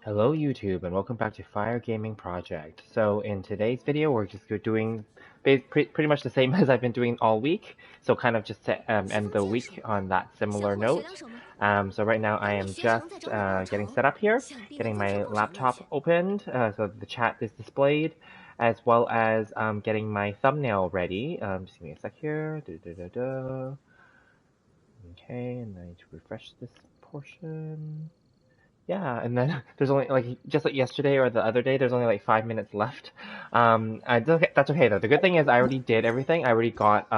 Hello YouTube and welcome back to Fire Gaming Project. So in today's video we're just doing pretty much the same as I've been doing all week. So kind of just to end the week on that similar note. So right now I am just getting set up here, getting my laptop opened so the chat is displayed, as well as getting my thumbnail ready. Just give me a sec here. Okay, and I need to refresh this portion. Yeah, and then there's only just like yesterday or the other day, there's only like 5 minutes left. That's okay though. The good thing is I already did everything. I already got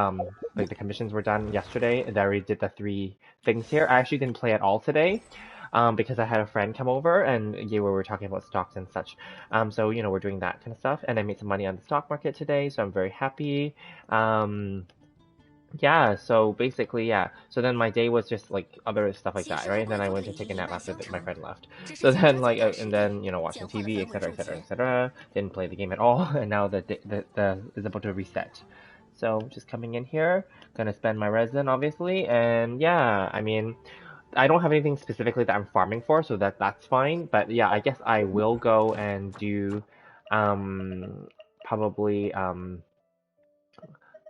like the commissions were done yesterday, and I already did the 3 things here. I actually didn't play at all today, because I had a friend come over and we were talking about stocks and such. So we're doing that kind of stuff, and I made some money on the stock market today, so I'm very happy. Yeah, so basically, yeah. So then my day was just like other stuff like that, right? And then I went to take a nap after my friend left. So then and then watching TV, etc., etc., etc. Didn't play the game at all, and now the is about to reset. So just coming in here, gonna spend my resin obviously, and yeah, I mean, I don't have anything specifically that I'm farming for, so that's fine. But yeah, I guess I will go and do, probably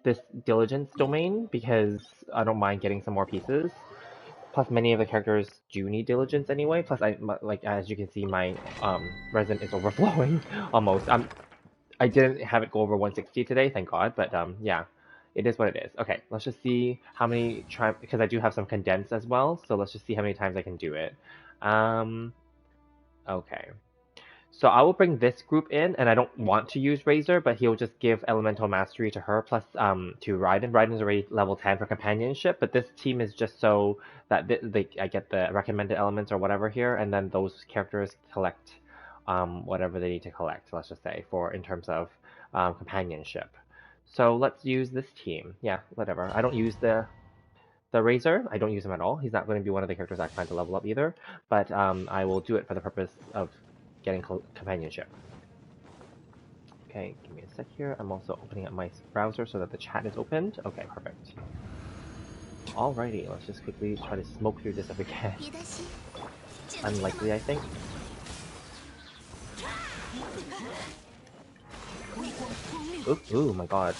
this diligence domain because I don't mind getting some more pieces. Plus, many of the characters do need diligence anyway. Plus, like as you can see, my resin is overflowing almost. I didn't have it go over 160 today, thank God. But yeah, it is what it is. Okay, let's just see how many try because I do have some condensed as well. So let's just see how many times I can do it. Okay. So I will bring this group in, and I don't want to use Razor, but he'll just give Elemental Mastery to her, plus to Raiden. Raiden's already level 10 for companionship, but this team is just so that I get the recommended elements or whatever here, and then those characters collect whatever they need to collect, let's just say, for in terms of companionship. So let's use this team. Yeah, whatever. I don't use the Razor. I don't use him at all. He's not going to be one of the characters I plan to level up either, but I will do it for the purpose of getting companionship. Okay, give me a sec here. I'm also opening up my browser so that the chat is opened. Okay, perfect. Alrighty, let's just quickly try to smoke through this if we can. Unlikely, I think. Ooh, my god.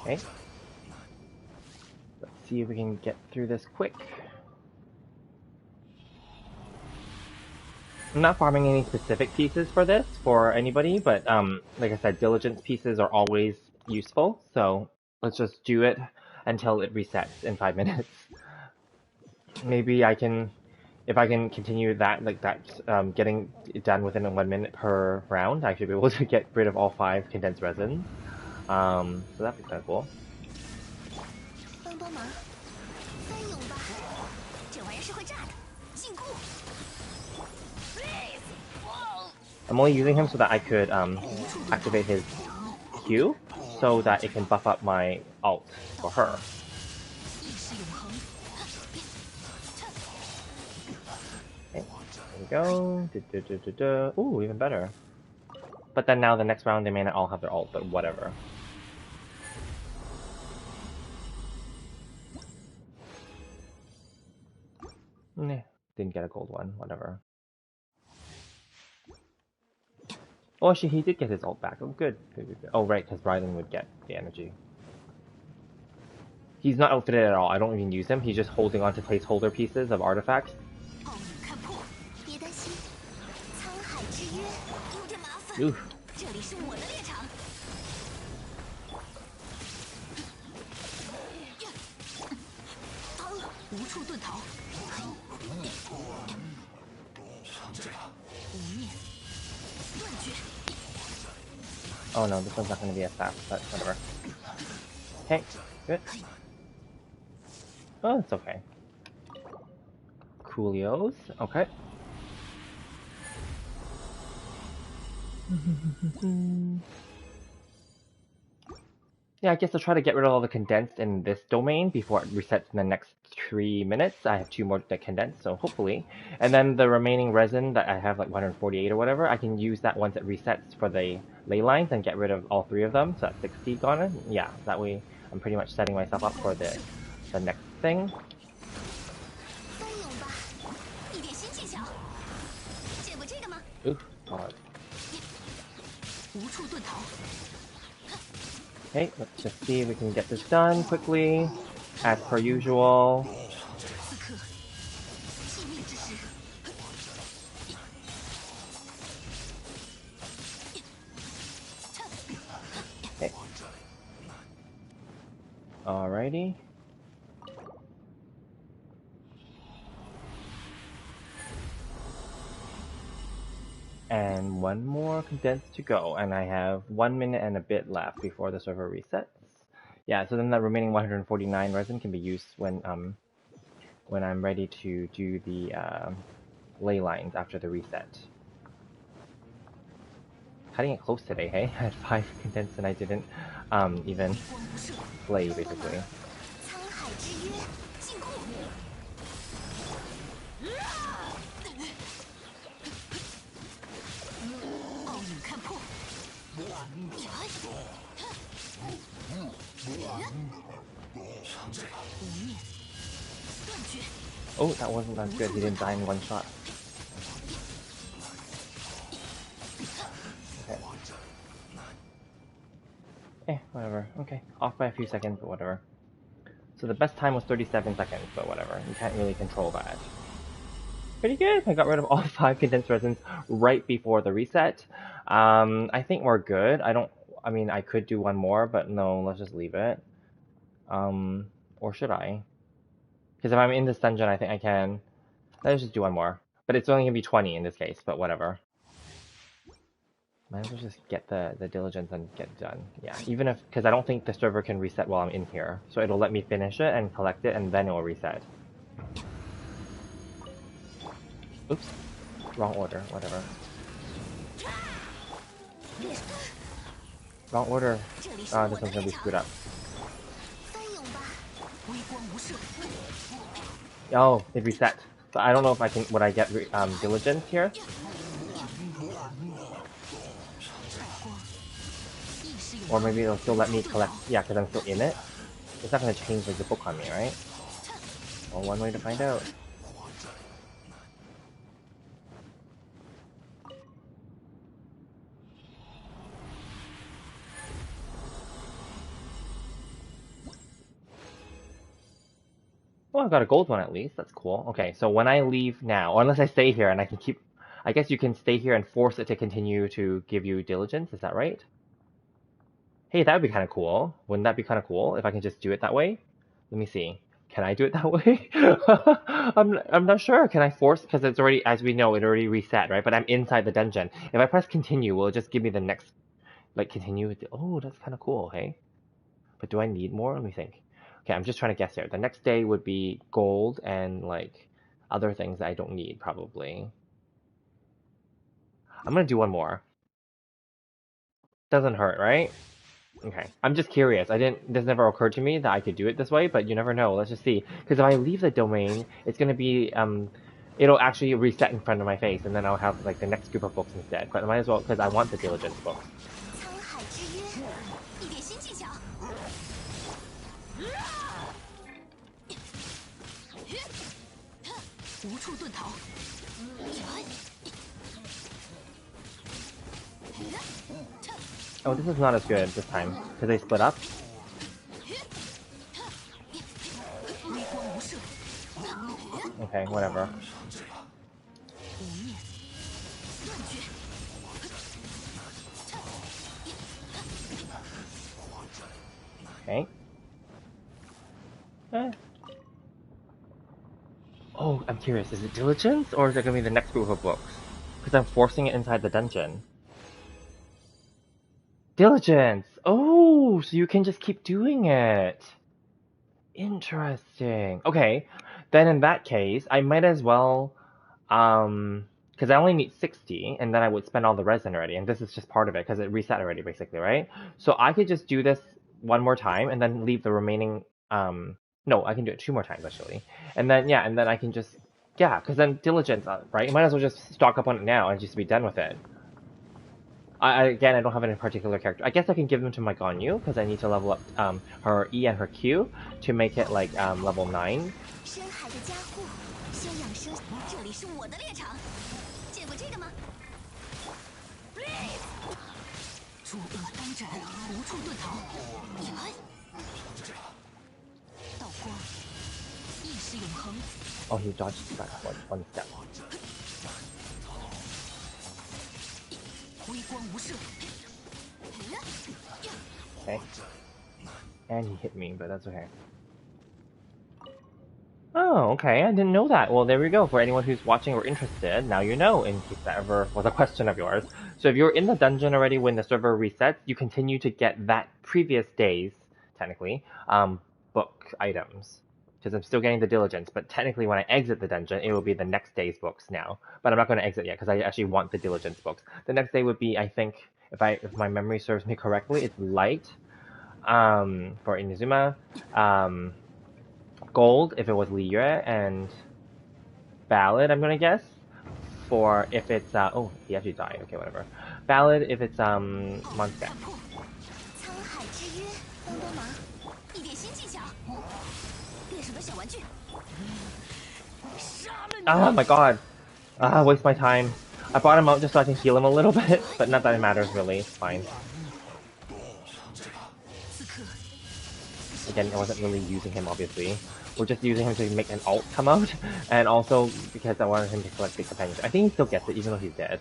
Okay. Let's see if we can get through this quick. I'm not farming any specific pieces for this for anybody, but like I said, diligence pieces are always useful. So let's just do it until it resets in 5 minutes. Maybe I can, if I can continue that, like that, getting it done within 1 minute per round, I should be able to get rid of all 5 condensed resins. So that'd be kind of cool. I'm only using him so that I could activate his Q, so that it can buff up my ult for her. Okay, there we go. Ooh, even better. But then now the next round they may not all have their ult, but whatever. Nah, didn't get a gold one, whatever. Oh, actually, he did get his ult back. Oh, good. Oh, right, because Raiden would get the energy. He's not outfitted at all. I don't even use him. He's just holding on to placeholder pieces of artifacts. Ooh. Oh no, this one's not going to be as fast, but whatever. Okay, good. Oh, it's okay. Coolios, okay. Yeah, I guess I'll try to get rid of all the condensed in this domain before it resets in the next 3 minutes. I have two more that condensed, so hopefully. And then the remaining resin that I have, like 148 or whatever, I can use that once it resets for the ley lines and get rid of all three of them. So that's 60 gone in. Yeah, that way I'm pretty much setting myself up for the next thing. Oof, God. Okay, let's just see if we can get this done quickly, as per usual. Okay. Alrighty. And one more condensed to go, and I have 1 minute and a bit left before the server resets. Yeah, so then the remaining 149 resin can be used when I'm ready to do the ley lines after the reset. Cutting it close today, hey? I had 5 condensed and I didn't even play, basically. Oh, that wasn't that good. He didn't die in one shot. Okay. Whatever. Okay. Off by a few seconds, but whatever. So the best time was 37 seconds, but whatever. You can't really control that. Pretty good. I got rid of all 5 condensed resins right before the reset. I think we're good. I mean, I could do one more, but no, let's just leave it. Or should I? Because if I'm in this dungeon, I think I can. Let's just do one more. But it's only going to be 20 in this case, but whatever. Might as well just get the diligence and get it done. Yeah, even if, because I don't think the server can reset while I'm in here. So it'll let me finish it and collect it, and then it will reset. Oops. Wrong order, whatever. Wrong order. This one's gonna be screwed up. Oh, it reset. So I don't know if I can, would I get diligence here? Or maybe it'll still let me collect, yeah, because I'm still in it. It's not gonna change like the book on me, right? Well, one way to find out. Oh, I got a gold one at least. That's cool. Okay, so when I leave now, or unless I stay here and I can keep... I guess you can stay here and force it to continue to give you diligence. Is that right? Hey, that would be kind of cool. Wouldn't that be kind of cool if I can just do it that way? Let me see. Can I do it that way? I'm not sure. Can I force? Because it's already, as we know, it already reset, right? But I'm inside the dungeon. If I press continue, will it just give me the next, like, continue with the... Oh, that's kind of cool, hey? But do I need more? Let me think. Okay, I'm just trying to guess here. The next day would be gold and, like, other things that I don't need, probably. I'm gonna do one more. Doesn't hurt, right? Okay. I'm just curious. This never occurred to me that I could do it this way, but you never know. Let's just see. Because if I leave the domain, it's gonna be, it'll actually reset in front of my face, and then I'll have, like, the next group of books instead. But I might as well, because I want the diligence books. Oh, this is not as good this time, because they split up. Okay, whatever. Okay. Oh, I'm curious. Is it diligence, or is it gonna be the next group of books? Because I'm forcing it inside the dungeon. Diligence! Oh, so you can just keep doing it. Interesting. Okay, then in that case, I might as well, because I only need 60, and then I would spend all the resin already, and this is just part of it, because it reset already, basically, right? So I could just do this one more time and then leave the remaining. No, I can do it 2 more times actually, and then yeah, and then I can just because then diligence, right? You might as well just stock up on it now and just be done with it. Again, I don't have any particular character. I guess I can give them to my Ganyu because I need to level up her E and her Q to make it like level 9. Oh, he dodged back one step. Okay. And he hit me, but that's okay. Oh, okay, I didn't know that. Well, there we go. For anyone who's watching or interested, now you know, in case that ever was a question of yours. So if you're in the dungeon already when the server resets, you continue to get that previous day's, technically, book items. Because I'm still getting the diligence, but technically when I exit the dungeon, it will be the next day's books now. But I'm not going to exit yet, because I actually want the diligence books. The next day would be, I think, if my memory serves me correctly, it's light, for Inazuma, gold if it was Liyue, and ballad, I'm gonna guess. For if it's oh, he actually died. Okay, whatever. Ballad if it's Mondstadt. Oh my god. Waste my time. I brought him out just so I can heal him a little bit, but not that it matters really. It's fine. Again, I wasn't really using him obviously. We're just using him to make an ult come out, and also because I wanted him to collect big companions. I think he still gets it even though he's dead.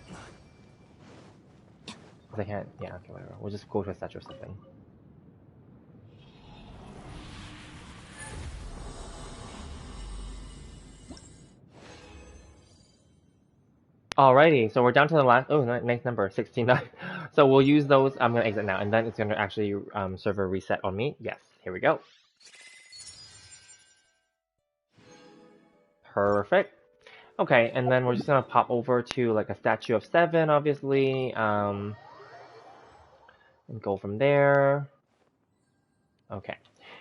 Because I can't, yeah, okay, whatever. We'll just go to a statue or something. Alrighty, so we're down to the last, oh, nice number, 69. So we'll use those, I'm gonna exit now, and then it's gonna actually server reset on me. Yes, here we go. Perfect. Okay, and then we're just gonna pop over to like a statue of 7, obviously, and go from there. Okay,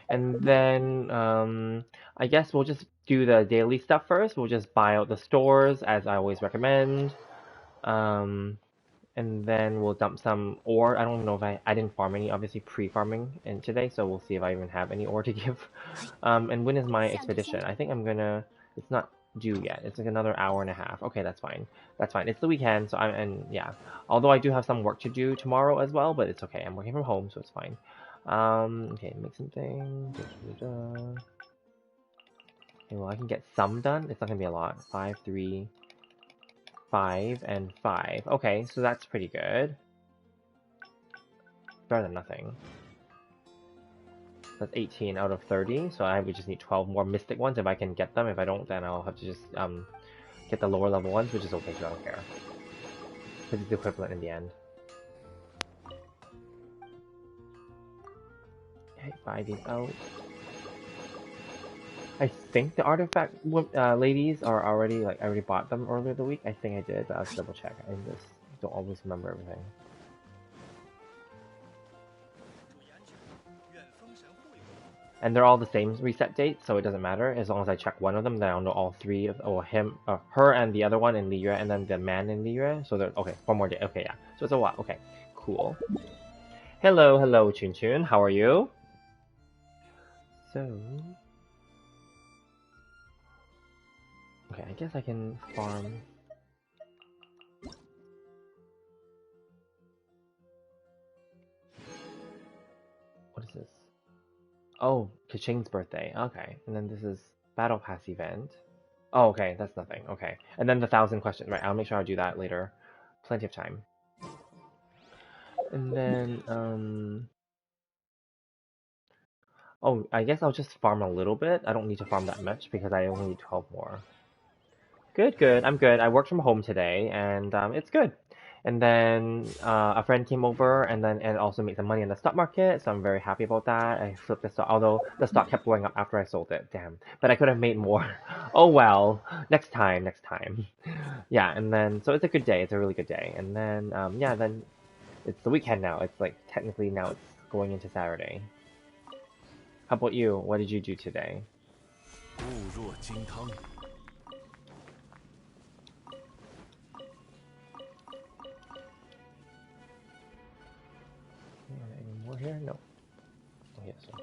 and then I guess we'll just do the daily stuff first. We'll just buy out the stores as I always recommend, and then we'll dump some ore. I don't know if I didn't farm any, obviously pre-farming in today, so we'll see if I even have any ore to give. And when is my expedition? I think I'm gonna. It's not due yet. It's like another hour and a half. Okay, that's fine. That's fine. It's the weekend, so yeah. Although I do have some work to do tomorrow as well, but it's okay. I'm working from home, so it's fine. Okay, make something. Okay, well, I can get some done. It's not gonna be a lot. 5, 3, 5, and 5. Okay, so that's pretty good. Better than nothing. That's 18 out of 30, so I would just need 12 more mystic ones if I can get them. If I don't, then I'll have to just get the lower level ones, which is okay, so I don't care. Because it's the equivalent in the end. Okay, buy these out. I think the artifact ladies are already, like, I already bought them earlier the week. I think I did, but I'll just double check. I just don't always remember everything. And they're all the same reset date, so it doesn't matter. As long as I check one of them, then I'll know all 3 of, her and the other one in Liyue, and then the man in Liyue. So they're, okay, 1 more day. Okay, yeah. So it's a lot. Okay, cool. Hello, Chun Chun. How are you? So... okay, I guess I can farm... what is this? Oh, Kaching's birthday. Okay, and then this is Battle Pass event. Oh, okay, that's nothing. Okay, and then the 1,000 questions. Right, I'll make sure I do that later. Plenty of time. And then, oh, I guess I'll just farm a little bit. I don't need to farm that much because I only need 12 more. Good. I'm good. I worked from home today, and it's good. And then a friend came over and also made some money in the stock market, so I'm very happy about that. I flipped the stock, although the stock kept going up after I sold it. Damn. But I could have made more. Oh well. Next time. Yeah, and then so it's a good day. It's a really good day. And then yeah, then it's the weekend now. It's like technically now it's going into Saturday. How about you? What did you do today? 固若金汤。Any more here? No. Oh, yes. Yeah,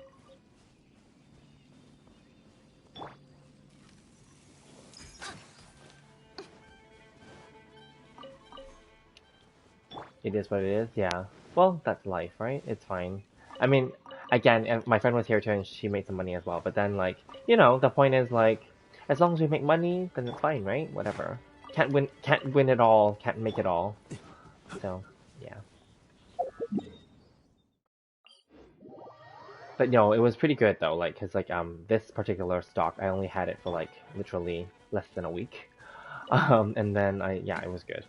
it is what it is. Yeah. Well, that's life, right? It's fine. I mean, again, my friend was here too, and she made some money as well. But then, like, the point is like, as long as we make money, then it's fine, right? Whatever. Can't win it all. Can't make it all. So, yeah. But no, it was pretty good though. Like, cause like this particular stock, I only had it for like literally less than a week. And then yeah, it was good.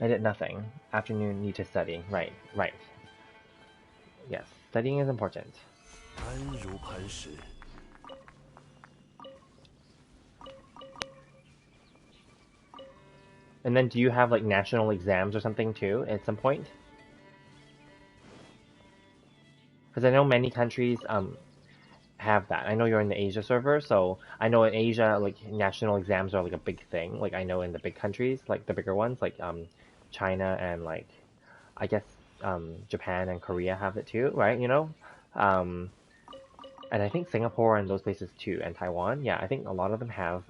I did nothing. Afternoon need to study. Right, right. Yes, studying is important. 安如磐石。And then do you have like national exams or something too at some point? Because I know many countries have that. I know you're in the Asia server, so I know in Asia like national exams are like a big thing. Like I know in the big countries, like the bigger ones, like China and like I guess Japan and Korea have it too, right? Um, and I think Singapore and those places too, and Taiwan. Yeah, I think a lot of them have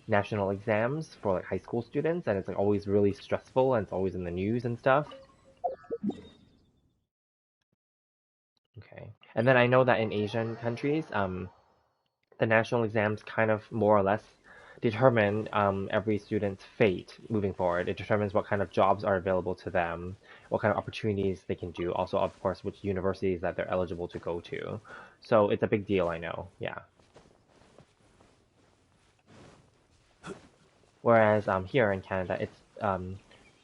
national exams for like high school students, and it's like always really stressful, and it's always in the news and stuff. Okay, and then I know that in Asian countries, the national exams kind of more or less determine every student's fate moving forward. It determines what kind of jobs are available to them, what kind of opportunities they can do, also, of course, which universities that they're eligible to go to. So it's a big deal, I know. Yeah. Whereas here in Canada, it's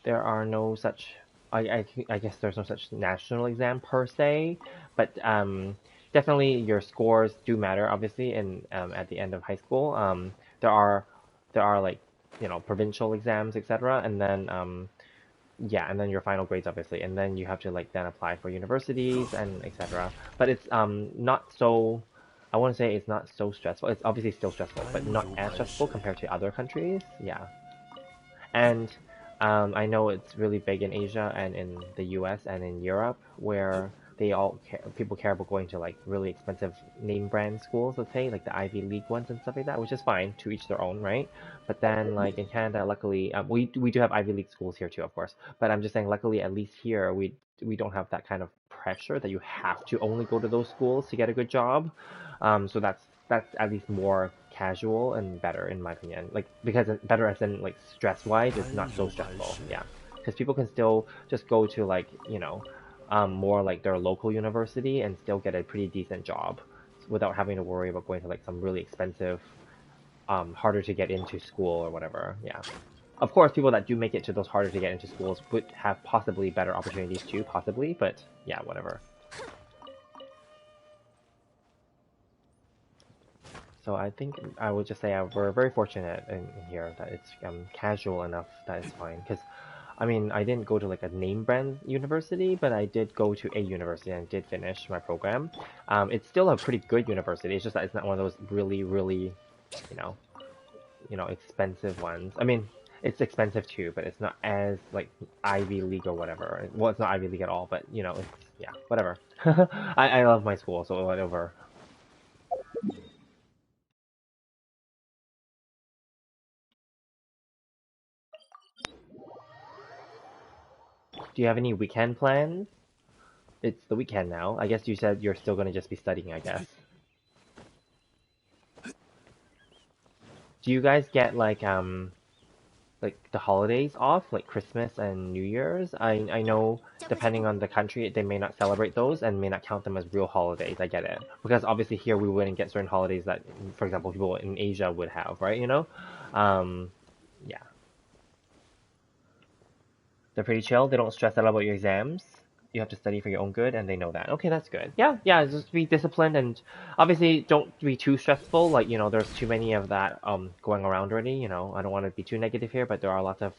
there are no such. I guess there's no such national exam per se, but definitely your scores do matter. Obviously, in at the end of high school, there are like provincial exams, etc. And then yeah, and then your final grades, obviously, and then you have to like then apply for universities and etc. But it's not so. I want to say it's not so stressful. It's obviously still stressful, 安 but not 如 as 磐 stressful 石。compared to other countries. Yeah. And I know it's really big in Asia and in the US and in Europe where people care about going to like really expensive name brand schools, let's say, like the Ivy League ones and stuff like that, which is fine, to each their own, right? But then like in Canada, luckily, we do have Ivy League schools here too, of course. But I'm just saying, luckily, at least here, we don't have that kind of pressure that you have to only go to those schools to get a good job. So that's at least more casual and better in my opinion. Like because it's better as in like stress wise, it's 安 not so 如磐 stressful. 石。Yeah, because people can still just go to like more like their local university and still get a pretty decent job without having to worry about going to like some really expensive, harder to get into school or whatever. Yeah. Of course, people that do make it to those harder to get into schools would have possibly better opportunities too, possibly, but yeah, whatever. So I think I would just say we're very fortunate in here that it's casual enough that it's fine. Because, I mean, I didn't go to like a name brand university, but I did go to a university and did finish my program. It's still a pretty good university. It's just that it's not one of those really, really, you know, expensive ones. I mean, it's expensive too, but it's not as like Ivy League or whatever. Well, it's not Ivy League at all, but it's yeah, whatever. I love my school, so whatever. Do you have any weekend plans? It's the weekend now. I guess you said you're still gonna just be studying, I guess. Do you guys get like the holidays off, like Christmas and New Year's? I know depending on the country, they may not celebrate those and may not count them as real holidays. I get it. Because obviously here we wouldn't get certain holidays that, for example, people in Asia would have, right? Yeah. They're pretty chill. They don't stress out about your exams. You have to study for your own good, and they know that. Okay, that's good. Yeah, yeah. Just be disciplined, and obviously don't be too stressful. Like there's too many of that going around already. I don't want to be too negative here, but there are lots of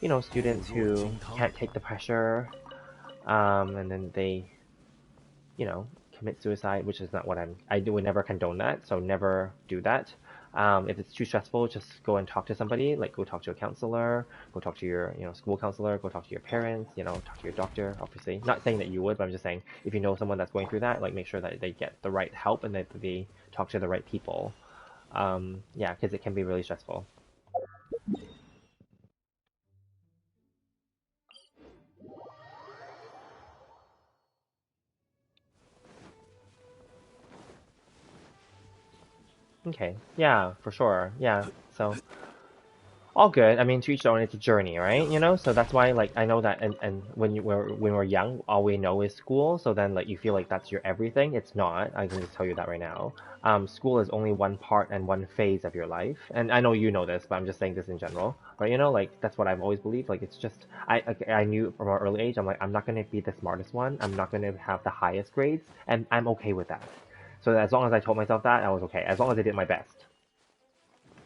students 固若 who 金汤，can't take the pressure, and then they, commit suicide, which is not what I would never condone that, so never do that. If it's too stressful, just go and talk to somebody, like go talk to a counselor, go talk to your, school counselor, go talk to your parents, talk to your doctor, obviously. Not saying that you would, but I'm just saying if you know someone that's going through that, like make sure that they get the right help and that they talk to the right people. Yeah, because it can be really stressful. Okay, yeah, for sure. Yeah, so all good. I mean, to each their own. It's a journey, right? So that's why, like, I know that, and when we're young, all we know is school. So then, like, you feel like that's your everything. It's not. I can just tell you that right now. School is only one part and one phase of your life. And I know you know this, but I'm just saying this in general. But like, that's what I've always believed. Like, it's just I knew from an early age. I'm like, I'm not gonna be the smartest one. I'm not gonna have the highest grades, and I'm okay with that. So as long as I told myself that, I was okay. As long as I did my best,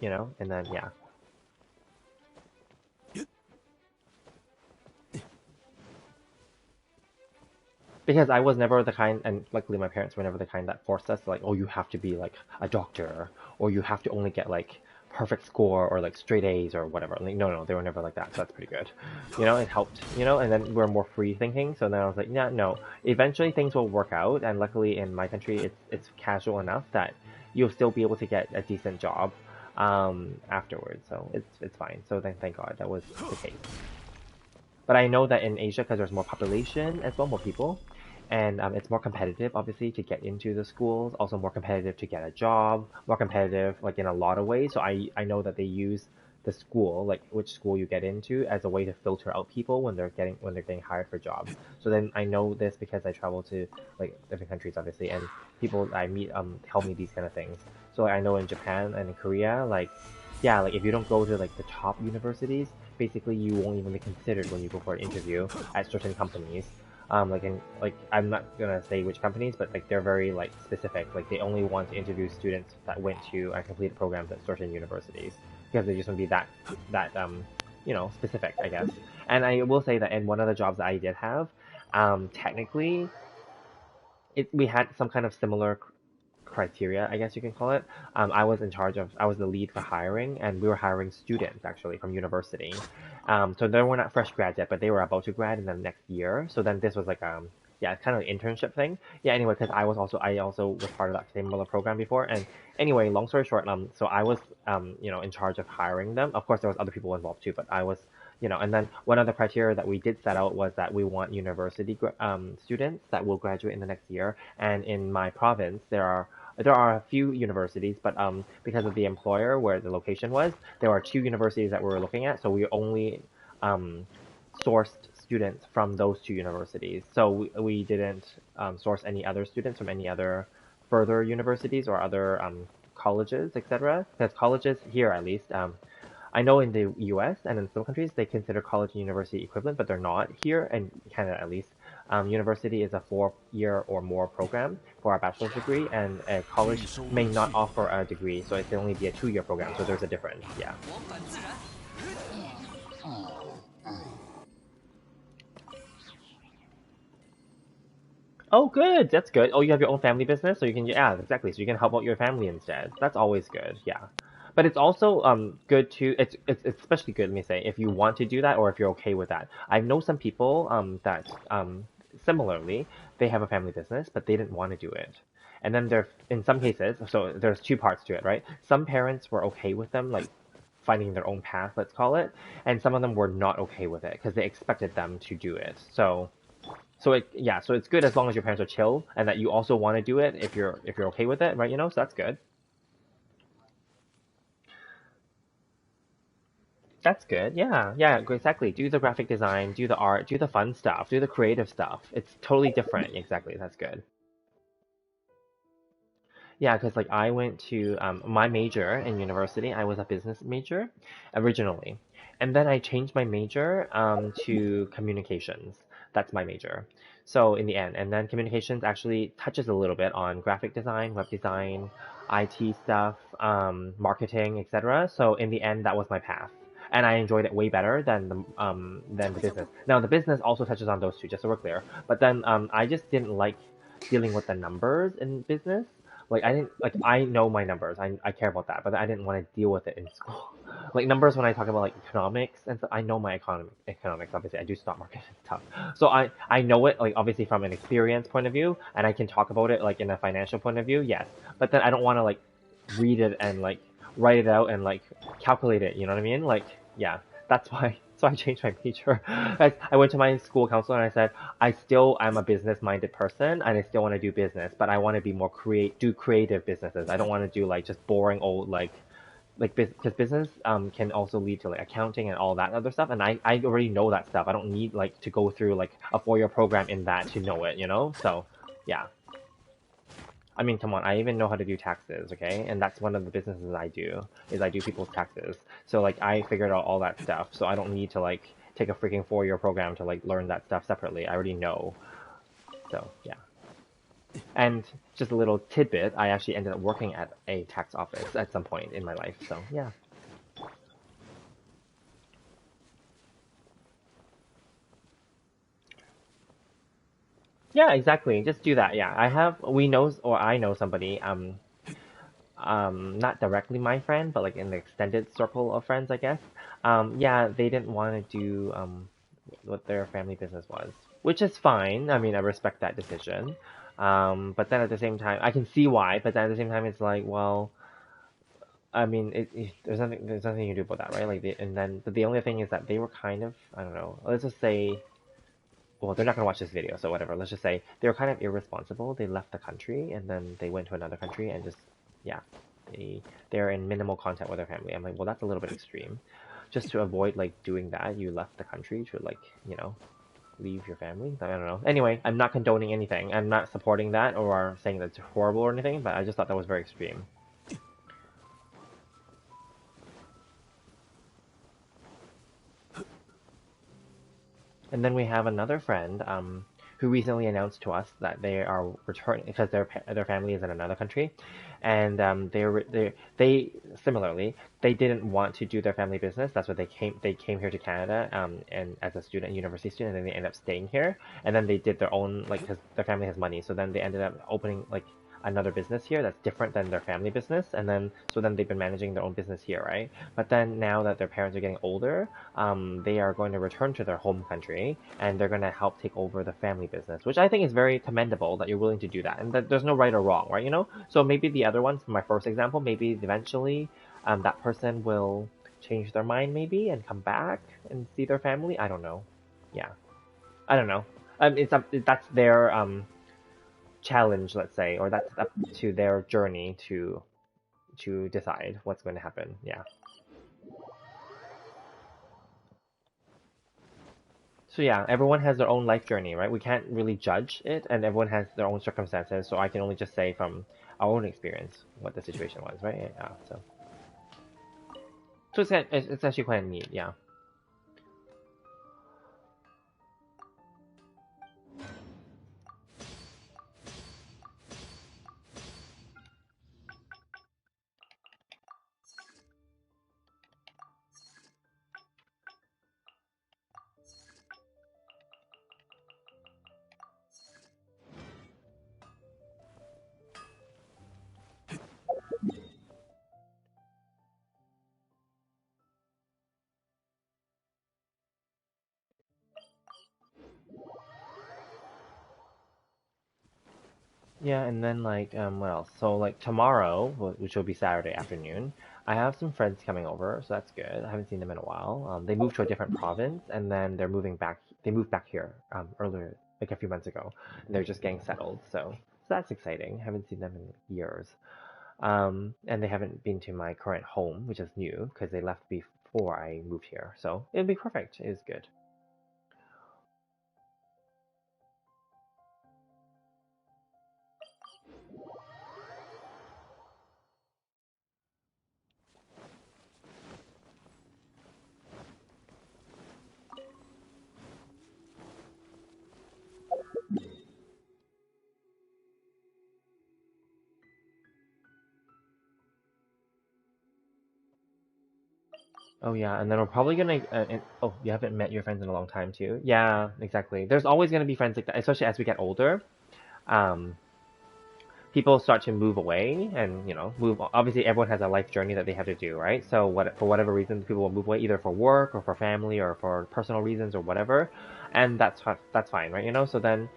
And then yeah. Because I was never the kind, and luckily my parents were never the kind that forced us, like, oh, you have to be like a doctor, or you have to only get like perfect score or like straight A's or whatever. Like, no, no, they were never like that. So that's pretty good. It helped, and then we're more free thinking. So then I was like, yeah, no, eventually things will work out. And luckily in my country, it's casual enough that you'll still be able to get a decent job afterwards. So it's fine. So then thank God that was the case. But I know that in Asia, because there's more population as well, more people, and it's more competitive, obviously, to get into the schools. Also, more competitive to get a job. More competitive, like in a lot of ways. So I know that they use the school, like which school you get into, as a way to filter out people when they're getting hired for jobs. So then I know this because I travel to like different countries, obviously, and people I meet tell me these kind of things. So like, I know in Japan and in Korea, like yeah, like if you don't go to like the top universities, basically you won't even be considered when you go for an interview at certain companies. Like I'm not gonna say which companies, but like they're very like specific. Like they only want to interview students that went to and completed programs at certain universities because they just want to be that specific, I guess. And I will say that in one of the jobs that I did have, technically we had some kind of similar criteria, I guess you can call it. I was the lead for hiring, and we were hiring students actually from university. So they were not fresh grads yet, but they were about to grad in the next year. So then this was like yeah, kind of an internship thing. Yeah, anyway, because I also was part of that similar program before, and anyway, long story short, so I was in charge of hiring them. Of course, there was other people involved too, but I was and then one of the criteria that we did set out was that we want university students that will graduate in the next year. And in my province, there are a few universities, but because of the employer where the location was, there are two universities that we were looking at. So we only um, sourced students from those two universities. So we didn't source any other students from any other further universities or other colleges, etc. Because colleges here, at least, I know in the US and in some countries they consider college and university equivalent, but they're not here, in Canada at least. University is a 4 year or more program for a bachelor's degree, and a college 欲收 may 割 not 细 offer a degree, so it can only be a 2 year program. So there's a difference. Yeah. Oh, good. That's good. Oh, you have your own family business, so you can yeah, exactly. So you can help out your family instead. That's always good. Yeah. But it's also good to it's especially good, let me say, if you want to do that or if you're okay with that. I know some people that similarly they have a family business, but they didn't want to do it. And then there in some cases, so there's two parts to it, right? Some parents were okay with them like finding their own path, let's call it, and some of them were not okay with it because they expected them to do it. So it's good as long as your parents are chill and that you also want to do it if you're okay with it, right? So that's good. That's good. Yeah, yeah, exactly. Do the graphic design, do the art, do the fun stuff, do the creative stuff. It's totally different. Exactly. That's good. Yeah, because like I went to my major in university. I was a business major originally, and then I changed my major to communications. That's my major. So in the end, and then communications actually touches a little bit on graphic design, web design, IT stuff, marketing, etc. So in the end, that was my path. and I enjoyed it way better than the business. Now the business also touches on those two, just so we're clear. But then I just didn't like dealing with the numbers in business. Like I didn't like I know my numbers. I care about that, but I didn't want to deal with it in school. Like numbers when I talk about like economics and stuff, I know my economics. Obviously, I do stock market and stuff, so I know it like obviously from an experience point of view, and I can talk about it like in a financial point of view. Yes, but then I don't want to like read it and like write it out and like calculate it. You know what I mean? Like yeah, that's why. So I changed my major. I went to my school counselor and I said I still am a business minded person and I still want to do business, but I want to be more do creative businesses. I don't want to do like just boring old like because business can also lead to like accounting and all that other stuff, and I already know that stuff. I don't need like to go through like a 4-year program in that to know it, you know. So yeah, I mean, come on, I even know how to do taxes, okay? And that's one of the businesses I do is I do people's taxes. So like I figured out all that stuff, so I don't need to like take a freaking 4-year program to like learn that stuff separately. I already know. So yeah. And just a little tidbit, I actually ended up working at a tax office at some point in my life. So yeah. Yeah, exactly. Just do that. Yeah, we know, or I know somebody, not directly my friend, but like in the extended circle of friends, I guess. Yeah, they didn't want to do, what their family business was, which is fine. I mean, I respect that decision. But then at the same time, I can see why, but then at the same time, it's like, well, I mean, there's nothing you can do about that, right? Like, and then, but the only thing is that they were kind of, I don't know, let's just say, well, they're not gonna watch this video, so whatever. Let's just say they were kind of irresponsible. They left the country and then they went to another country and just, yeah, they're in minimal contact with their family. I'm like, well, that's a little bit extreme. Just to avoid like doing that, you left the country to like, you know, leave your family. I don't know. Anyway, I'm not condoning anything. I'm not supporting that or saying that's horrible or anything, but I just thought that was very extreme. And then we have another friend who recently announced to us that they are returning because their family is in another country, and they similarly they didn't want to do their family business. That's what they came here to Canada and as a student, university student, and then they ended up staying here. And then they did their own like because their family has money, so then they ended up opening like another business here that's different than their family business, and then so then they've been managing their own business here, right? But then now that their parents are getting older, they are going to return to their home country and they're going to help take over the family business, which I think is very commendable that you're willing to do that, and that there's no right or wrong, right? You know, so maybe the other ones, my first example, maybe eventually, that person will change their mind maybe and come back and see their family. I don't know. Yeah, I don't know. That's their challenge, let's say, or that's up to their journey to decide what's going to happen. Yeah. So yeah, everyone has their own life journey, right? We can't really judge it, and everyone has their own circumstances. So I can only just say from our own experience what the situation was, right? Yeah. So it's actually quite neat. Yeah. Yeah, and then like what else? So like tomorrow, which will be Saturday afternoon, I have some friends coming over, so that's good. I haven't seen them in a while. They moved to a different province, and then they're moving back. They moved back here earlier, like a few months ago, and they're just getting settled. So that's exciting. Haven't seen them in years. And they haven't been to my current home, which is new because they left before I moved here. So it'll be perfect. It's good. Oh yeah, and then we're probably gonna. Oh, you haven't met your friends in a long time too. Yeah, exactly. There's always gonna be friends like that, especially as we get older. Um, People start to move away, and move. Obviously, everyone has a life journey that they have to do, right? So, for whatever reason, people will move away, either for work or for family or for personal reasons or whatever, and that's fine, right? So then,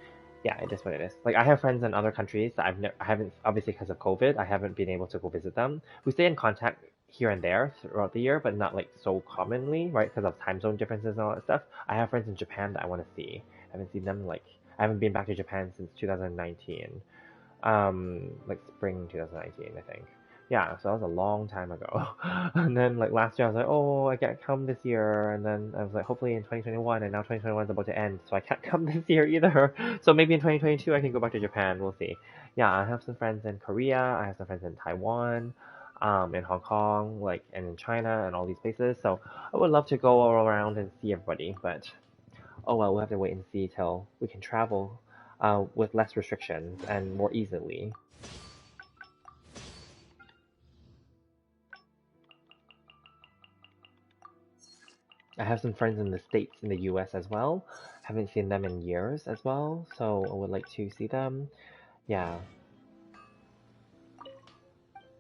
yeah, it is what it is. Like I have friends in other countries that I haven't, obviously because of COVID, I haven't been able to go visit them. We stay in contact here and there throughout the year, but not like so commonly, right? Because of time zone differences and all that stuff. I have friends in Japan that I want to see. I haven't seen them like I haven't been back to Japan since 2019, like spring 2019, I think. Yeah, so that was a long time ago. And then like last year I was like, oh, I can't come this year, and then I was like, hopefully in 2021, and now 2021 is about to end, so I can't come this year either. So maybe in 2022 I can go back to Japan. We'll see. Yeah, I have some friends in Korea. I have some friends in Taiwan, in Hong Kong, like, and in China, and all these places. So I would love to go all around and see everybody, but oh well, we'll have to wait and see till we can travel with less restrictions and more easily. I have some friends in the States, in the US as well. Haven't seen them in years as well, so I would like to see them. Yeah.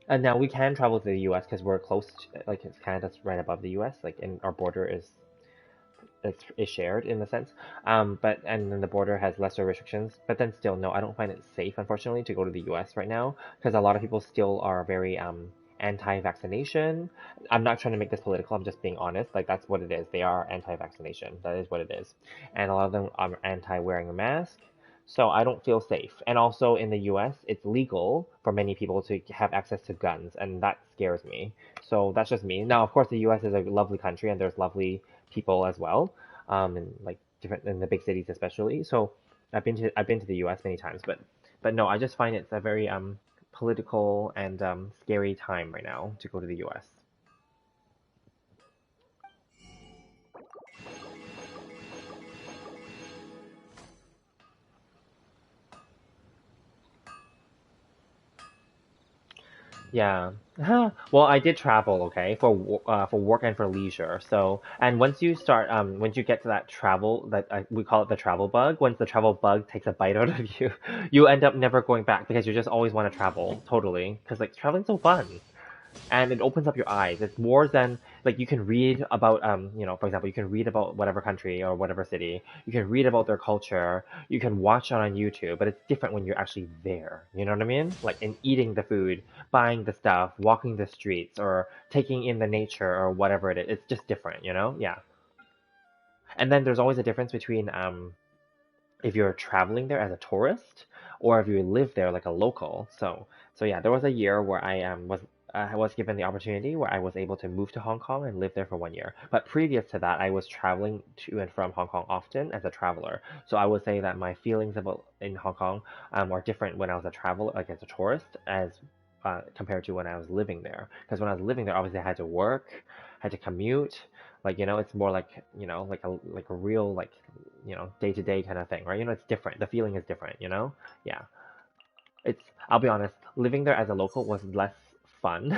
And now we can travel to the US because we're close to, like, it's Canada's right above the US, like, and our border is shared in a sense. But and then the border has lesser restrictions. But then still, no, I don't find it safe, unfortunately, to go to the U.S. right now because a lot of people still are very anti-vaccination. I'm not trying to make this political. I'm just being honest. Like that's what it is. They are anti-vaccination. That is what it is. And a lot of them are anti-wearing a mask. So I don't feel safe. And also in the US, it's legal for many people to have access to guns, and that scares me. So that's just me. Now, of course, the US is a lovely country, and there's lovely people as well, in like different in the big cities especially. So I've been to the U.S. many times, but no, I just find it's a very political and scary time right now to go to the U.S. Yeah. Well, I did travel, okay, for work and for leisure. So, and once you get to that travel, that we call it the travel bug. Once the travel bug takes a bite out of you, you end up never going back because you just always want to travel, totally. Because like traveling's so fun. And it opens up your eyes. It's more than like you can read about for example, you can read about whatever country or whatever city. You can read about their culture. You can watch it on YouTube, but it's different when you're actually there. You know what I mean? Like in eating the food, buying the stuff, walking the streets, or taking in the nature or whatever it is. It's just different, you know? Yeah. And then there's always a difference between if you're traveling there as a tourist or if you live there like a local. So yeah, there was a year where I was given the opportunity where I was able to move to Hong Kong and live there for 1 year. But previous to that, I was traveling to and from Hong Kong often as a traveler. So I would say that my feelings about in Hong Kong are different when I was a traveler, like as a tourist, as compared to when I was living there. Because when I was living there, obviously I had to work, had to commute. Like it's more like like a real like day to day kind of thing, right? It's different. The feeling is different. Yeah. It's I'll be honest, living there as a local was less fun.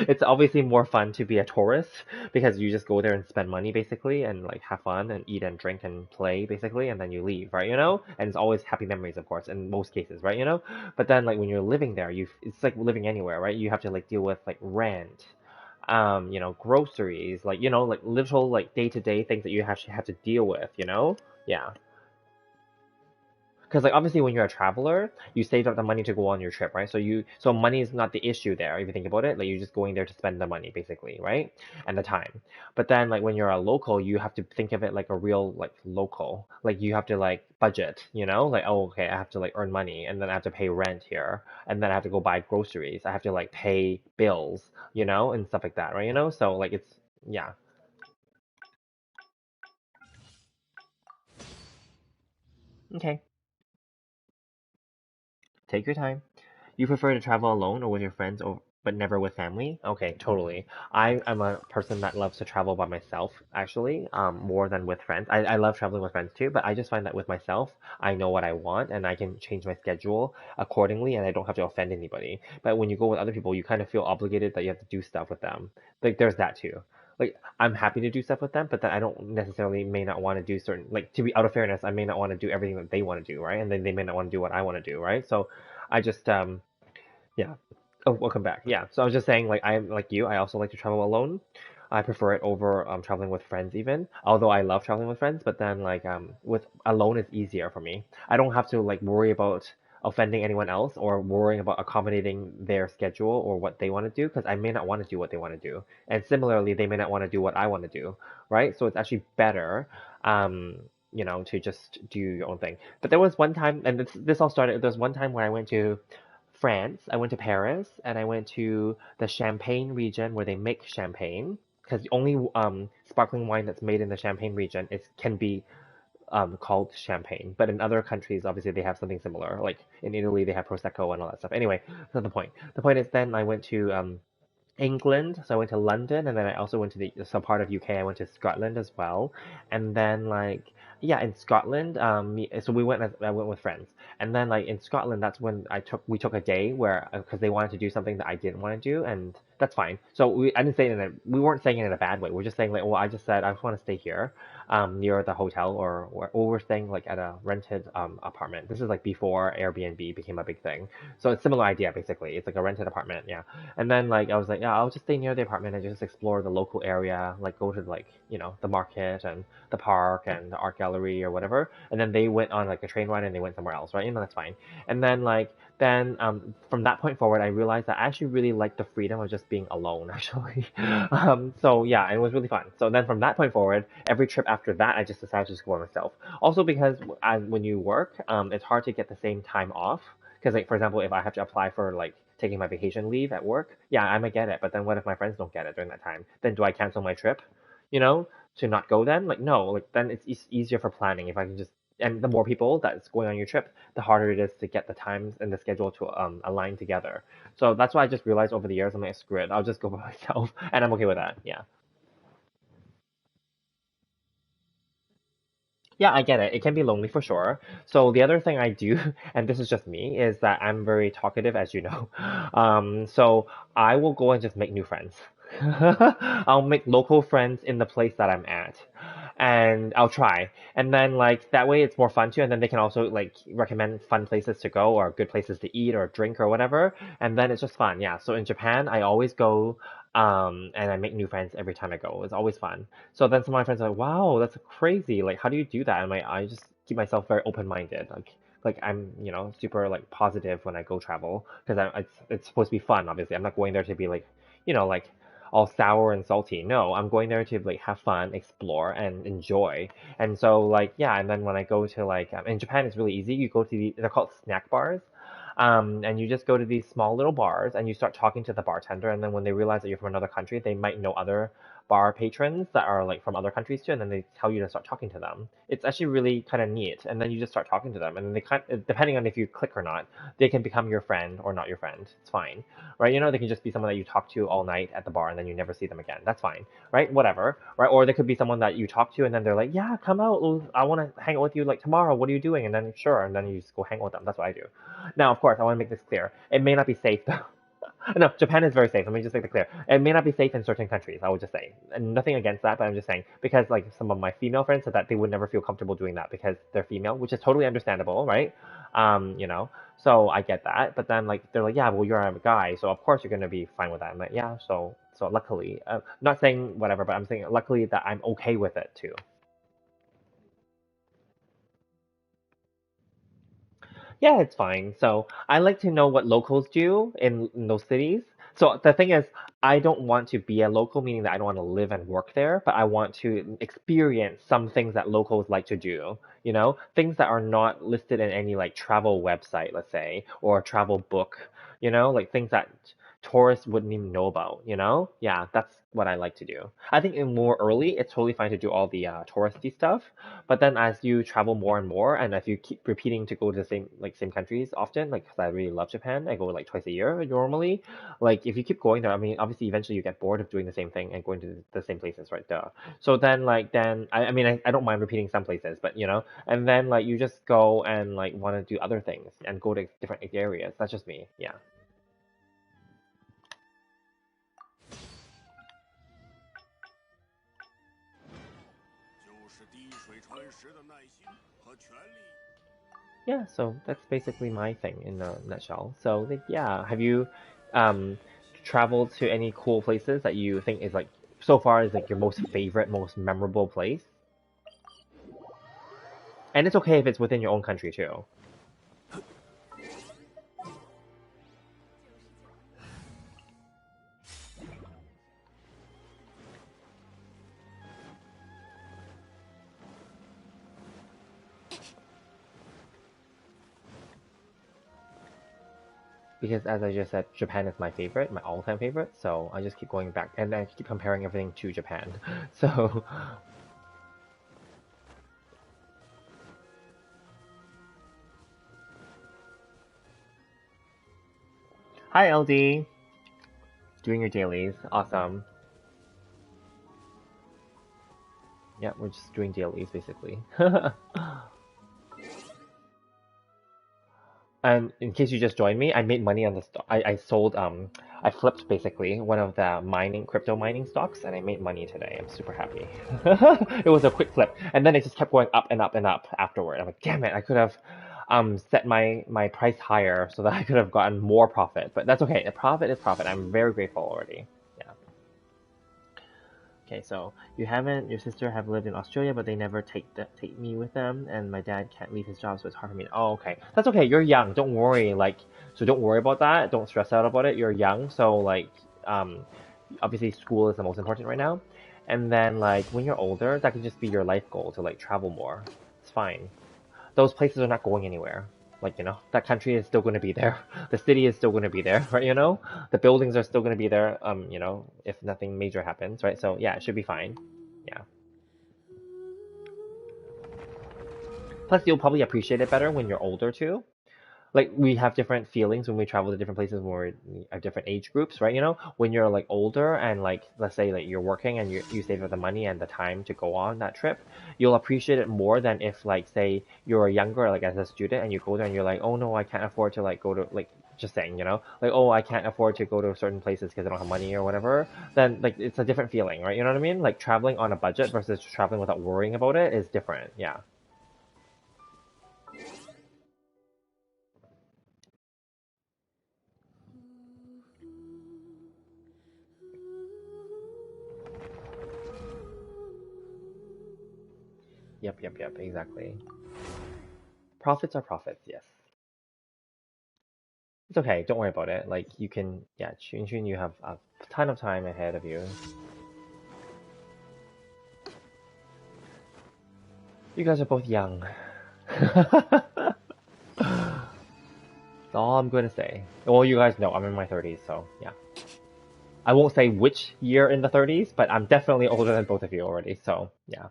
It's obviously more fun to be a tourist because you just go there and spend money basically and like have fun and eat and drink and play basically and then you leave, right? And it's always happy memories of course in most cases, right? But then like when you're living there, it's like living anywhere, right? You have to like deal with like rent, groceries, like like literal like day-to-day things that you actually have to deal with, Yeah. Because like obviously when you're a traveler, you saved up the money to go on your trip, right? So money is not the issue there if you think about it. Like you're just going there to spend the money basically, right? And the time. But then like when you're a local, you have to think of it like a real like local. Like you have to like budget, Like oh okay, I have to like earn money and then I have to pay rent here and then I have to go buy groceries. I have to like pay bills, and stuff like that, right? So like it's yeah. Okay. Take your time. You prefer to travel alone or with your friends, or but never with family? Okay, totally. I am a person that loves to travel by myself, actually, more than with friends. I love traveling with friends too, but I just find that with myself, I know what I want and I can change my schedule accordingly and I don't have to offend anybody. But when you go with other people, you kind of feel obligated that you have to do stuff with them. Like there's that too. like I'm happy to do stuff with them, but then I don't necessarily may not want to do certain like to be out of fairness, I may not want to do everything that they want to do, right? And then they may not want to do what I want to do, right? So I just yeah. Oh, welcome back. Yeah. So I was just saying, like, I'm like you. I also like to travel alone. I prefer it over traveling with friends even. Although I love traveling with friends, but then like with alone is easier for me. I don't have to like worry about offending anyone else or worrying about accommodating their schedule or what they want to do because I may not want to do what they want to do. And similarly, they may not want to do what I want to do, right? So it's actually better to just do your own thing. But there was one time, and this all started. There was one time where I went to France. I went to Paris and I went to the Champagne region where they make champagne because the only sparkling wine that's made in the Champagne region is can be called champagne. But in other countries, obviously they have something similar. Like in Italy, they have prosecco and all that stuff. Anyway, that's not the point. The point is then I went to England, so I went to London, and then I also went to some part of UK. I went to Scotland as well, and then like yeah, in Scotland, so I went with friends, and then like in Scotland, that's when we took a day where because they wanted to do something that I didn't want to do, and that's fine. So I didn't say it we weren't saying it in a bad way. We're just saying like, well, I just said I just want to stay here, near the hotel or we're staying like at a rented apartment. This is like before Airbnb became a big thing, so it's a similar idea basically. It's like a rented apartment, yeah. And then like I was like, yeah, I'll just stay near the apartment and just explore the local area, like go to like, the market and the park and the art gallery or whatever. And then they went on like a train ride and they went somewhere else, right? That's fine. And then from that point forward I realized that I actually really like the freedom of just being alone actually. So yeah, it was really fun. So then from that point forward, every trip after that I just decided to just go by myself. Also because when you work, it's hard to get the same time off. Because like for example, if I have to apply for like taking my vacation leave at work, yeah, I might get it. But then what if my friends don't get it during that time? Then do I cancel my trip? You know, to not go then? Like no, like then it's easier for planning if I can just. And the more people that's going on your trip, the harder it is to get the times and the schedule to align together. So that's why I just realized over the years I'm like screw it, I'll just go by myself, and I'm okay with that. Yeah. Yeah, I get it. It can be lonely for sure. So the other thing I do, and this is just me, is that I'm very talkative, as you know. So I will go and just make new friends. I'll make local friends in the place that I'm at, and I'll try. And then like that way it's more fun too. And then they can also like recommend fun places to go or good places to eat or drink or whatever. And then it's just fun. Yeah. So in Japan, I always go, and I make new friends every time I go. It's always fun. So then some of my friends are like, wow, that's crazy. Like, how do you do that? And I just keep myself very open-minded. Like I'm, super like positive when I go travel because it's supposed to be fun. Obviously, I'm not going there to be like, like all sour and salty. No, I'm going there to like have fun, explore, and enjoy. And so like yeah, and then when I go to like in Japan, it's really easy. You go to they're called snack bars. And you just go to these small little bars and you start talking to the bartender. And then when they realize that you're from another country, they might know other bar patrons that are like from other countries too. And then they tell you to start talking to them. It's actually really kind of neat. And then you just start talking to them. And then depending on if you click or not, they can become your friend or not your friend. It's fine, right? They can just be someone that you talk to all night at the bar and then you never see them again. That's fine, right? Whatever, right? Or they could be someone that you talk to and then they're like, yeah, come out. I want to hang out with you like tomorrow. What are you doing? And then sure. And then you just go hang out with them. That's what I do. Now, of course, I want to make this clear. It may not be safe though. No, Japan is very safe. Let me just make it clear. It may not be safe in certain countries, I would just say. And nothing against that, but I'm just saying because like some of my female friends said that they would never feel comfortable doing that because they're female, which is totally understandable, right? So I get that. But then like they're like, yeah, well you're a guy, so of course you're gonna be fine with that. I'm like, yeah, so luckily, not saying whatever, but I'm saying luckily that I'm okay with it too. Yeah, it's fine. So I like to know what locals do in those cities. So the thing is, I don't want to be a local, meaning that I don't want to live and work there, but I want to experience some things that locals like to do, things that are not listed in any like travel website, let's say, or travel book, like things that tourists wouldn't even know about, Yeah, that's what I like to do. I think in more early, it's totally fine to do all the touristy stuff, but then as you travel more and more, and if you keep repeating to go to the same countries often, like 'cause I really love Japan, I go like twice a year normally. Like if you keep going there, I mean, obviously eventually you get bored of doing the same thing and going to the same places, right? Duh. So then I mean I don't mind repeating some places, but and then like you just go and like want to do other things and go to different areas. That's just me. Yeah. Yeah, so that's basically my thing in a nutshell. So like, yeah, have you um traveled to any cool places that you think is like so far is like your most favorite, most memorable place? And it's okay if it's within your own country too. Because as I just said, Japan is my favorite, my all-time favorite, so I just keep going back and I keep comparing everything to Japan. So, hi LD, doing your dailies, awesome. Yeah, we're just doing dailies basically. And in case you just joined me, I made money on the stock. I sold I flipped basically one of the crypto mining stocks and I made money today. I'm super happy. It was a quick flip. And then it just kept going up and up and up afterward. I'm like, damn it, I could have set my price higher so that I could have gotten more profit. But that's okay. A profit is profit. I'm very grateful already. Yeah. Okay, so your sister have lived in Australia, but they never take me with them, and my dad can't leave his job, so it's hard for me. Oh, okay, that's okay. You're young. Don't worry. So don't worry about that. Don't stress out about it. You're young, so um, obviously school is the most important right now, and then when you're older, that can just be your life goal to travel more. It's fine. Those places are not going anywhere. That country is still going to be there. The city is still going to be there, right? The buildings are still going to be there, if nothing major happens, right? So yeah, it should be fine. Yeah. Plus, you'll probably appreciate it better when you're older too. We have different feelings when we travel to different places when we're at different age groups, right? When you're older and let's say you're working and you save up the money and the time to go on that trip, you'll appreciate it more than if say you're younger as a student and you go there and you're like, oh no, I can't afford to go to just saying, oh, I can't afford to go to certain places because I don't have money or whatever. Then it's a different feeling, right? You know what I mean? Traveling on a budget versus traveling without worrying about it is different. Yeah. Yep, yep, yep, exactly. Profits are profits, yes. It's okay, don't worry about it. You can, yeah, Chun Chun, you have a ton of time ahead of you. You guys are both young. That's all I'm gonna say. Well, you guys know I'm in my 30s, so yeah. I won't say which year in the 30s, but I'm definitely older than both of you already, so yeah.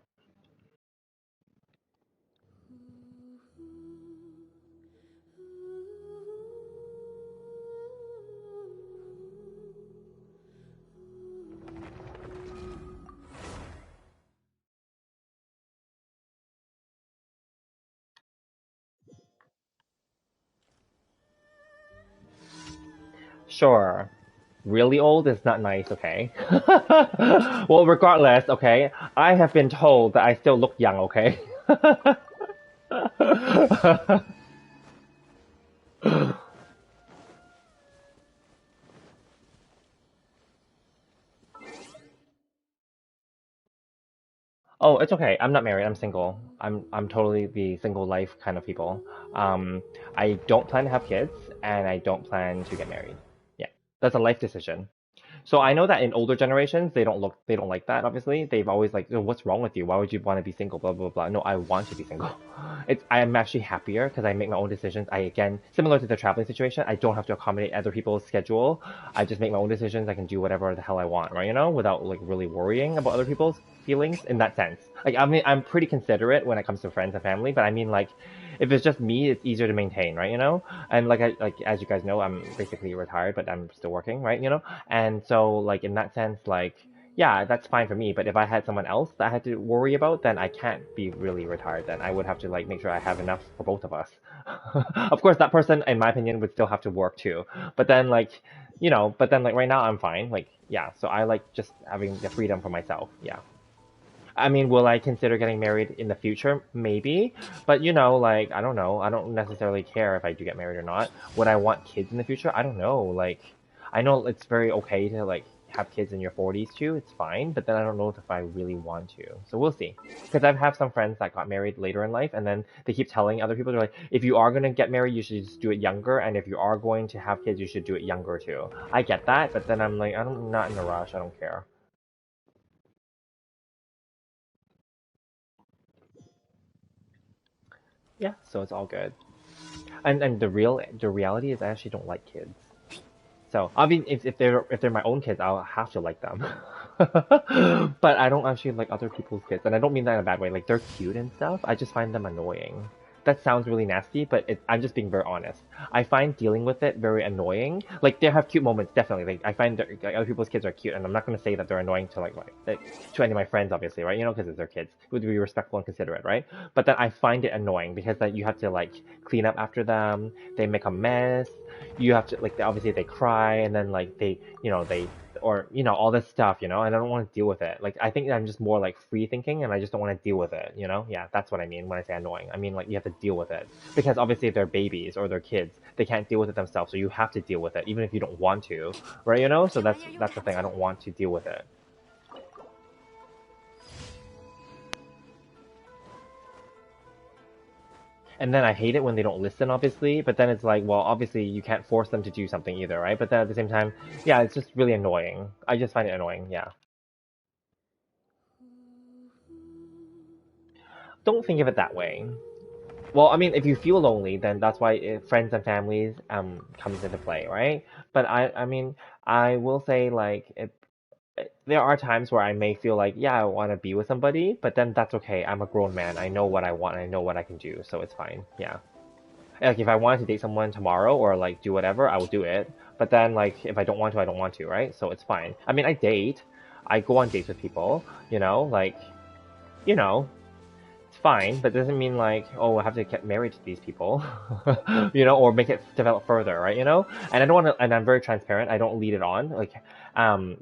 Sure. Really old is not nice, okay? Well, regardless, okay, I have been told that I still look young, okay? Oh, it's okay. I'm not married. I'm single. I'm totally the single life kind of people. Um, I don't plan to have kids, and I don't plan to get married. Yeah, that's a life decision. So I know that in older generations, they don't like that, obviously. They've always "Oh, what's wrong with you? Why would you want to be single? Blah, blah, blah. No, I want to be single. I'm actually happier because I make my own decisions. Again, similar to the traveling situation, I don't have to accommodate other people's schedule. I just make my own decisions. I can do whatever the hell I want, right? Without really worrying about other people's feelings in that sense. I mean, I'm pretty considerate when it comes to friends and family, but I mean, if it's just me, it's easier to maintain, right? And as you guys know, I'm basically retired, but I'm still working, right? And so in that sense, yeah, that's fine for me. But if I had someone else that I had to worry about, then I can't be really retired. Then I would have to make sure I have enough for both of us. Of course, that person, in my opinion, would still have to work too. But then but then right now I'm fine. Yeah, so I like just having the freedom for myself. Yeah. I mean, will I consider getting married in the future? Maybe. But like, I don't know. I don't necessarily care if I do get married or not. Would I want kids in the future? I don't know. Like, I know it's very okay to like have kids in your 40s too. It's fine. But then I don't know if I really want to. So we'll see. Because I've have some friends that got married later in life, and then they keep telling other people, they're like, if you are going to get married, you should just do it younger. And if you are going to have kids, you should do it younger too. I get that. But then I'm like, I'm not in a rush. I don't care. Yeah. So it's all good. And the reality is I actually don't like kids. So I mean, if they're my own kids, I'll have to like them. But I don't actually like other people's kids, and I don't mean that in a bad way. Like they're cute and stuff. I just find them annoying. That sounds really nasty, but I'm just being very honest. I find dealing with it very annoying. Like they have cute moments, definitely. Like I find that like, other people's kids are cute, and I'm not going to say that they're annoying to to any of my friends, obviously, right? Because it's their kids. It would be respectful and considerate, right? But then I find it annoying because that you have to like clean up after them. They make a mess. You have to like obviously they cry, and then like they or all this stuff, and I don't want to deal with it. Like I think I'm just more like free thinking, and I just don't want to deal with it. Yeah, that's what I mean when I say annoying. I mean like you have to deal with it because obviously they're babies or they're kids, they can't deal with it themselves, so you have to deal with it even if you don't want to, right? So that's the thing. I don't want to deal with it. And then I hate it when they don't listen, obviously. But then it's like, well, obviously you can't force them to do something either, right? But then at the same time, yeah, it's just really annoying. I just find it annoying. Yeah. Don't think of it that way. Well, I mean, if you feel lonely, then that's why friends and families comes into play, right? But I mean, I will say like there are times where I may feel like, yeah, I want to be with somebody, but then that's okay. I'm a grown man. I know what I want. I know what I can do, so it's fine. Yeah. Like if I wanted to date someone tomorrow or like do whatever, I will do it. But then like if I don't want to, I don't want to, right? So it's fine. I mean, I date. I go on dates with people, like, you know, it's fine, but it doesn't mean like, oh, I have to get married to these people, or make it develop further, right? And I don't want to, and I'm very transparent. I don't lead it on, like,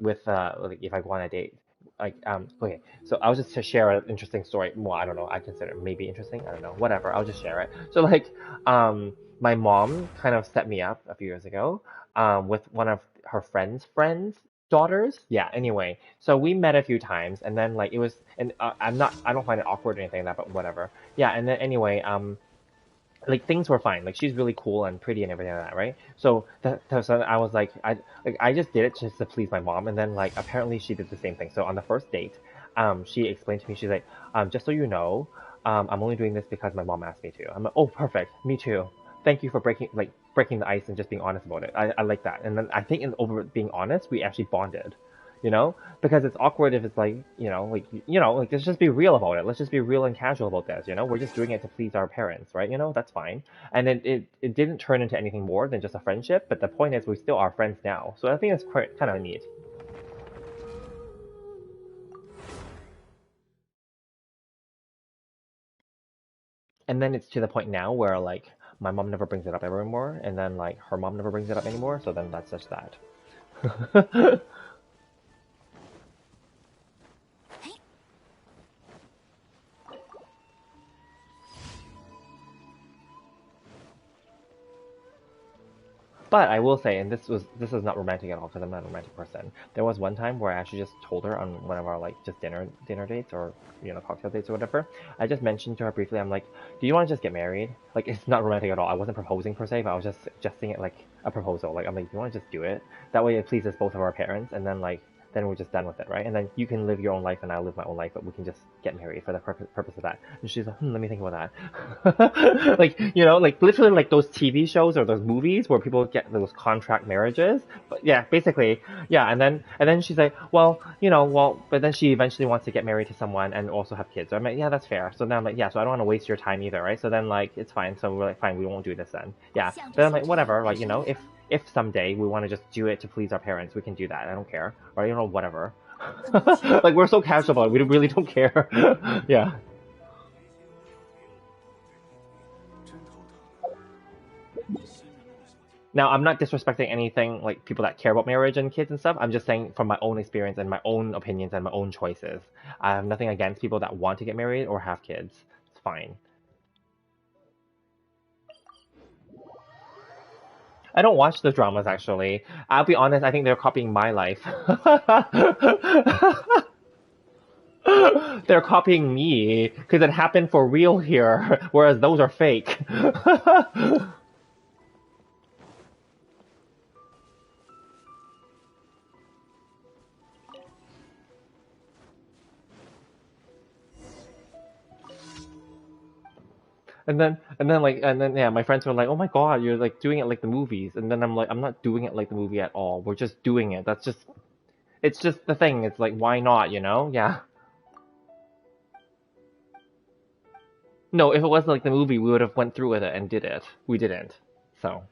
with like if I go on a date, like, okay. So I'll just to share an interesting story. Well, I don't know. I consider it maybe interesting. I don't know. Whatever. I'll just share it. So like, my mom kind of set me up a few years ago, with one of her friends' daughters. Yeah. Anyway, so we met a few times, and then like it was, and I don't find it awkward or anything like that, but whatever. Yeah, and then anyway, like things were fine. Like she's really cool and pretty and everything like that, right? So so I was like I just did it just to please my mom, and then like apparently she did the same thing. So on the first date, she explained to me, she's like, just so you know, I'm only doing this because my mom asked me to. I'm like, oh, perfect, me too. Thank you for breaking the ice and just being honest about it. I like that. And then I think in over being honest, we actually bonded. Because it's awkward if it's like, like let's just be real about it. Let's just be real and casual about this. We're just doing it to please our parents, right? That's fine. And it didn't turn into anything more than just a friendship. But the point is, we still are friends now. So I think it's quite kind of neat. And then it's to the point now where like my mom never brings it up ever anymore, and then like her mom never brings it up anymore. So then that's just that. But I will say, and this is not romantic at all because I'm not a romantic person. There was one time where I actually just told her on one of our like just dinner dates or cocktail dates or whatever. I just mentioned to her briefly. I'm like, do you want to just get married? Like it's not romantic at all. I wasn't proposing per se, but I was just suggesting it like a proposal. Like I'm like, do you want to just do it? That way it pleases both of our parents, and then we're just done with it, right? And then you can live your own life and I'll live my own life, but we can just get married for the purpose of that. And she's like, let me think about that. Like, like literally like those TV shows or those movies where people get those contract marriages. But yeah, basically, yeah. And then she's like, well, but then she eventually wants to get married to someone and also have kids. So I'm like, yeah, that's fair. So then I'm like, yeah, so I don't want to waste your time either, right? So then like, it's fine. So we're like, fine, we won't do this then. Yeah. But I'm like, whatever, like, if someday we want to just do it to please our parents, we can do that. I don't care. Or, whatever. Like, we're so casual about it. We really don't care. Yeah. Now, I'm not disrespecting anything like people that care about marriage and kids and stuff. I'm just saying from my own experience and my own opinions and my own choices. I have nothing against people that want to get married or have kids. It's fine. I don't watch the dramas actually. I'll be honest, I think they're copying my life. They're copying me because it happened for real here, whereas those are fake. And then yeah, my friends were like, "Oh my God, you're like doing it like the movies." And then I'm like, "I'm not doing it like the movie at all. We're just doing it. It's just the thing. It's like, why not, you know? Yeah. No, if it was like the movie, we would have went through with it and did it. We didn't. So.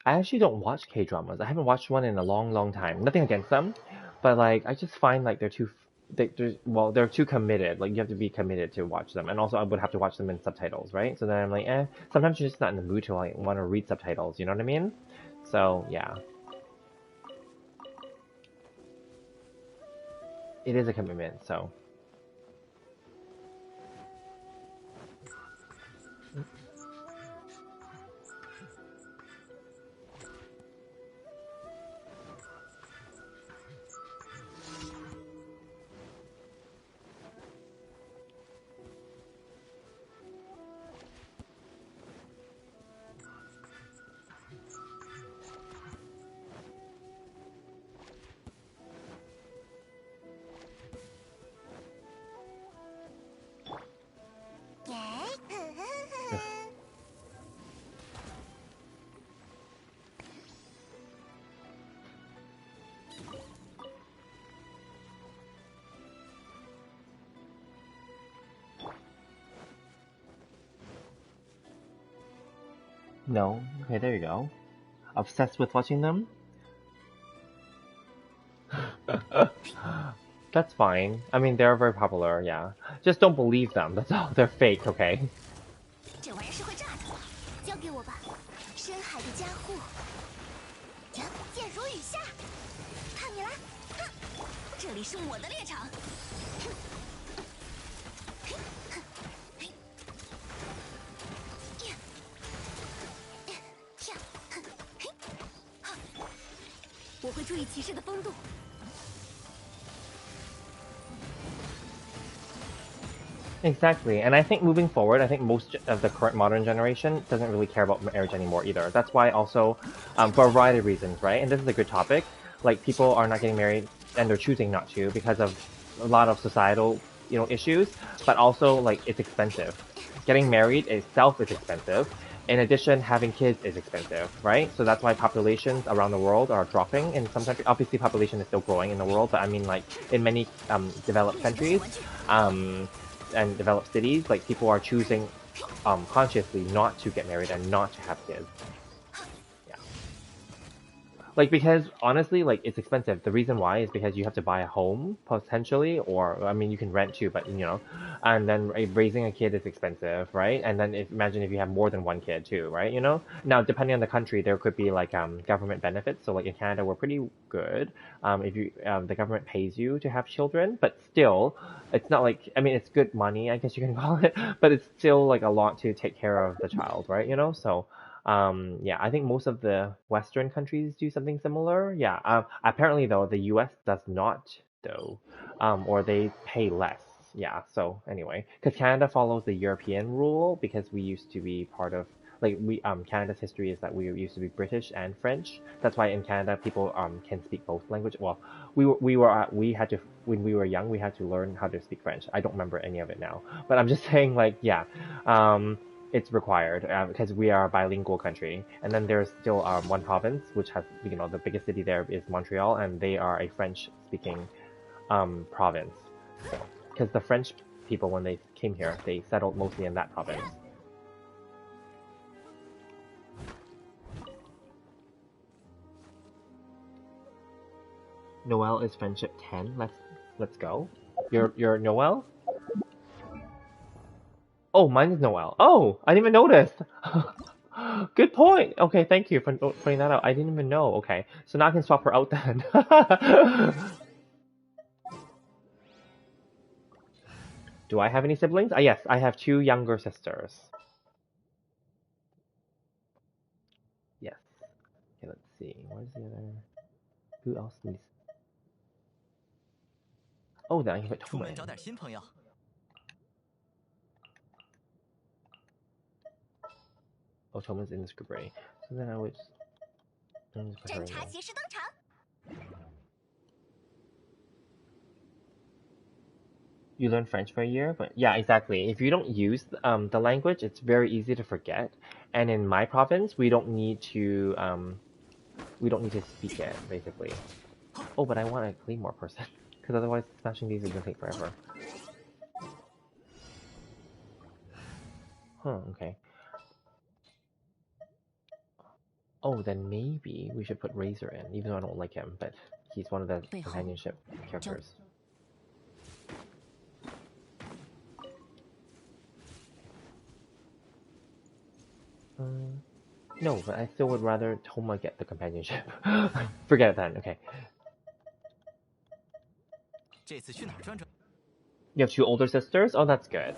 I actually don't watch K dramas. I haven't watched one in a long, long time. Nothing against them, but like I just find like they're too committed. Like you have to be committed to watch them, and also I would have to watch them in subtitles, right? So then I'm like, eh. Sometimes you're just not in the mood to like want to read subtitles. You know what I mean? So yeah, it is a commitment. So no. Okay, there you go. Obsessed with watching them. That's fine. I mean, they're very popular. Yeah. Just don't believe them. That's all. They're fake. Okay. 这玩意儿是会炸的，交给我吧。深海的加护，呀，箭如雨下，看你来！哼，这里是我的猎场。哼，嘿，哼，嘿，呀，呀，哼，嘿，哈，我会注意骑士的风度。Exactly, and I think moving forward, I think most of the current modern generation doesn't really care about marriage anymore either. That's why also, for a variety of reasons, right? And this is a good topic. Like people are not getting married and they're choosing not to because of a lot of societal, issues. But also like it's expensive. Getting married itself is expensive. In addition, having kids is expensive, right? So that's why populations around the world are dropping in some countries. Obviously, population is still growing in the world, but I mean like in many developed countries. Um, and developed cities, like people are choosing consciously not to get married and not to have kids. Yeah. Like because honestly, like it's expensive. The reason why is because you have to buy a home potentially, or I mean you can rent too, but and then raising a kid is expensive, right? And then imagine if you have more than one kid too, right? Now depending on the country, there could be like government benefits. So like in Canada, we're pretty good. If you the government pays you to have children, but still, it's not like I mean it's good money, I guess you can call it, but it's still like a lot to take care of the child, right? So yeah, I think most of the Western countries do something similar. Yeah. Apparently, though, the U.S. does not, though, or they pay less. Yeah. So anyway, because Canada follows the European rule because we used to be part of Canada's history is that we used to be British and French. That's why in Canada people can speak both languages. Well, we had to when we were young we had to learn how to speak French. I don't remember any of it now, but I'm just saying like yeah. It's required because we are a bilingual country. And then there's still one province which has, the biggest city there is Montreal, and they are a French-speaking province. So because the French people, when they came here, they settled mostly in that province. Noel is friendship 10. Let's go. Your Noel? Oh, mine is Noel. Oh, I didn't even notice. Good point. Okay, thank you for pointing that out. I didn't even know. Okay, so now I can swap her out then. Do I have any siblings? Yes, I have 2 younger sisters. Yes. Okay, let's see. Where's the other? Who else needs? Oh, then I can put Toma in. Oh, Toma's in this group already. So then I would just put her in there. You learn French for a year, but yeah, exactly. If you don't use the language, it's very easy to forget. And in my province, we don't need to speak it basically. Oh, but I want a Claymore person because otherwise smashing these is gonna take forever. Huh. Okay. Oh, then maybe we should put Razor in, even though I don't like him, but he's one of the companionship characters. No, but I still would rather Toma get the companionship. Forget it then, okay. You have 2 older sisters? Oh, that's good.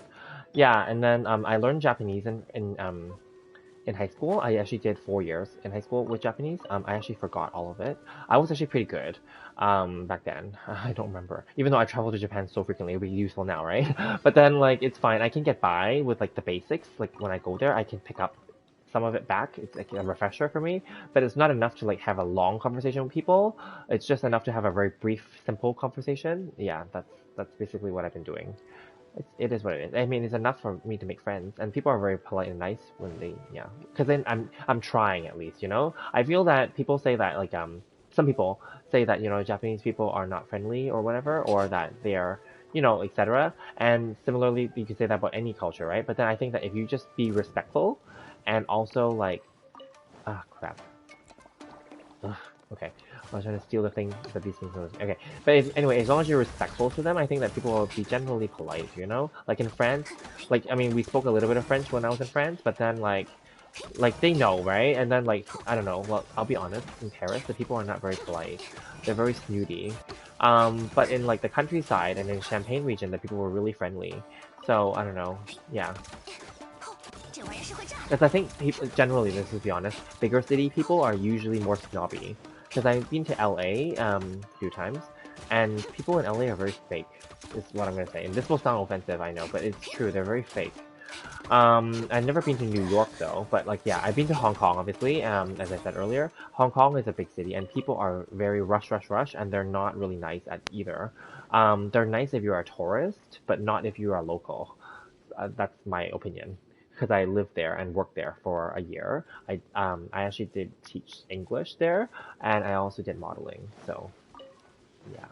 Yeah, and then I learned Japanese in high school. I actually did 4 years in high school with Japanese. I actually forgot all of it. I was actually pretty good back then. I don't remember. Even though I traveled to Japan so frequently, it would be useful now, right? But then, like, it's fine. I can get by with, like, the basics. Like, when I go there, I can pick up some of it back. It's like a refresher for me. But it's not enough to, like, have a long conversation with people. It's just enough to have a very brief, simple conversation. Yeah, that's basically what I've been doing. It is what it is. I mean, it's enough for me to make friends, and people are very polite and nice when they, yeah. Because then I'm trying at least, you know. I feel that people say that like some people say that Japanese people are not friendly or whatever, or that they are etc. And similarly, you can say that about any culture, right? But then I think that if you just be respectful, and also like, crap. Ugh, okay. I was trying to steal the thing that these things are. Okay. But anyway, as long as you're respectful to them, I think that people will be generally polite, you know? Like in France, like, I mean, we spoke a little bit of French when I was in France, but then like they know, right? And then like, I don't know, well, I'll be honest, in Paris, the people are not very polite. They're very snooty. But in like the countryside and in Champagne region, the people were really friendly. So, I don't know, yeah. Because I think people, generally, let's just be honest, bigger city people are usually more snobby. Because I've been to LA a few times, and people in LA are very fake, is what I'm going to say. And this will sound offensive, I know, but it's true, they're very fake. I've never been to New York though, but like, yeah, I've been to Hong Kong, obviously, as I said earlier. Hong Kong is a big city, and people are very rush, and they're not really nice at either. They're nice if you're a tourist, but not if you are local. That's my opinion. Because I lived there and worked there for a year. I actually did teach English there, and I also did modeling. So, yeah.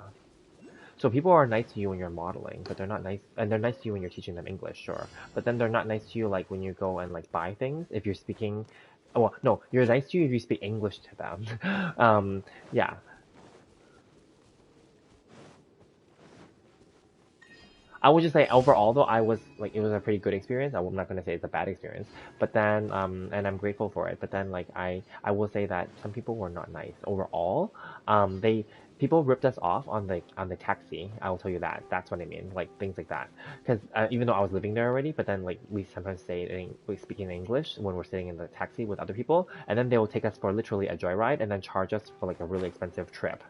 So people are nice to you when you're modeling, but they're not nice, and they're nice to you when you're teaching them English, sure. But then they're not nice to you like when you go and like buy things. If you're speaking, oh, well, no, you're nice to you if you speak English to them. Yeah. I would just say overall though, I was like, it was a pretty good experience. I'm not gonna say it's a bad experience, but then and I'm grateful for it. But then like I will say that some people were not nice overall. They people ripped us off on the taxi. I will tell you that. That's what I mean. Like things like that. Because even though I was living there already, but then like we sometimes we speak in English when we're sitting in the taxi with other people, and then they will take us for literally a joyride and then charge us for like a really expensive trip.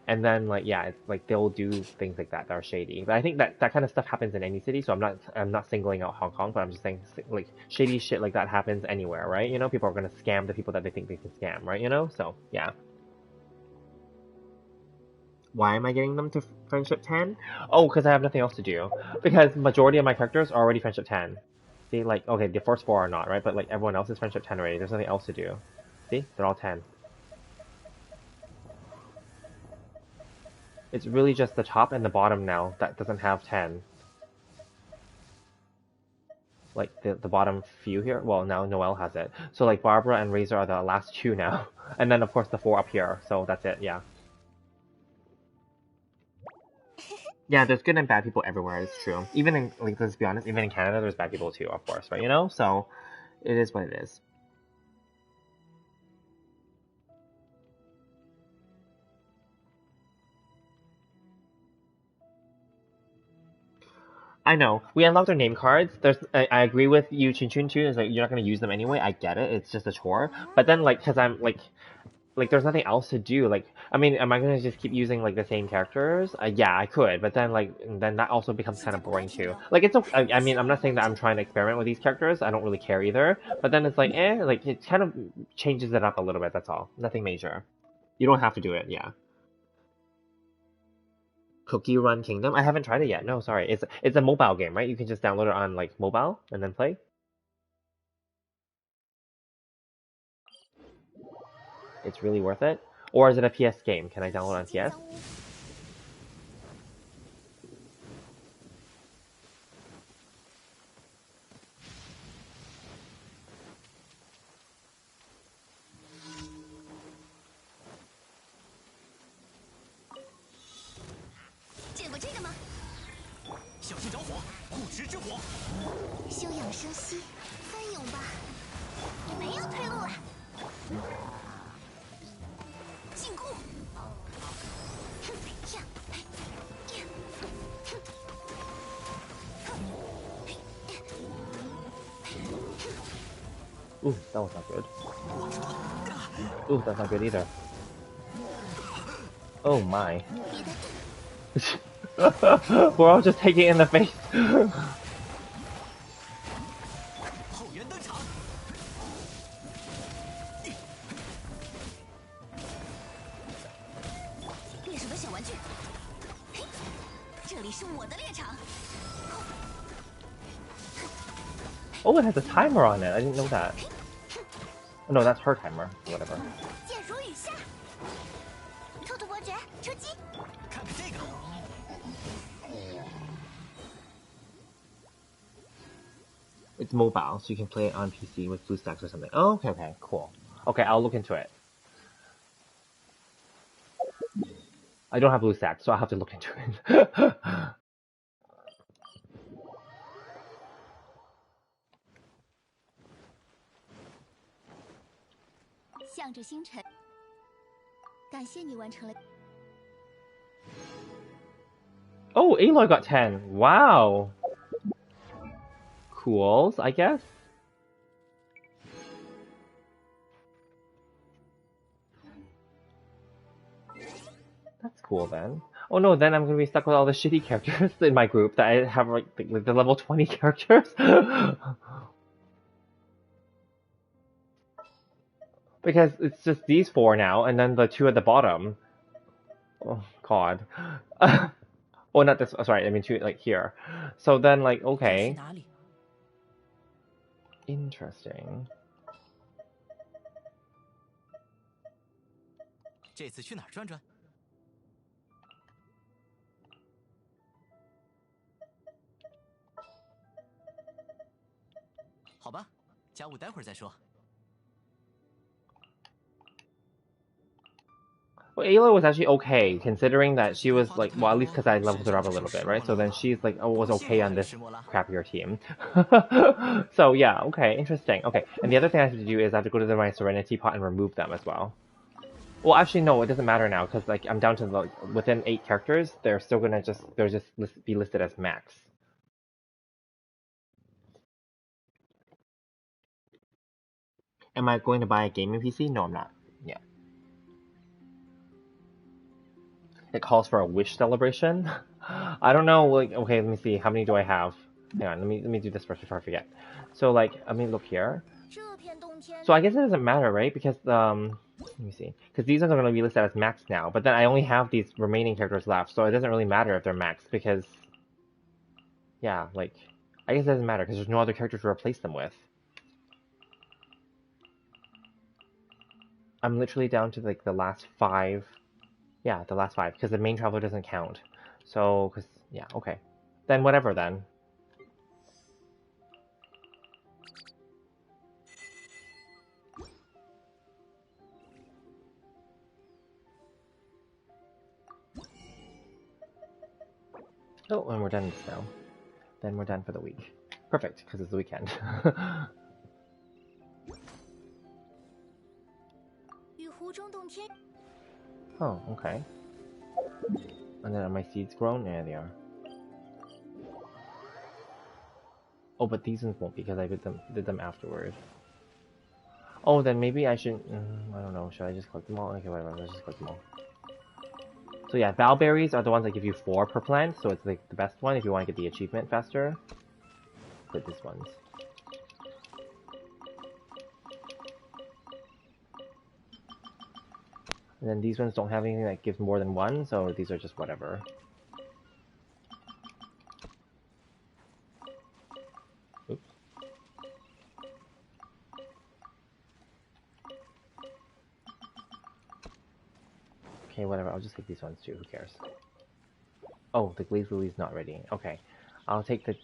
And then like yeah, it's like they'll do things like that are shady. But I think that kind of stuff happens in any city. So I'm not singling out Hong Kong, but I'm just saying like shady shit like that happens anywhere, right? You know, people are gonna scam the people that they think they can scam, right? You know, so yeah. Why am I getting them to friendship 10? Oh, because I have nothing else to do. Because majority of my characters are already friendship 10. See, like okay, the first 4 are not, right? But like everyone else is friendship 10 already. There's nothing else to do. See, they're all 10. It's really just the top and the bottom now that doesn't have 10. like the bottom few here. Well, now Noelle has it. So like Barbara and Razor are the last two now, and then of course the 4 up here. So that's it. Yeah. Yeah, there's good and bad people everywhere. It's true. Even in, like, let's be honest, even in Canada, there's bad people too, of course, right? You know, so it is what it is. I know. We unlocked our name cards. I agree with you, Chin Chun too. Is like you're not gonna use them anyway. I get it. It's just a chore. But then like, cause I'm like there's nothing else to do. Like, I mean, am I gonna just keep using like the same characters? Yeah, I could. But then like, then that also becomes kind of boring too. Like, it's okay. I mean, I'm not saying that I'm trying to experiment with these characters. I don't really care either. But then it's like, like it kind of changes it up a little bit. That's all. Nothing major. You don't have to do it. Yeah. Cookie Run Kingdom? I haven't tried it yet. No, sorry. It's a mobile game, right? You can just download it on like mobile and then play. It's really worth it. Or is it a PS game? Can I download on PS? 见过这个吗？小心着火，固执之火。休养生息，翻涌吧，没有退路了。禁锢。哼呀，嘿呀，哼，Ooh, that was not good. Ooh, that's not good either. Oh my. We're all just taking it in the face. 后援登场。猎手的小玩具，嘿，这里是我的猎场。Oh, it has a timer on it. I didn't know that. Oh, no, that's her timer. Whatever. 箭如雨下，突突伯爵出击。看看这个。 It's mobile, so you can play it on PC with BlueStacks or something. Oh, okay, cool. Okay, I'll look into it. I don't have BlueStacks, so I'll have to look into it. 向着星辰，感谢你完成了。Oh, Aloy got 10. Wow. Cools, I guess. That's cool then. Oh no, then I'm gonna be stuck with all the shitty characters in my group that I have like the level 20 characters. Because it's just these 4 now, and then the 2 at the bottom. Oh god. Oh, not this. Sorry, I mean 2 like here. So then like okay. Interesting. 这次去哪儿转转？好吧，家务待会儿再说。 Well, Ayla was actually okay, considering that she was like, well, at least because I leveled her up a little bit, right? So then she's like, oh, was okay on this crappier team. So yeah, okay, interesting. Okay, and the other thing I have to do is I have to go to my Serenity pot and remove them as well. Well, actually, no, it doesn't matter now because like I'm down to the within 8 characters, they're still gonna be listed as max. Am I going to buy a gaming PC? No, I'm not. Yeah. It calls for a wish celebration. I don't know. Like, okay, let me see. How many do I have? Hang on. Let me do this first before I forget. So, like, I mean, look here. So I guess it doesn't matter, right? Because let me see. Because these ones are going to be listed as max now. But then I only have these remaining characters left, so it doesn't really matter if they're max because, yeah, like, I guess it doesn't matter because there's no other characters to replace them with. I'm literally down to like the last 5. Yeah, the last 5, because the main traveler doesn't count. So, yeah, okay. Then whatever then. Oh, and we're done now. Then we're done for the week. Perfect, because it's the weekend. Oh, okay. And then are my seeds grown? Yeah, they are. Oh, but these ones won't because I did them afterward. Oh, then maybe I should. I don't know. Should I just collect them all? Okay, whatever. Let's just collect them all. So yeah, Valberries are the ones that give you 4 per plant, so it's like the best one if you want to get the achievement faster. But these ones. And then these ones don't have anything that gives more than 1, so these are just whatever. Oops. Okay, whatever. I'll just take these ones too. Who cares? Oh, the Glaze Lily's not ready. Okay. I'll take the...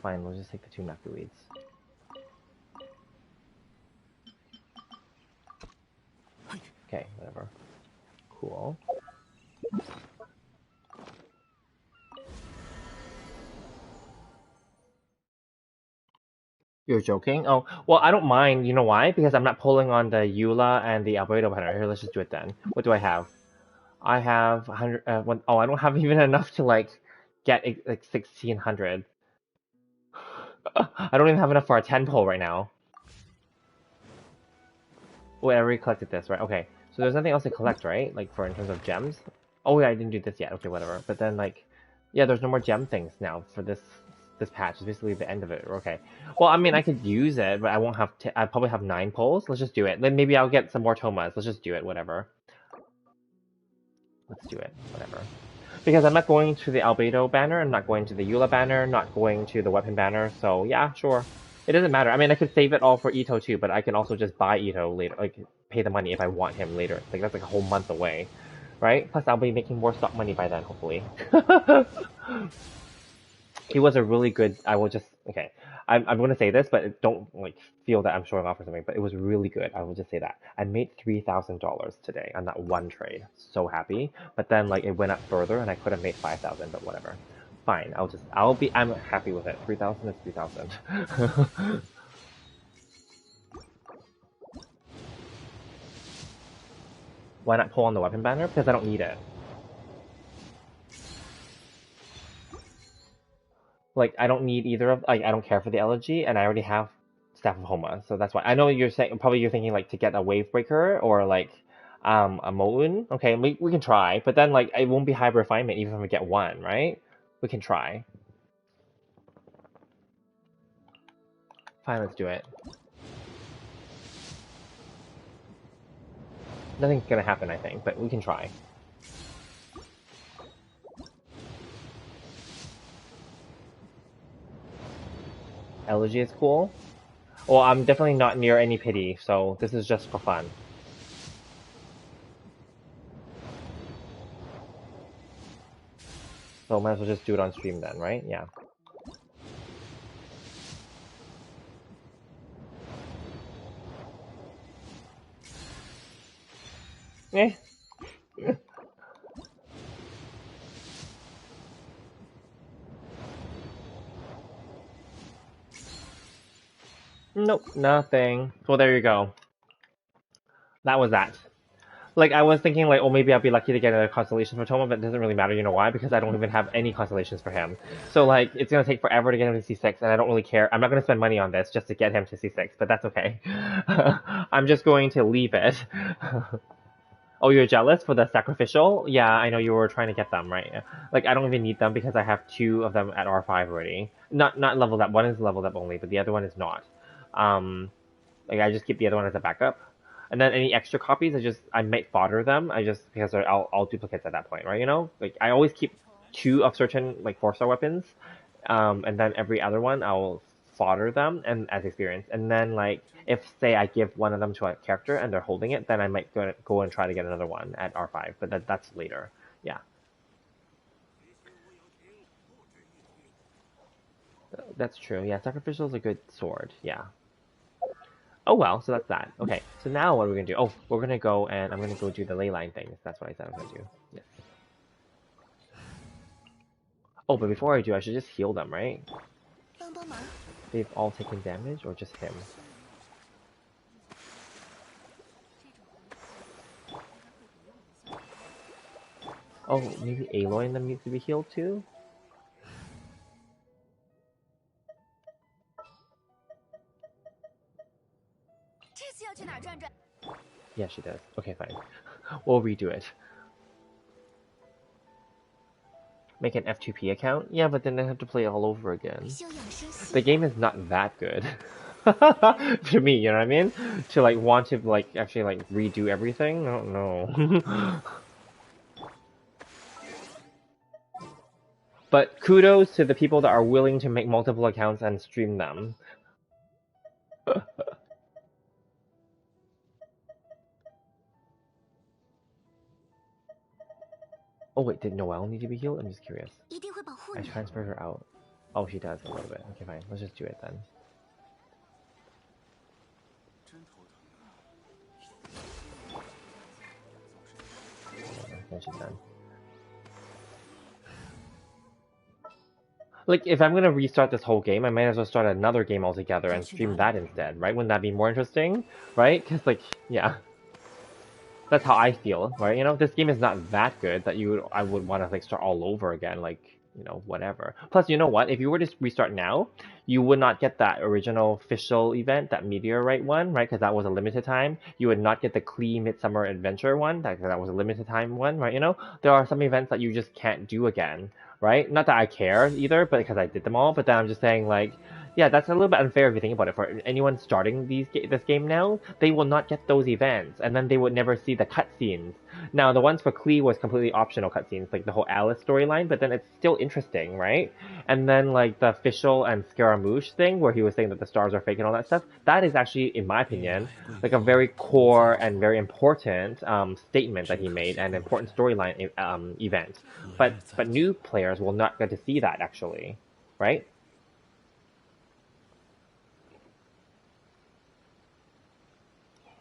Fine, we'll just take the 2 Macroweeds. Okay, whatever. Cool. You're joking? Oh, well, I don't mind. You know why? Because I'm not pulling on the Eula and the Albedo banner. Here, let's just do it then. What do I have? I have 100... oh, I don't have even enough to, like, get, like, 1,600. I don't even have enough for a 10 pull right now. Oh, I already collected this, right? Okay. So there's nothing else to collect, right? Like, for in terms of gems? Oh, yeah, I didn't do this yet. Okay, whatever. But then, like... Yeah, there's no more gem things now for this patch. It's basically the end of it. Okay. Well, I mean, I could use it, but I won't have... I probably have 9 pulls. Let's just do it. Then maybe I'll get some more Tomas. Let's just do it. Whatever. Let's do it. Whatever. Because I'm not going to the Albedo banner, I'm not going to the Eula banner, not going to the weapon banner, so yeah, sure. It doesn't matter. I mean, I could save it all for Ito too, but I can also just buy Ito later, like, pay the money if I want him later. Like, that's like a whole month away, right? Plus, I'll be making more stock money by then, hopefully. He was a really good, I will just, okay. I'm going to say this, but don't, like, feel that I'm showing off or something, but it was really good. I will just say that. I made $3,000 today on that one trade. So happy. But then, like, it went up further, and I could have made 5,000, but whatever. Fine. I'm happy with it. 3,000 is 3,000. Why not pull on the weapon banner? Because I don't need it. Like, I don't need either of, like, I don't care for the elegy, and I already have Staff of Homa, so that's why. I know you're saying, probably you're thinking, like, to get a Wave Breaker, or, like, a Moon. Okay, we can try, but then, like, it won't be high refinement even if we get 1, right? We can try. Fine, let's do it. Nothing's gonna happen, I think, but we can try. Elegy is cool. Well, I'm definitely not near any pity, so this is just for fun. So might as well just do it on stream then, right? Yeah. Eh. Nope, nothing. Well, there you go. That was that. Like, I was thinking, like, oh, maybe I'll be lucky to get a constellation for Toma, but it doesn't really matter, you know why? Because I don't even have any constellations for him. So, like, it's gonna take forever to get him to C6, and I don't really care. I'm not gonna spend money on this just to get him to C6, but that's okay. I'm just going to leave it. Oh, you're jealous for the sacrificial? Yeah, I know you were trying to get them, right? Like, I don't even need them because I have 2 of them at R5 already. Not leveled up. One is leveled up only, but the other one is not. Like, I just keep the other one as a backup. And then any extra copies, I might fodder them. Because they're all duplicates at that point, right? You know? Like, I always keep 2 of certain, like, 4-star weapons. And then every other one, I'll fodder them and as experience. And then, like, if, say, I give one of them to a character and they're holding it, then I might go and try to get another one at R5. But that's later. Yeah. That's true. Yeah, Sacrificial is a good sword. Yeah. Oh well, so that's that. Okay, so now what are we gonna do? Oh, we're gonna go and I'm gonna go do the ley line things. That's what I said I'm gonna do. Yes. Oh, but before I do, I should just heal them, right? 帮帮忙。 They've all taken damage, or just him? Oh, maybe Aloy and them needs to be healed too? Yeah, she does. Okay, fine. We'll redo it. Make an F2P account? Yeah, but then I have to play it all over again. The game is not that good. To me, you know what I mean? To like want to like actually like redo everything? I don't know. But kudos to the people that are willing to make multiple accounts and stream them. Oh wait, did Noelle need to be healed? I'm just curious. I transferred her out. Oh, she does a little bit. Okay, fine. Let's just do it then. Then she's done. Like, if I'm gonna restart this whole game, I might as well start another game altogether and stream that instead, right? Wouldn't that be more interesting? Right? Because, like, yeah. That's how I feel, right? You know, this game is not that good that I would want to, like, start all over again, like, you know, whatever. Plus, you know what? If you were to restart now, you would not get that original official event, that Meteorite one, right? Because that was a limited time. You would not get the Klee Midsummer Adventure one, that was a limited time one, right? You know, there are some events that you just can't do again, right? Not that I care either, but because I did them all, but then I'm just saying, like, yeah, that's a little bit unfair if you think about it. For anyone starting this game now, they will not get those events, and then they would never see the cutscenes. Now, the ones for Klee was completely optional cutscenes, like the whole Alice storyline, but then it's still interesting, right? And then, like, the official and Scaramouche thing, where he was saying that the stars are fake and all that stuff, that is actually, in my opinion, like a very core and very important statement that he made, and important storyline event. But new players will not get to see that, actually, right?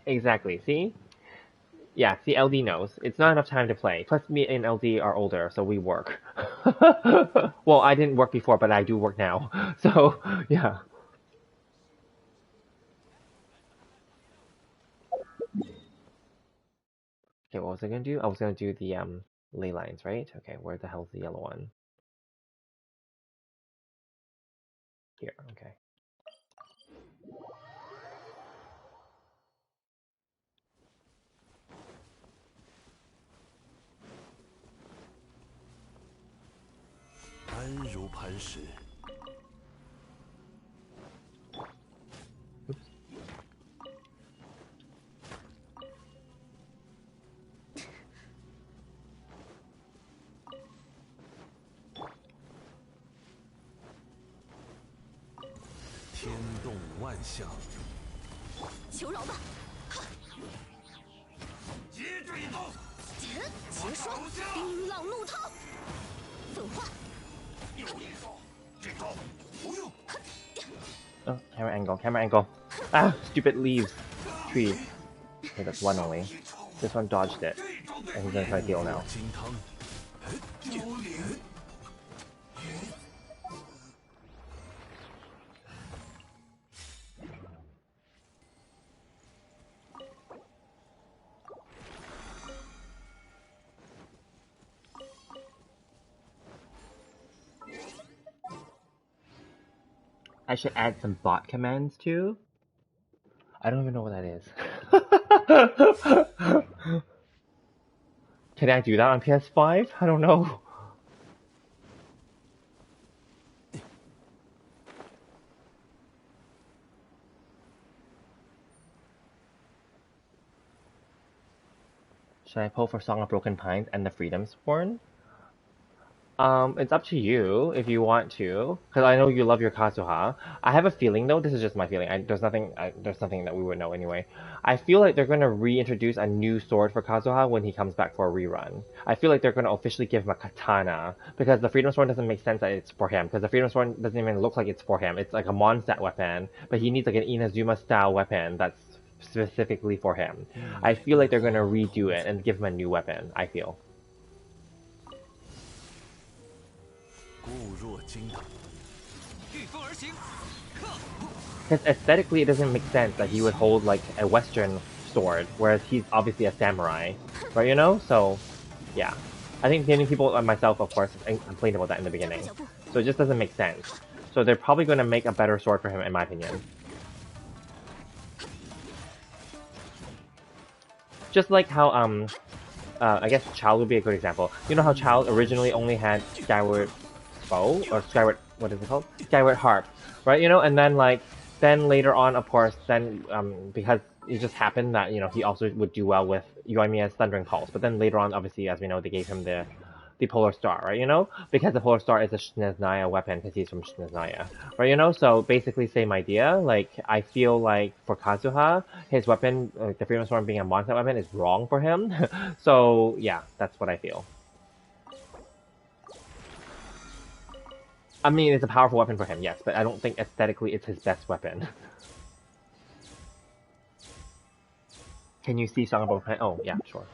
Exactly. See? Yeah, see, LD knows. It's not enough time to play. Plus, me and LD are older, so we work. Well, I didn't work before, but I do work now. So, yeah. Okay, what was I gonna do? I was gonna do the ley lines, right? Okay, where the hell's the yellow one? Here, okay. Oops. 天动万象，求饶吧！接这一刀，结束！冰浪怒涛，粉化！有一招，这招不用。 Oh, camera angle, camera angle. Ah, stupid leaves. Tree. Okay, that's one only. This one dodged it. And he's gonna try to heal now. 金汤，幽灵。 I should add some bot commands too. I don't even know what that is. Can I do that on PS5? I don't know. Should I pull for Song of Broken Pines and the Freedom Sworn? It's up to you if you want to, because I know you love your Kazuha. I have a feeling though, this is just my feeling. There's nothing that we would know anyway. I feel like they're gonna reintroduce a new sword for Kazuha when he comes back for a rerun. I feel like they're gonna officially give him a katana, because the Freedom Sword doesn't make sense that it's for him, because the Freedom Sword doesn't even look like it's for him. It's like a Mondstadt weapon, but he needs like an Inazuma style weapon that's specifically for him. I feel like they're gonna redo it and give him a new weapon. I feel. 过若惊的。御风而行，克！ Because aesthetically, it doesn't make sense that he would hold like a Western sword, whereas he's obviously a samurai, right? You know, so yeah. I think many people, myself, of course, complained about that in the beginning. So it just doesn't make sense. So they're probably going to make a better sword for him, in my opinion. Just like how I guess Child would be a good example. You know how Child originally only had Skyward Bow or Skyward, what is it called? Skyward Harp, right? You know, and then like then later on, of course, then because it just happened that he also would do well with Yoimiya's Thundering Pulse. But then later on, obviously, as we know, they gave him the Polar Star, right? You know, because the Polar Star is a Snezhnaya weapon because he's from Snezhnaya, right? You know, so basically same idea. Like I feel like for Kazuha, his weapon, like the Freedom Storm being a monster weapon, is wrong for him. So yeah, that's what I feel. I mean, it's a powerful weapon for him, yes, but I don't think aesthetically it's his best weapon. Can you see Song of Open? Oh yeah, sure.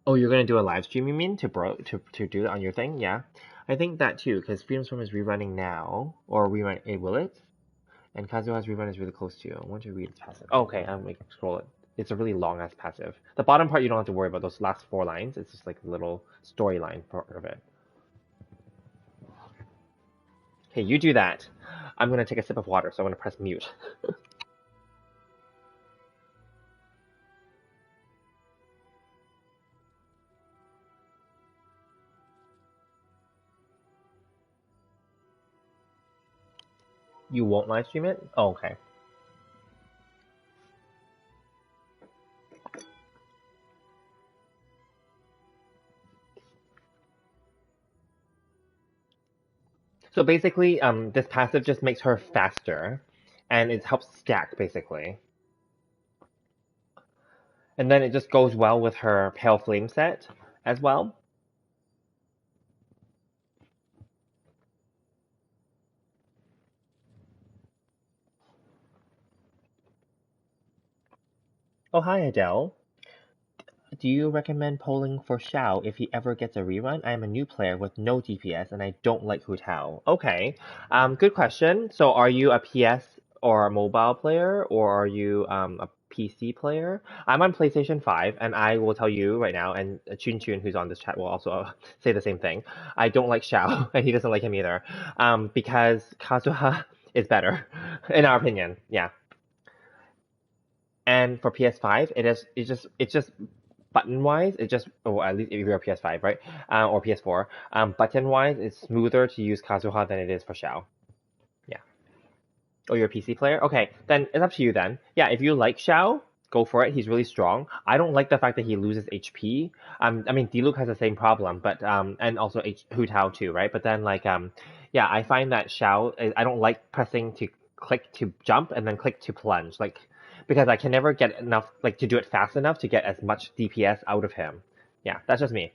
Oh, you're gonna do a live stream, you mean, to do it on your thing? Yeah, I think that too, because Freedom Storm is rerunning now, or rerun. Will it? And Kazuha's rerun is really close to you. I want to read its passive. Oh, okay, I'm like scroll it. It's a really long ass passive. The bottom part you don't have to worry about. Those last 4 lines, it's just like a little storyline part of it. Okay, you do that. I'm gonna take a sip of water, so I'm gonna press mute. You won't live stream it? Oh, okay. So basically, this passive just makes her faster, and it helps stack, basically. And then it just goes well with her Pale Flame set as well. Oh, hi, Adele. Do you recommend polling for Xiao if he ever gets a rerun? I am a new player with no DPS and I don't like Hu Tao. Okay, good question. So are you a PS or a mobile player or are you a PC player? I'm on PlayStation 5 and I will tell you right now, and Chun Chun who's on this chat will also say the same thing. I don't like Xiao and he doesn't like him either because Kazuha is better in our opinion. Yeah. And for PS5, it's just button wise, it just or at least if you're a PS5, right? Or PS4, button wise, it's smoother to use Kazuha than it is for Xiao. Yeah. Oh, you're a PC player? Okay, then it's up to you then. Yeah, if you like Xiao, go for it. He's really strong. I don't like the fact that he loses HP. I mean, Diluc has the same problem, but and also Hu Tao too, right? But then yeah, I find that Xiao, I don't like pressing to click to jump and then click to plunge, like because I can never get enough like to do it fast enough to get as much DPS out of him. Yeah, that's just me.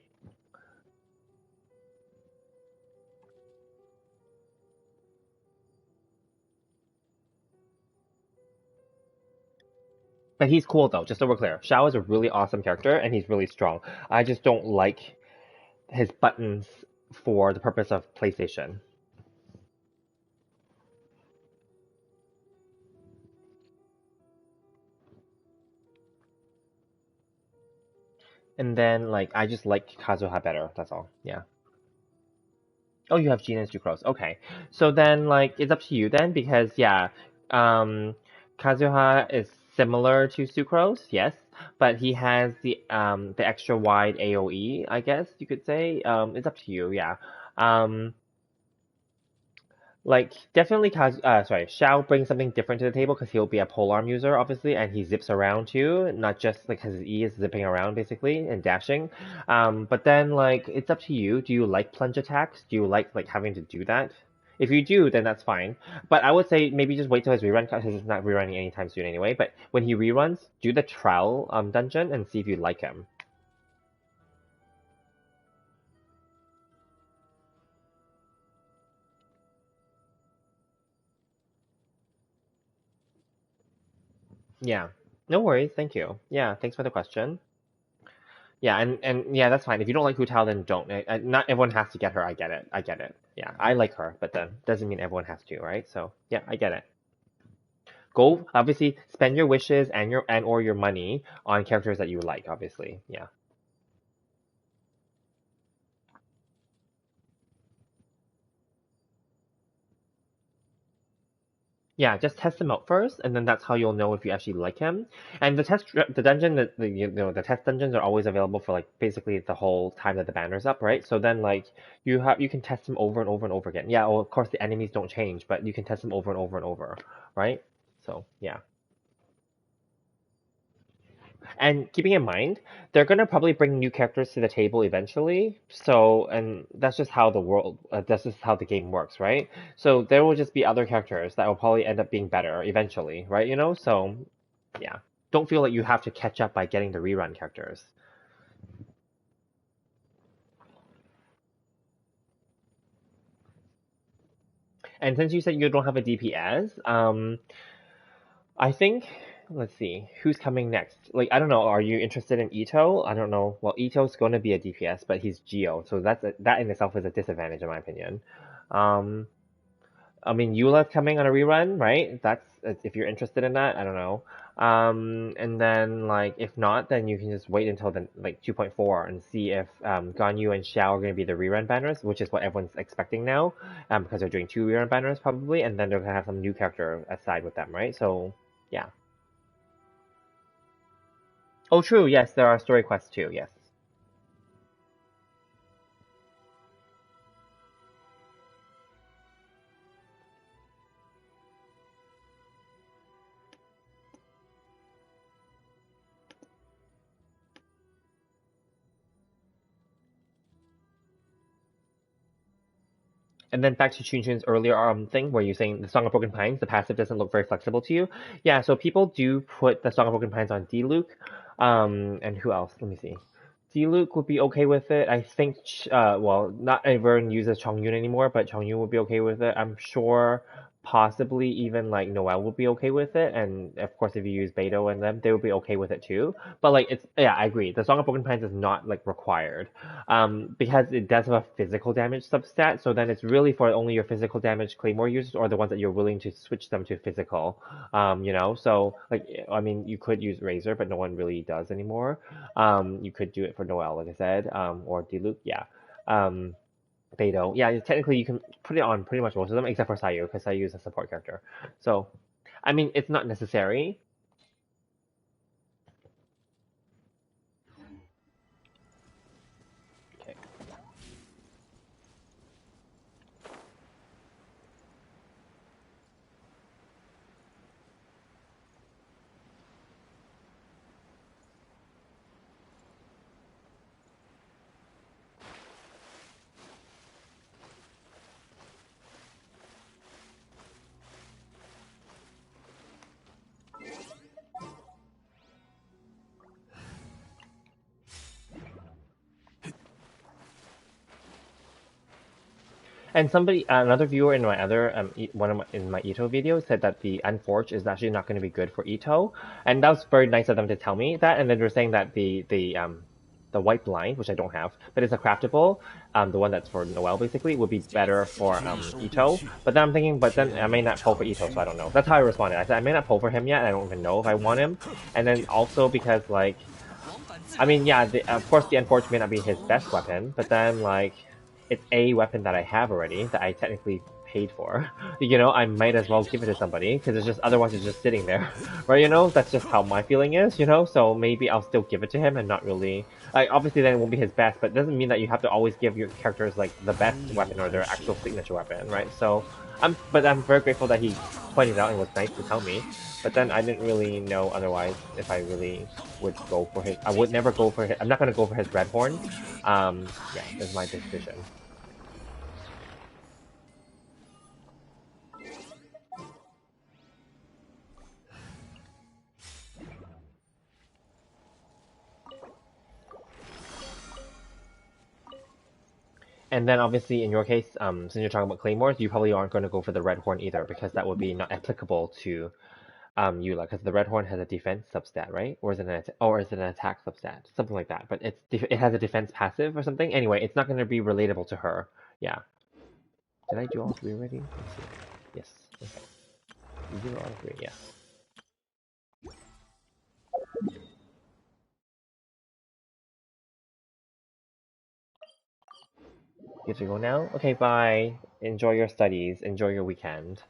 But he's cool though, just so we're clear. Xiao is a really awesome character and he's really strong. I just don't like his buttons for the purpose of PlayStation. And then I just like Kazuha better, that's all. Yeah. Oh, you have Gene and Sucrose. Okay. So then it's up to you then because yeah, Kazuha is similar to Sucrose, yes, but he has the extra wide AoE, I guess you could say. It's up to you, yeah. Um definitely Xiao brings something different to the table because he'll be a polearm user, obviously, and he zips around too, not just because his E is zipping around basically and dashing. But then it's up to you. Do you like plunge attacks? Do you like having to do that? If you do, then that's fine. But I would say maybe just wait till his rerun because he's not rerunning anytime soon anyway. But when he reruns, do the trial dungeon and see if you like him. Yeah. No worries. Thank you. Yeah. Thanks for the question. Yeah, and yeah, that's fine. If you don't like Hu Tao, then don't. Not everyone has to get her. I get it. I get it. Yeah, I like her, but then doesn't mean everyone has to, right? So yeah, I get it. Go obviously spend your wishes and your and or your money on characters that you like. Obviously, yeah. Yeah, just test him out first, and then that's how you'll know if you actually like him. And the dungeon, the test dungeons are always available for like basically the whole time that the banner's up, right? So then like you can test him over and over and over again. Yeah, well of course the enemies don't change, but you can test him over and over and over, right? So yeah. And keeping in mind, they're gonna probably bring new characters to the table eventually. So, and that's just how the world, that's just how the game works, right? So there will just be other characters that will probably end up being better eventually, right? You know? So, yeah. Don't feel like you have to catch up by getting the rerun characters. And since you said you don't have a DPS, I think, let's see, who's coming next? Like, I don't know, are you interested in Ito? I don't know. Well, Ito's going to be a DPS, but he's Geo, so that in itself is a disadvantage in my opinion. Um, I mean, Eula's coming on a rerun, right? That's if you're interested in that. I don't know. And then like if not, then you can just wait until the like 2.4 and see if Ganyu and Xiao are going to be the rerun banners, which is what everyone's expecting now, because they're doing two rerun banners probably, and then they're gonna have some new character aside with them, right? So yeah. Oh, true. Yes, there are story quests too. Yes. And then back to Chun's earlier thing where you're saying the Song of Broken Pines, the passive doesn't look very flexible to you. Yeah, so people do put the Song of Broken Pines on D-Luke. And who else? Let me see. D-Luke would be okay with it. I think, well, not everyone uses Chongyun anymore, but Chongyun would be okay with it. I'm sure possibly even like Noel would be okay with it. And of course, if you use Beto and them, they would be okay with it too. But like, it's, yeah, I agree. The Song of Broken Pines is not like required because it does have a physical damage substat. So then it's really for only your physical damage Claymore users or the ones that you're willing to switch them to physical. You know, so like I mean, you could use Razor, but no one really does anymore. You could do it for Noel, like I said, or Diluc, yeah. Um, Beto, yeah. Technically, you can put it on pretty much most of them except for Sayu because Sayu is a support character. So, I mean, it's not necessary. Okay. And somebody, another viewer in my other one of my, in my Ito video said that the Unforged is actually not going to be good for Ito, and that was very nice of them to tell me that. And then they're saying that the White Blind, which I don't have, but it's a craftable, the one that's for Noel basically, would be better for Ito. But then I'm thinking, but then I may not pull for Ito, so I don't know. That's how I responded. I said I may not pull for him yet. And I don't even know if I want him. And then also because like, I mean, yeah, of course the Unforged may not be his best weapon, but then like it's a weapon that I have already that I technically paid for. You know, I might as well give it to somebody because it's just otherwise it's just sitting there, right? You know, that's just how my feeling is. You know, so maybe I'll still give it to him and not really. Like obviously then it won't be his best, but it doesn't mean that you have to always give your characters like the best weapon or their actual signature weapon, right? So I'm very grateful that he pointed out and was nice to tell me. But then I didn't really know otherwise if I really would go for his. I would never go for his. I'm not gonna go for his red horn. Yeah, that's my decision. And then obviously in your case, since you're talking about claymores, you probably aren't going to go for the red horn either because that would be not applicable to Eula, because the red horn has a defense substat, right? Or is it or is it an attack substat? Something like that. But it has a defense passive or something. Anyway, it's not going to be relatable to her. Yeah. Did I do all three already? Let's see. Yes. Okay. You do all three. Yeah. You have to go now? Okay, bye. Enjoy your studies. Enjoy your weekend.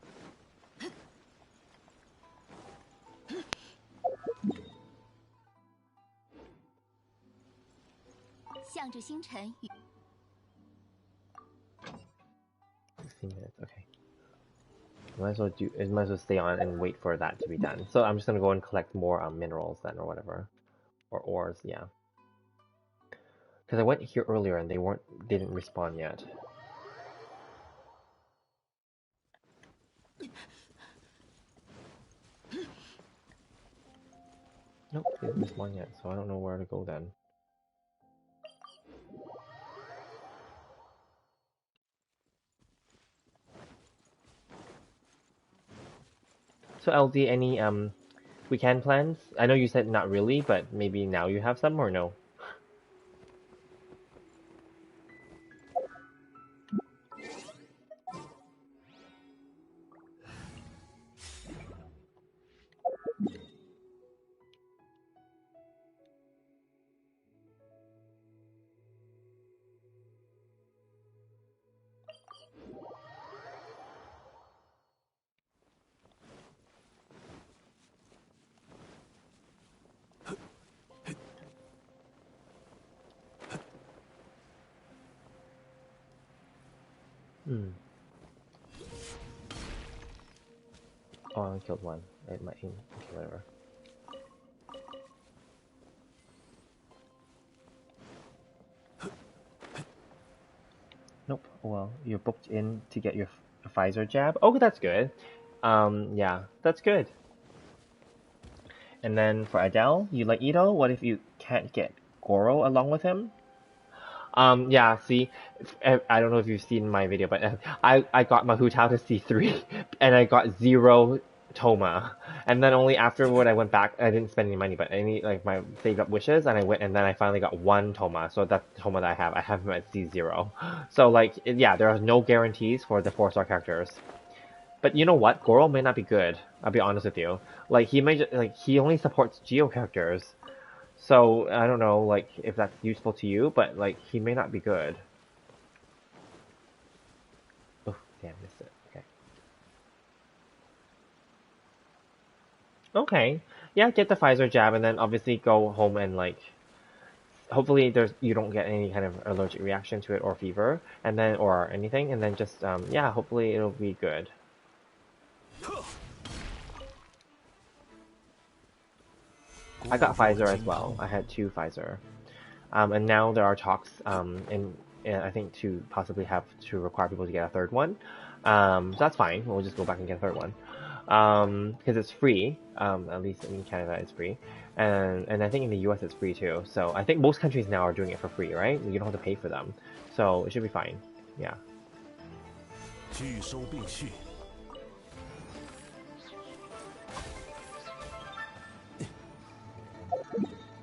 向着星辰与 16 minutes, okay. Might as well stay on and wait for that to be done. So I'm just gonna go and collect more minerals then or whatever. Or ores, yeah. Because I went here earlier and they didn't respawn yet. Nope, they didn't respawn yet, so I don't know where to go then. So LD, any weekend plans? I know you said not really, but maybe now you have some or no? Hmm. Oh, I killed one. It might okay, whatever. Nope. Oh well, you're booked in to get your Pfizer jab. Oh, that's good. Yeah, that's good. And then for Adele, you like Ito? What if you can't get Goro along with him? Yeah, see, I don't know if you've seen my video, but I got my Hu Tao to C3, and I got 0 Toma. And then only afterward I went back, I didn't spend any money, but any, like, my saved up wishes, and I went, and then I finally got 1 Toma, so that's the Toma that I have. I have him at C0. So, like, yeah, there are no guarantees for the 4-star characters. But you know what? Goro may not be good. I'll be honest with you. Like he may like he only supports Geo characters, so I don't know like if that's useful to you. But like he may not be good. Oh damn, missed it. Okay. Okay. Yeah, get the Pfizer jab and then obviously go home and like hopefully you don't get any kind of allergic reaction to it or fever and then or anything and then just yeah hopefully it'll be good. I got Pfizer as well. I had 2 Pfizer. And now there are talks in I think to possibly have to require people to get a third one. So that's fine. We'll just go back and get a third one. Because it's free. At least in Canada it's free. And I think in the US it's free too. So I think most countries now are doing it for free, right? You don't have to pay for them. So it should be fine. Yeah.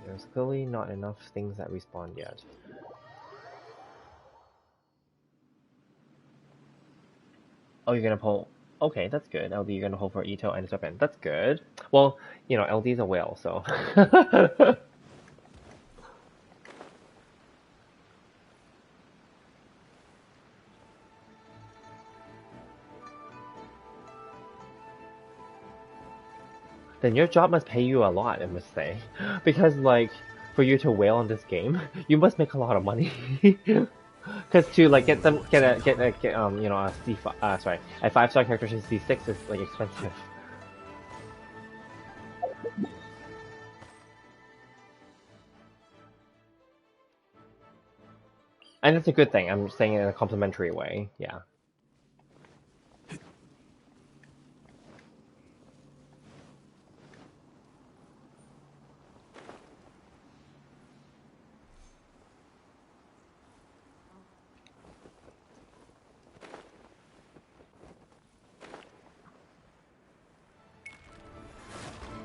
There's clearly not enough things that respawn yet. Oh, you're gonna pull. Okay, that's good. LD, you're gonna pull for Ito and Serpent. That's good. Well, you know, LD's a whale, so. Then your job must pay you a lot, I must say. Because, like, for you to whale in this game, you must make a lot of money. Because to like get them you know a C5 sorry a 5-star character to C6 is like expensive. And it's a good thing. I'm saying it in a complimentary way. Yeah.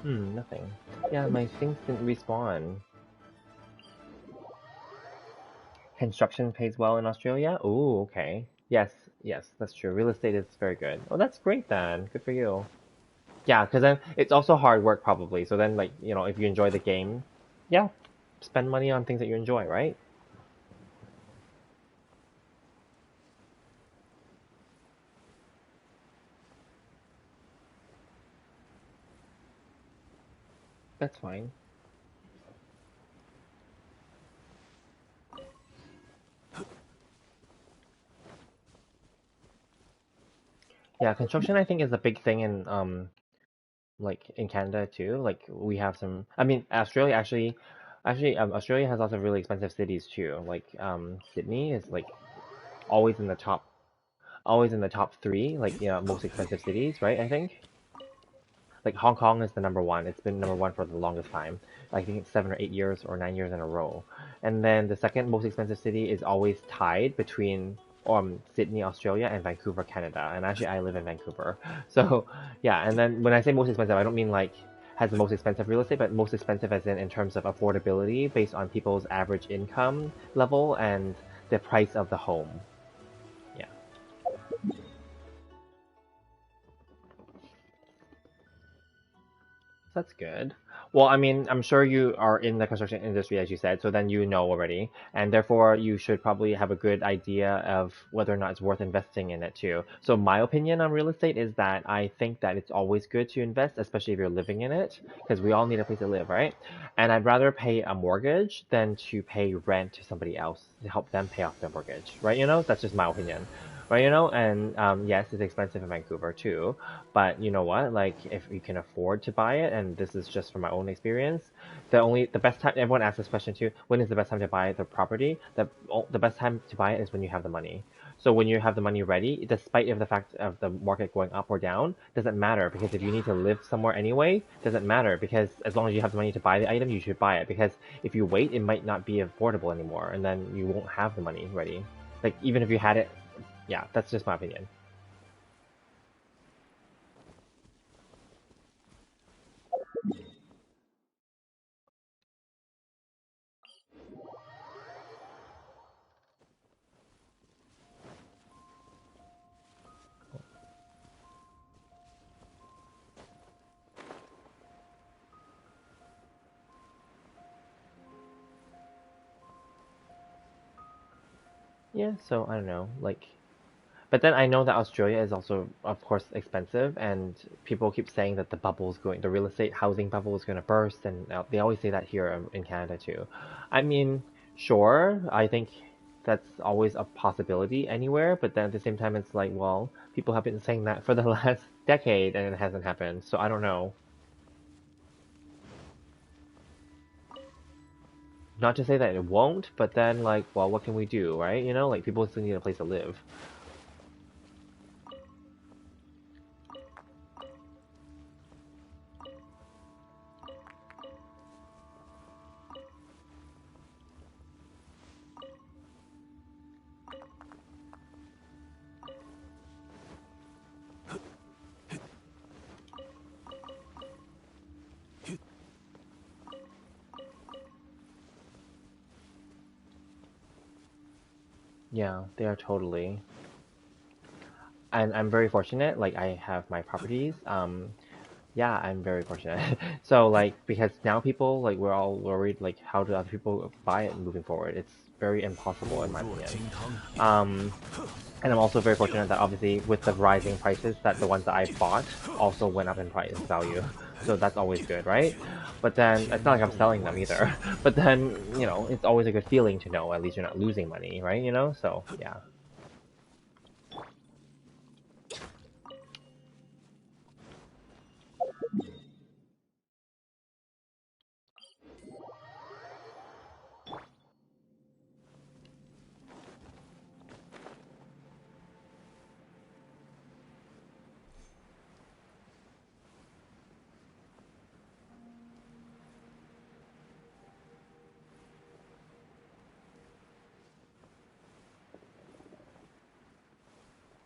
Nothing. Yeah, my things didn't respawn. Construction pays well in Australia? Ooh, okay. Yes, yes, that's true. Real estate is very good. Oh, that's great then. Good for you. Yeah, because then it's also hard work probably. So then, like, if you enjoy the game, yeah, spend money on things that you enjoy, right? That's fine. Yeah, construction I think is a big thing in like in Canada too. Like we have some. I mean, Australia actually, Australia has lots of really expensive cities too. Like Sydney is like always in the top, always in the top three, like most expensive cities, right? I think. Like Hong Kong is the number one. It's been number one for the longest time. I think it's 7 or 8 years or 9 years in a row. And then the second most expensive city is always tied between Sydney, Australia, and Vancouver, Canada. And actually, I live in Vancouver. So yeah. And then when I say most expensive, I don't mean like has the most expensive real estate, but most expensive as in terms of affordability based on people's average income level and the price of the home. Yeah. That's good. Well, I mean, I'm sure you are in the construction industry, as you said, so then you know already, and therefore you should probably have a good idea of whether or not it's worth investing in it too. So my opinion on real estate is that I think that it's always good to invest, especially if you're living in it, because we all need a place to live, right? And I'd rather pay a mortgage than to pay rent to somebody else to help them pay off their mortgage, right? That's just my opinion. Right, and yes, it's expensive in Vancouver too, but you know what? Like, if you can afford to buy it, and this is just from my own experience, the best time everyone asks this question too. When is the best time to buy the property? The best time to buy it is when you have the money. So when you have the money ready, despite of the fact of the market going up or down, doesn't matter because if you need to live somewhere anyway, doesn't matter because as long as you have the money to buy the item, you should buy it because if you wait, it might not be affordable anymore, and then you won't have the money ready. Like even if you had it, yeah, that's just my opinion. Yeah, so I don't know, like, but then I know that Australia is also, of course, expensive, and people keep saying that the real estate housing bubble is going to burst, and they always say that here in Canada too. I mean, sure, I think that's always a possibility anywhere, but then at the same time, it's like, well, people have been saying that for the last decade, and it hasn't happened, so I don't know. Not to say that it won't, but then, like, well, what can we do, right? Like, people still need a place to live. Yeah, they are totally. And I'm very fortunate. Like I have my properties. Yeah, I'm very fortunate. So like because now people like we're all worried like how do other people buy it moving forward? It's very impossible in 固 my 若 opinion. 金汤，Um, and I'm also very fortunate that obviously with the rising prices that the ones that I bought also went up in price value. So that's always good, right? But then it's not like I'm 天动 selling them 万 either. 象。But then, it's always a good feeling to know at least you're not losing money, right? So yeah.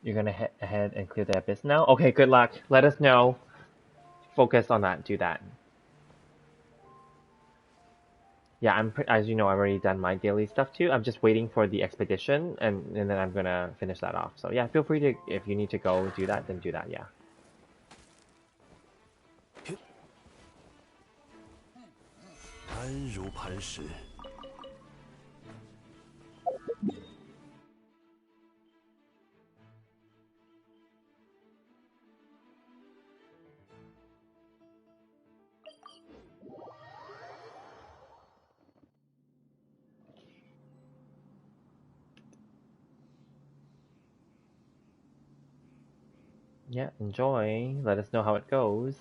You're gonna head ahead and clear the abyss now? Okay, good luck. Let us know. Focus on that. Do that. Yeah, as you know, I've already done my daily stuff too. I'm just waiting for the expedition, and then I'm gonna finish that off. So yeah, feel free to, if you need to go do that, then do that. Yeah. 安如磐石。Yeah, enjoy. Let us know how it goes.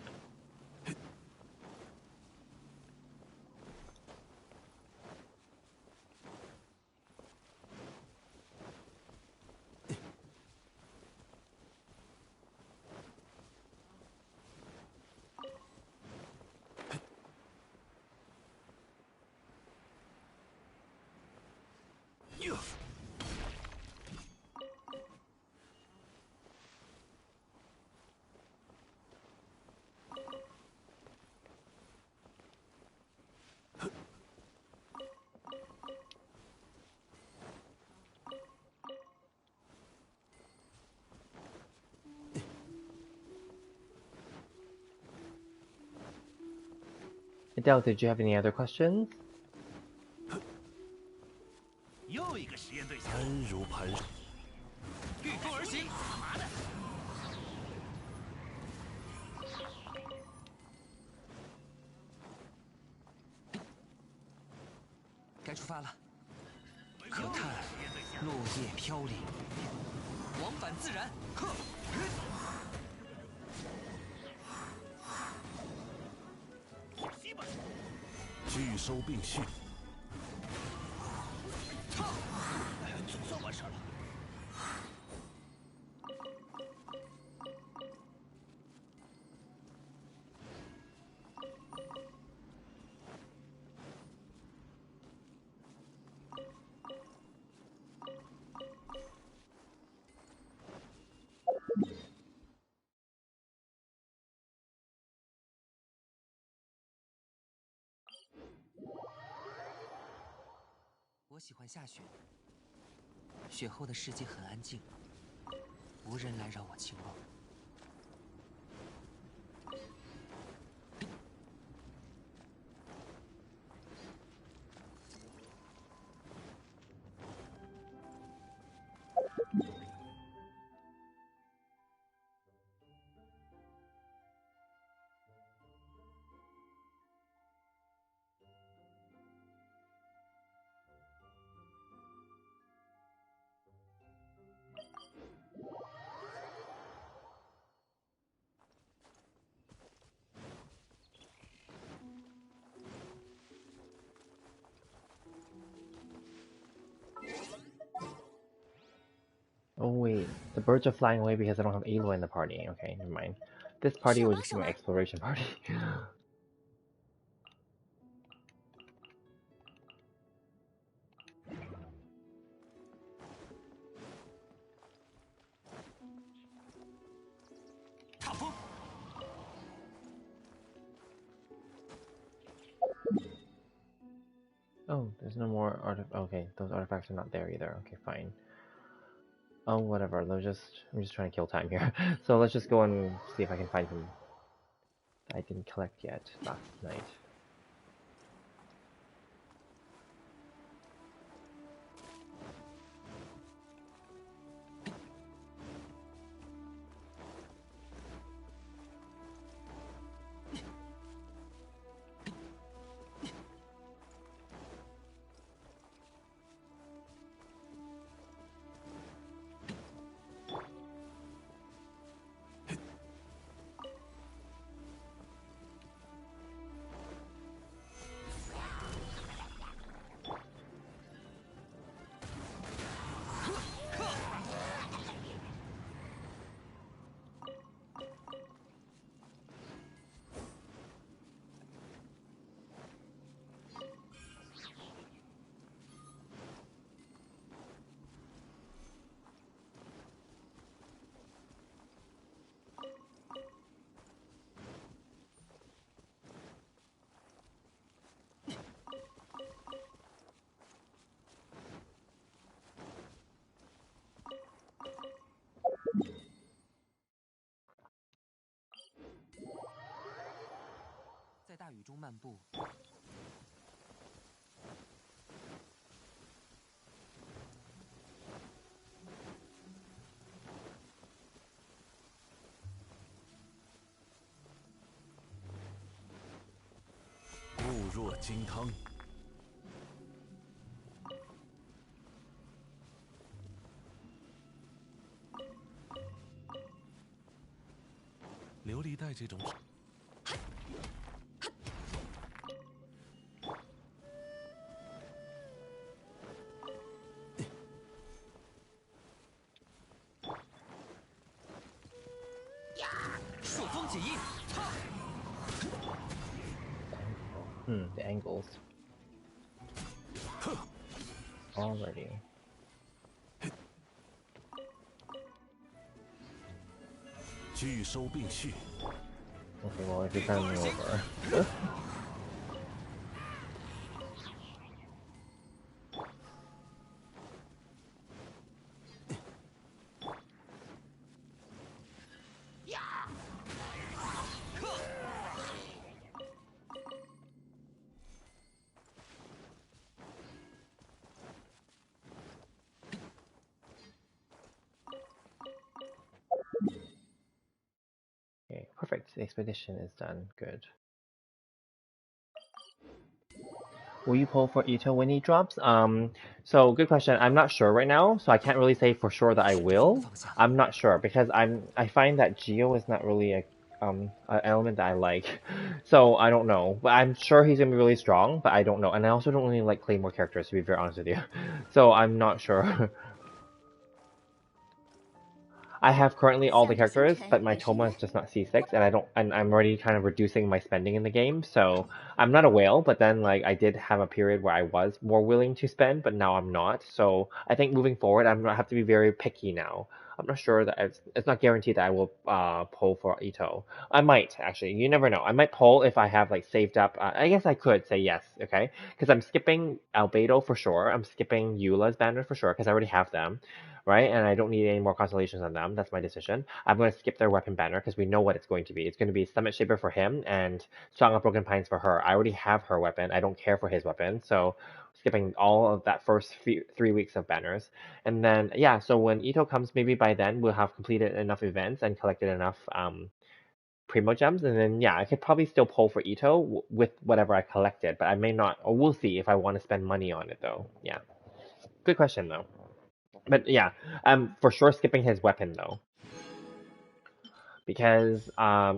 Yeah. Adele, did you have any other questions? 又一个实验对象，安如磐石。御风而行，干嘛呢？该出发了。可又一个叹实验对象，落叶飘零，往返自然。呵，小心吧！拒收并蓄。操！总算完事儿了。我喜欢下雪，雪后的世界很安静，无人来扰我清梦。Oh wait, the birds are flying away because I don't have Aloy in the party. Okay, never mind. This party will just be my exploration party. 踏风， Oh, there's no more okay, those artifacts are not there either. Okay, fine. Oh, whatever. I'm just trying to kill time here. So let's just go and see if I can find some that I didn't collect yet last night. 大雨中漫步，固若金汤。琉璃带这种。 朔风解印，The angles. Already. 拒收并蓄。 Okay, well, if you're coming over. Okay, perfect. The expedition is done. Good. Will you pull for Ito when he drops? So good question. I'm not sure right now, so I can't really say for sure that I will. I'm not sure because I find that Geo is not really an element that I like, so I don't know. But I'm sure he's gonna be really strong, but I don't know. And I also don't really like Claymore characters, to be very honest with you. So I'm not sure. I have currently all the characters, but my Toma is just not C6, and I'm already kind of reducing my spending in the game, so I'm not a whale, but then like I did have a period where I was more willing to spend, but now I'm not. So I think moving forward, I'm gonna have to be very picky now. I'm not sure that it's not guaranteed that I will pull for Ito. I might actually. You never know. I might pull if I have like saved up. I guess I could say yes, okay? Because I'm skipping Albedo for sure. I'm skipping Eula's banner for sure because I already have them. Right? And I don't need any more constellations on them. That's my decision. I'm going to skip their weapon banner because we know what it's going to be. It's going to be Summit Shaper for him and Song of Broken Pines for her. I already have her weapon. I don't care for his weapon. So skipping all of that first 3 weeks of banners. And then, yeah, so when Ito comes, maybe by then we'll have completed enough events and collected enough Primo Gems. And then, yeah, I could probably still pull for Ito with whatever I collected. But I may not, or we'll see if I want to spend money on it though. Yeah. Good question though. But yeah, for sure skipping his weapon though, because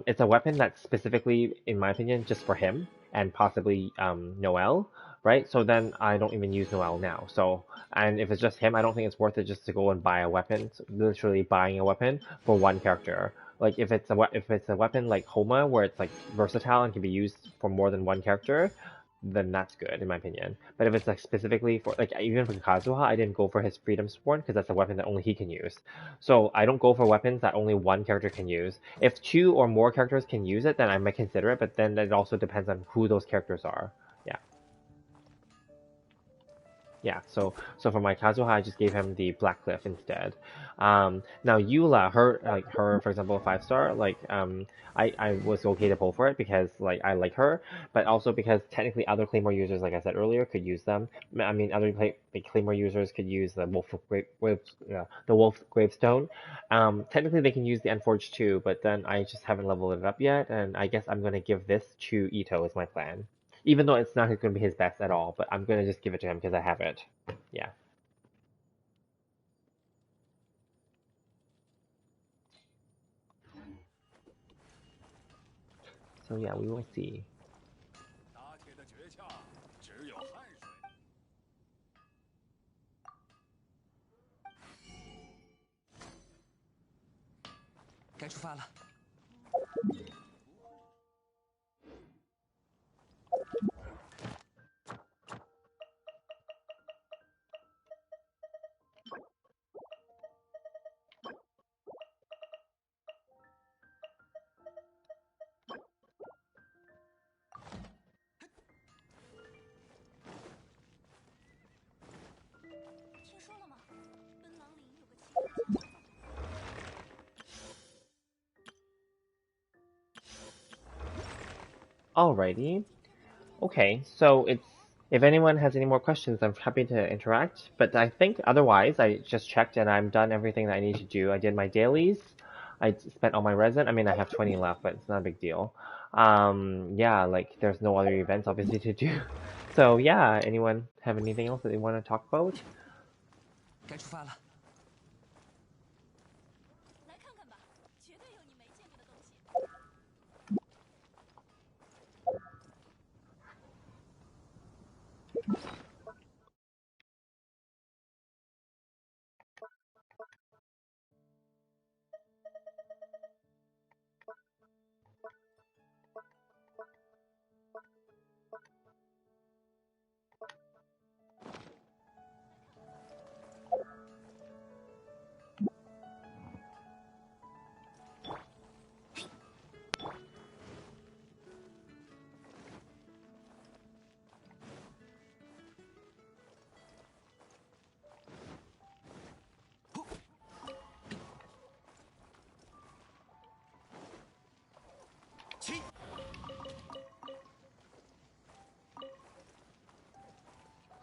it's a weapon that's specifically, in my opinion, just for him and possibly Noel, right? So then I don't even use Noel now. So and if it's just him, I don't think it's worth it just to go and buy a weapon. So literally buying a weapon for one character. Like if it's a weapon like Homa where it's like versatile and can be used for more than one character, then that's good in my opinion. But if it's like specifically for like even for Kazuha, I didn't go for his Freedom Sworn because that's a weapon that only he can use. So I don't go for weapons that only one character can use. If 2 or more characters can use it, then I might consider it. But then it also depends on who those characters are. Yeah. Yeah, so for my Kazuha, I just gave him the Black Cliff instead. Now Eula, her for example, 5-star, I was okay to pull for it because like I like her, but also because technically other Claymore users, like I said earlier, could use them. I mean, other Claymore users could use the Wolf Gravestone. Technically they can use the Unforged too, but then I just haven't leveled it up yet, and I guess I'm gonna give this to Ito as my plan. Even though it's not going to be his best at all, but I'm going to just give it to him because I have it. Yeah. So yeah, we will see. 打铁的诀窍只有汗水。该出发了。听说了吗？奔狼岭有个奇怪的景象在这里。Alrighty. Okay, so it's if anyone has any more questions, I'm happy to interact. But I think otherwise, I just checked and I'm done everything that I need to do. I did my dailies. I spent all my resin. I mean, I have 20 left, but it's not a big deal. Yeah, like there's no other events obviously to do. So yeah, anyone have anything else that they want to talk about? 该出发了。来看看吧，绝对有你没见过的东西。起！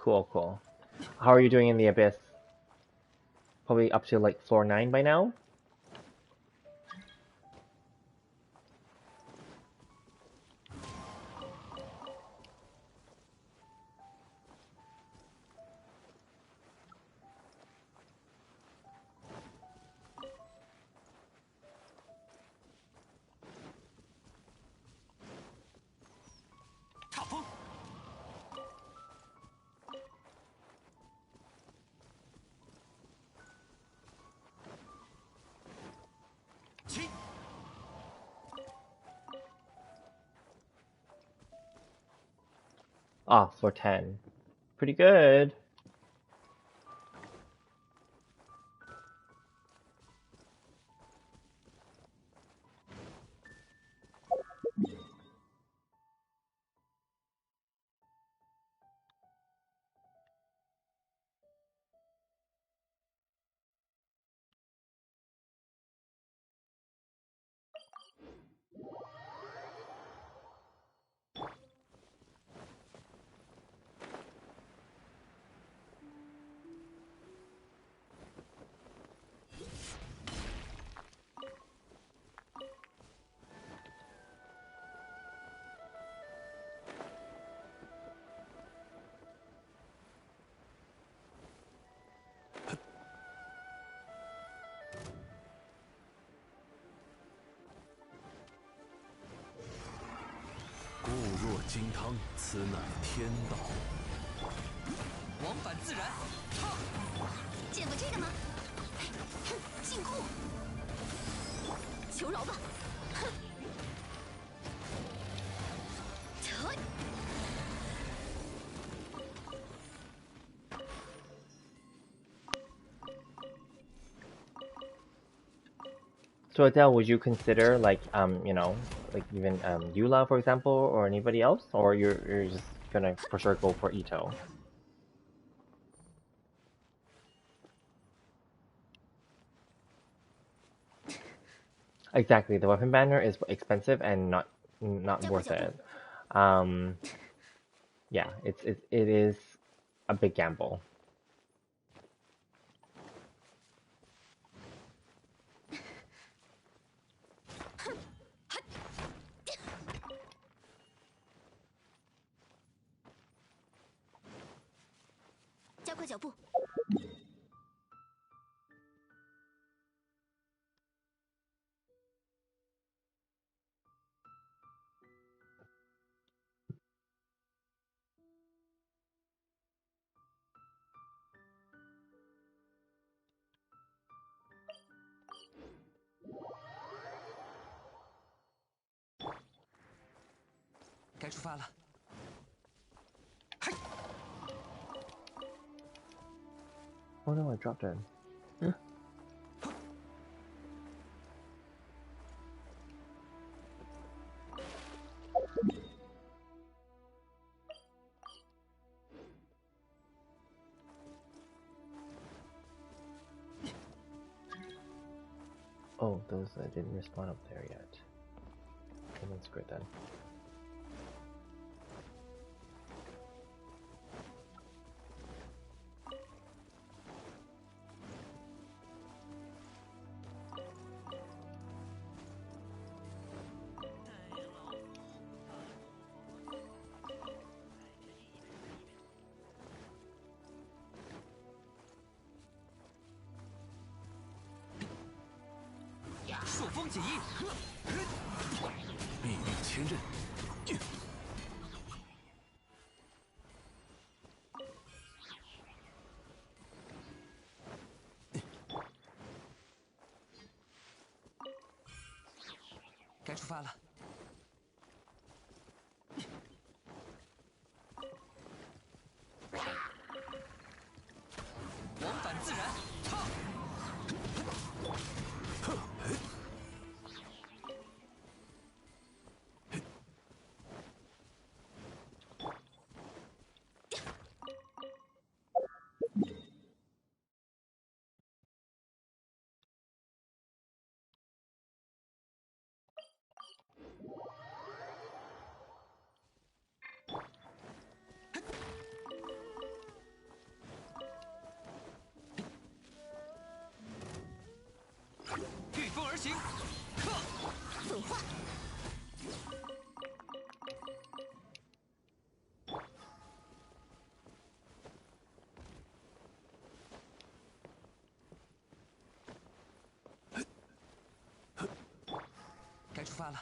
Cool, cool. How are you doing in the abyss? Probably up to like floor 9 by now? Ah, floor 10. Pretty good.固若金汤，此乃天道。往返自然。见过这个吗？哼，禁锢！求饶吧！哼！嘚！ So Adele, would you consider like you know, like even Yula for example, or anybody else, or you're just gonna for sure go for Ito? Exactly, the weapon banner is expensive and not worth it. Um, yeah, it is a big gamble. 加快脚步。该出发了。 Oh no, I dropped it. Oh, those didn't respawn up there yet. Okay, that's good then. 风起义，命运千仞。该出发了。往返自然，操！御风而行，克！粉化。该出发了。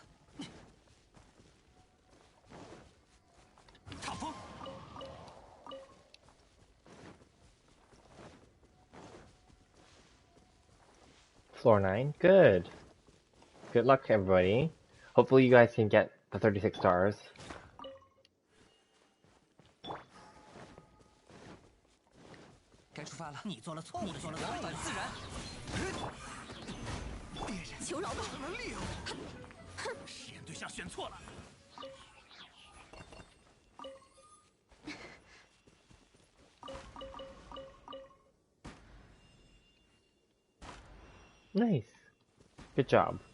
踏风， Floor 9. Good. Good luck, everybody. Hopefully you guys can get the 36 stars. 该出发了。你做了错误的选择，往返自然，求饶吧！实验对象选错了。 Nice. Good job.「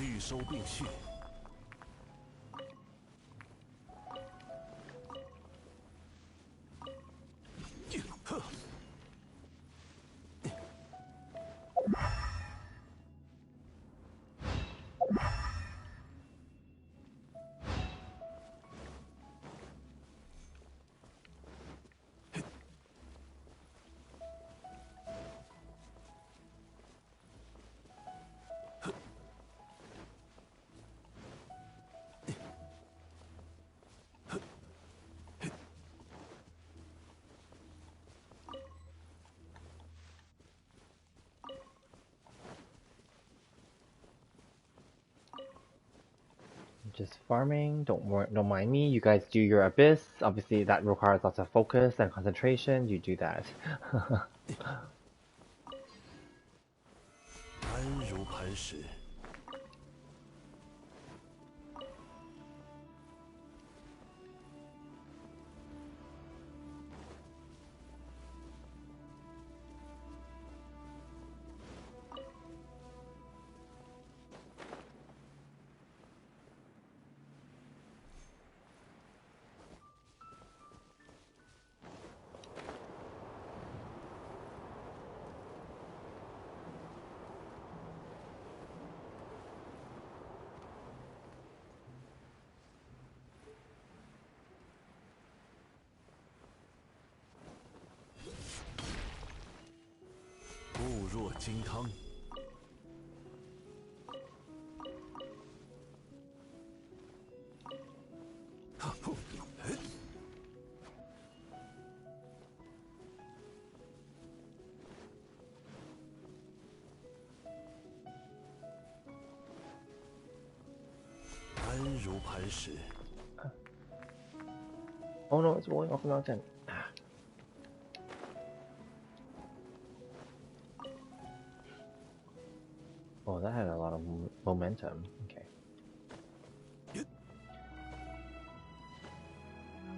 拒收并蓄。呵，Just farming. Don't mind me. You guys do your abyss. Obviously, that requires lots of focus and concentration. You do that. 安如磐石。固若金汤。安如磐石。 Oh no, it's rolling off the mountain. Oh, that had a lot of momentum. Okay.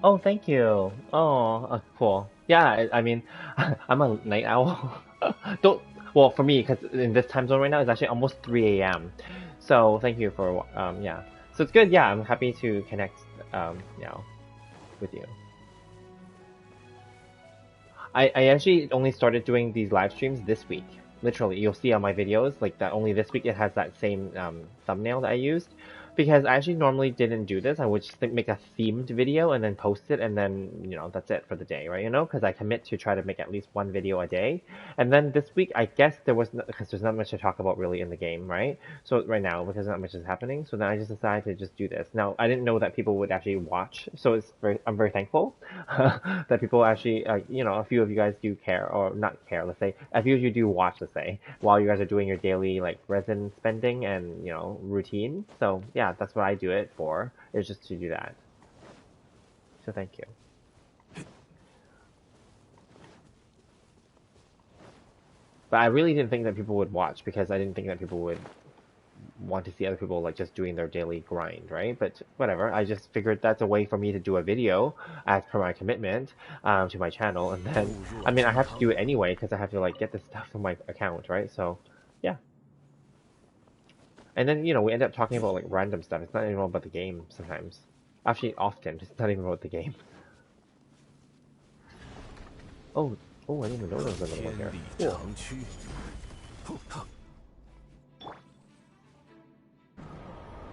Oh, thank you. Oh, cool. Yeah, I mean, I'm a night owl. Don't. Well, for me, because in this time zone right now, it's actually almost 3 a.m. So thank you for yeah. So it's good. Yeah, I'm happy to connect with you. I actually only started doing these live streams this week. Literally, you'll see on my videos like that. Only this week it has that same thumbnail that I used, because I actually normally didn't do this. I would just make a themed video and then post it, and then that's it for the day, right? Because I commit to try to make at least one video a day. And then this week, I guess because there's not much to talk about really in the game, right? So right now, because not much is happening, so then I just decided to just do this. Now I didn't know that people would actually watch, so I'm very thankful that people actually, a few of you guys do care, or not care. Let's say a few of you do watch. Let's say while you guys are doing your daily like resin spending and routine. So yeah, that's what I do it for. Is just to do that. So thank you. But I really didn't think that people would watch, because I didn't think that people would want to see other people like just doing their daily grind, right? But whatever, I just figured that's a way for me to do a video as per my commitment to my channel, and then I mean I have to do it anyway because I have to like get this stuff from my account, right? So yeah. And then we end up talking about like random stuff. It's not even about the game sometimes. Actually, often it's not even about the game. Oh, I didn't even know there was another one here. Cool.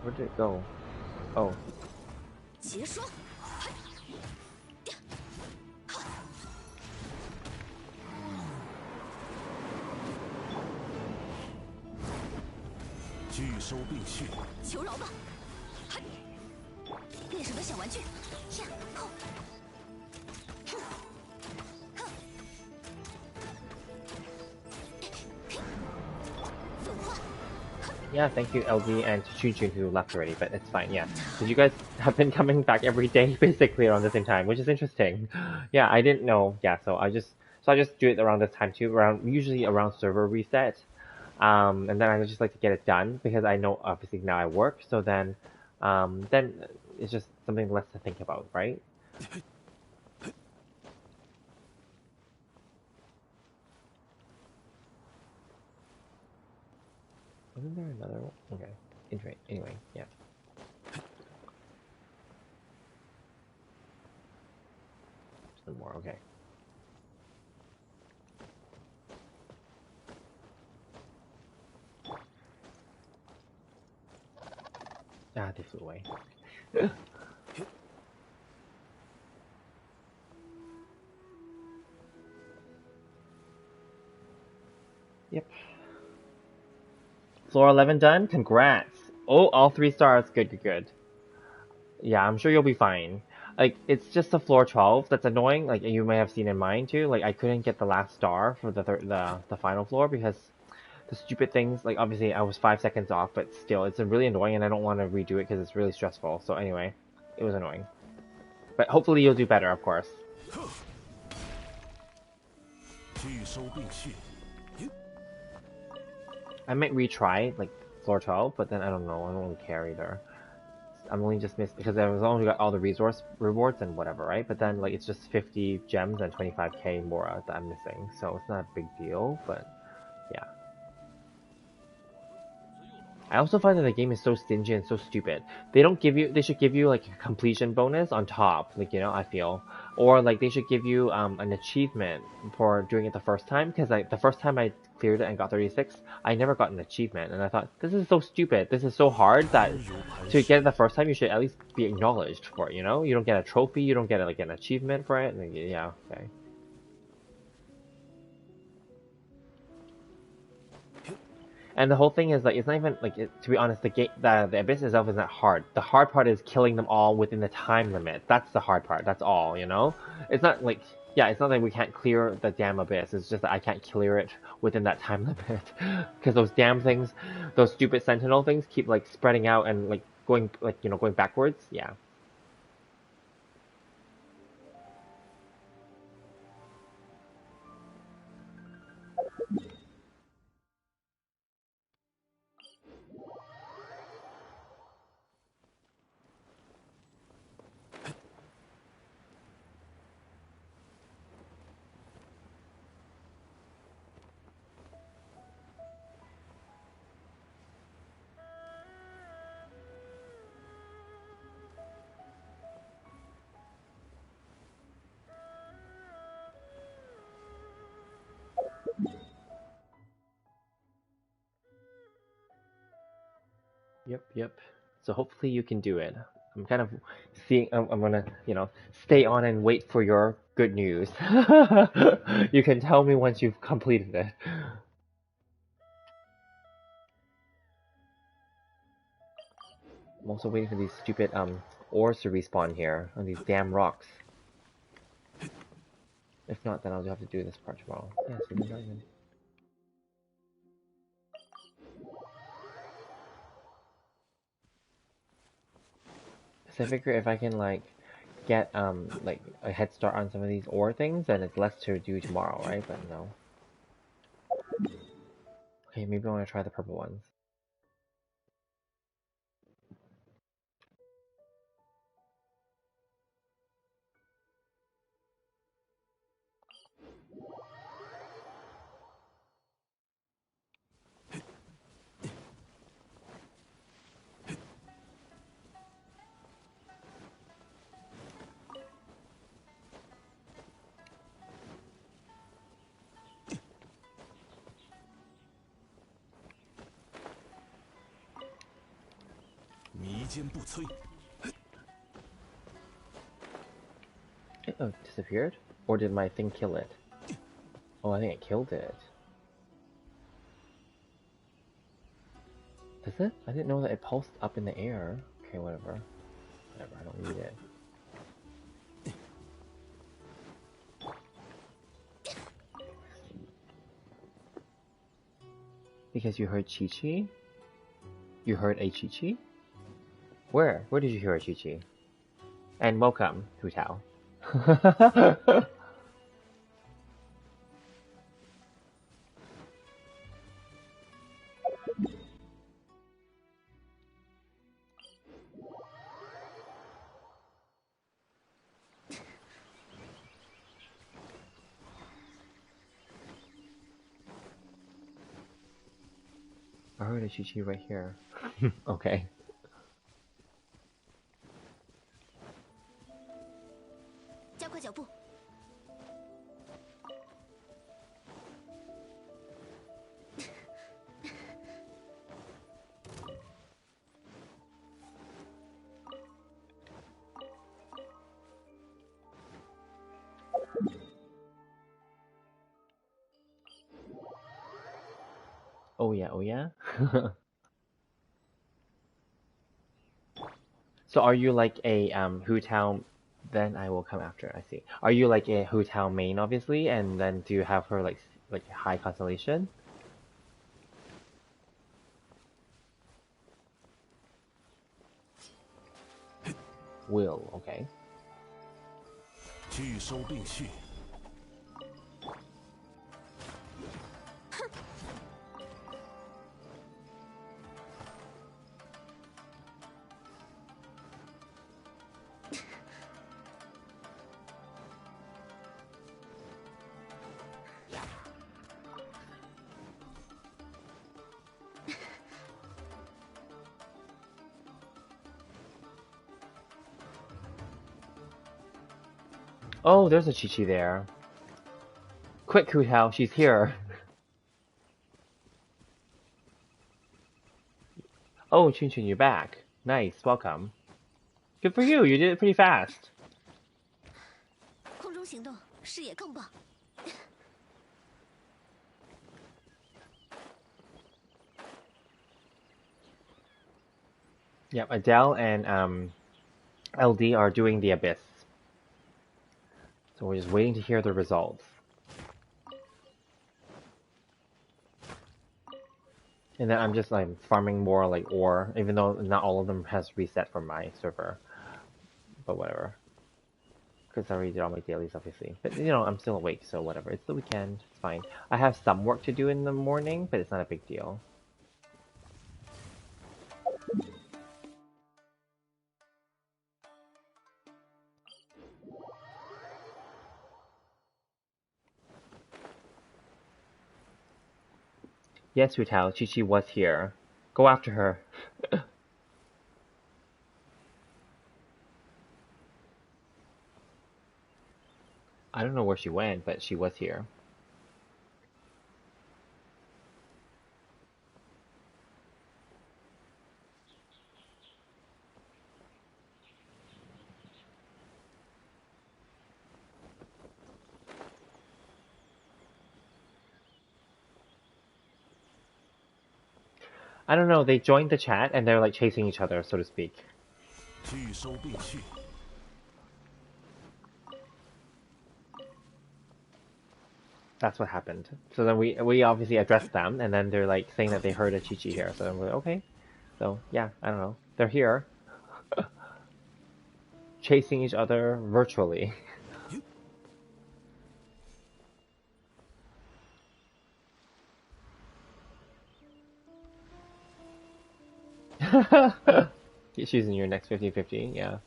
Where did it go? Oh. 结束。拒收并蓄。求饶吧！猎手的小玩具，呀，吼！粉化。 Yeah, thank you, LD and Chujun, who left already, but it's fine, yeah. Because you guys have been coming back every day, basically, around the same time, which is interesting. Yeah, I didn't know, yeah, so I just do it around this time too, usually around server reset. And then I just like to get it done, because I know, obviously, now I work, so then it's just something less to think about, right? Isn't there another one? Okay. Anyway, yeah. Some more, okay. Ah, they flew away. Yep. Floor 11 done? Congrats! Oh, all 3 stars. Good. Yeah, I'm sure you'll be fine. Like, it's just the floor 12 that's annoying. Like, you may have seen in mine too. Like, I couldn't get the last star for the final floor because the stupid things. Like, obviously, I was 5 seconds off, but still, it's really annoying, and I don't want to redo it because it's really stressful. So anyway, it was annoying. But hopefully, you'll do better, of course. I might retry like floor 12, but then I don't know. I don't really care either. I'm only just missing because I was only got all the resource rewards and whatever, right? But then like it's just 50 gems and 25k Mora that I'm missing, so it's not a big deal. But yeah. I also find that the game is so stingy and so stupid. They don't give you. They should give you like a completion bonus on top. Like I feel, or like they should give you an achievement for doing it the first time. Because like the first time I cleared it and got 36, I never got an achievement, and I thought this is so stupid. This is so hard that to get it the first time you should at least be acknowledged for it. You don't get a trophy. You don't get like an achievement for it. And, yeah, okay. And the whole thing is like it's not even like to be honest, the abyss itself is not hard. The hard part is killing them all within the time limit. That's the hard part. That's all. It's not like it's not like we can't clear the damn abyss. It's just that I can't clear it within that time limit because those damn things, those stupid sentinel things, keep like spreading out and like going going backwards. Yeah. Yep. So hopefully you can do it. I'm kind of seeing. I'm gonna, stay on and wait for your good news. You can tell me once you've completed it. I'm also waiting for these stupid ores to respawn here on these damn rocks. If not, then I'll have to do this part tomorrow. Yeah, so not even. So I figure if I can like get like a head start on some of these ore things, then it's less to do tomorrow, right? But no. Okay, maybe I want to try the purple ones. Oh, disappeared? Or did my thing kill it? Oh, I think it killed it. Does it? I didn't know that it pulsed up in the air. Okay, whatever. Whatever, I don't need it. Because you heard Chi-Chi? You heard a Chi-Chi? Where? Where did you hear a Chi-Chi? And welcome, Hu Tao. I heard a Chi-Chi right here. Okay. 加快脚步。Oh yeah, oh yeah? So are you like a Hu Tao? Then I will come after. I see. Are you like a Hu Tao main, obviously, and then do you have her like high constellation? Will, okay. 拒收并蓄。Oh, there's a Chi-Chi there. Quick, Hu Tao, she's here. Oh, Chun Chun, you're back. Nice, welcome. Good for you, you did it pretty fast. 空中行动，视野更棒。Yep, Adele and LD are doing the Abyss. So we're just waiting to hear the results. And then I'm just like farming more like ore, even though not all of them has reset for my server. But whatever. Because I already did all my dailies, obviously. But you know, I'm still awake, so whatever. It's the weekend, it's fine. I have some work to do in the morning, but it's not a big deal. Yes, Hu Tao, Chi-Chi was here. Go after her. I don't know where she went, but she was here. I don't know, they joined the chat and they're like chasing each other, so to speak. 拒收并蓄。 That's what happened. So then we obviously addressed them, and then they're like saying that they heard a Chi-Chi here. So then we're like, okay. So yeah, I don't know. They're here, chasing each other virtually. She's in your next 50-50, yeah.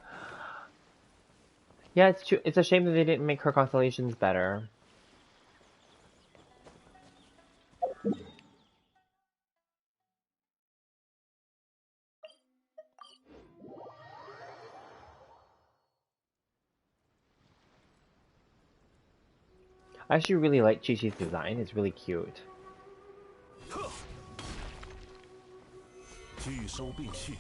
Yeah, it's true. It's a shame that they didn't make her constellations better. I actually really like Chi-Chi's design. It's really cute. 拒收并蓄。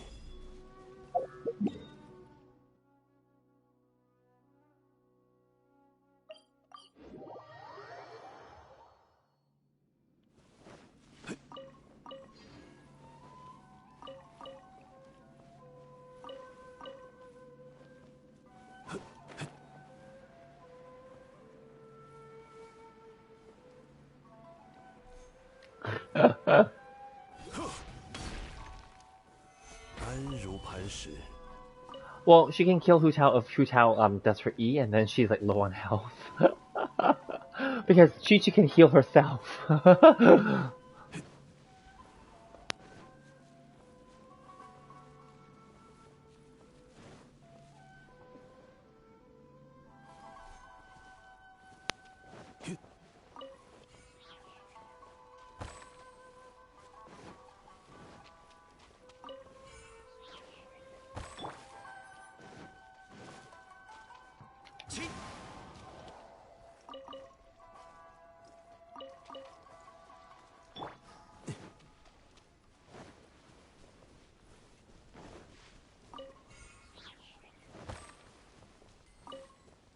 安如磐石。 Well, she can kill Hu Tao if Hu Tao does her E, and then she's like low on health. Because Chi-Chi can heal herself.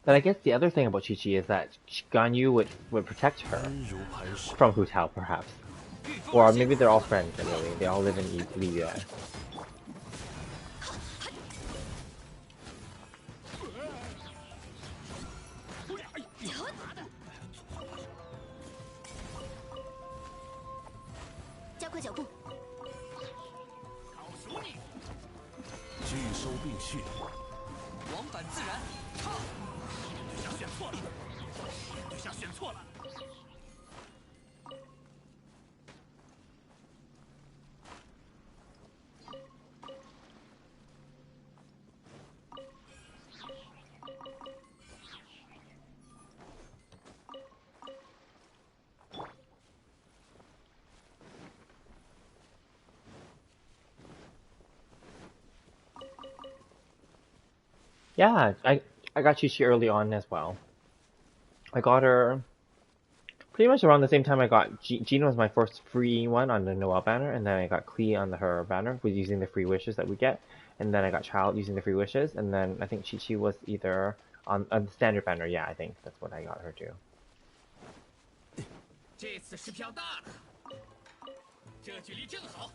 But I guess the other thing about Chi-Chi is that Ganyu would protect her 安如磐石。 from Hu Tao, perhaps. Or maybe they're all friends, really. They all live in the US. 加快脚步。拒收并蓄。 往返自然。对象选错了，对象选错了。 Yeah, I got Chi-Chi early on as well. I got her pretty much around the same time I got Gina was my first free one on the Noelle banner, and then I got Klee on her banner with using the free wishes that we get, and then I got Child using the free wishes, and then I think Chi was either on the standard banner. Yeah, I think that's what I got her too. 这次是票大了，这距离正好，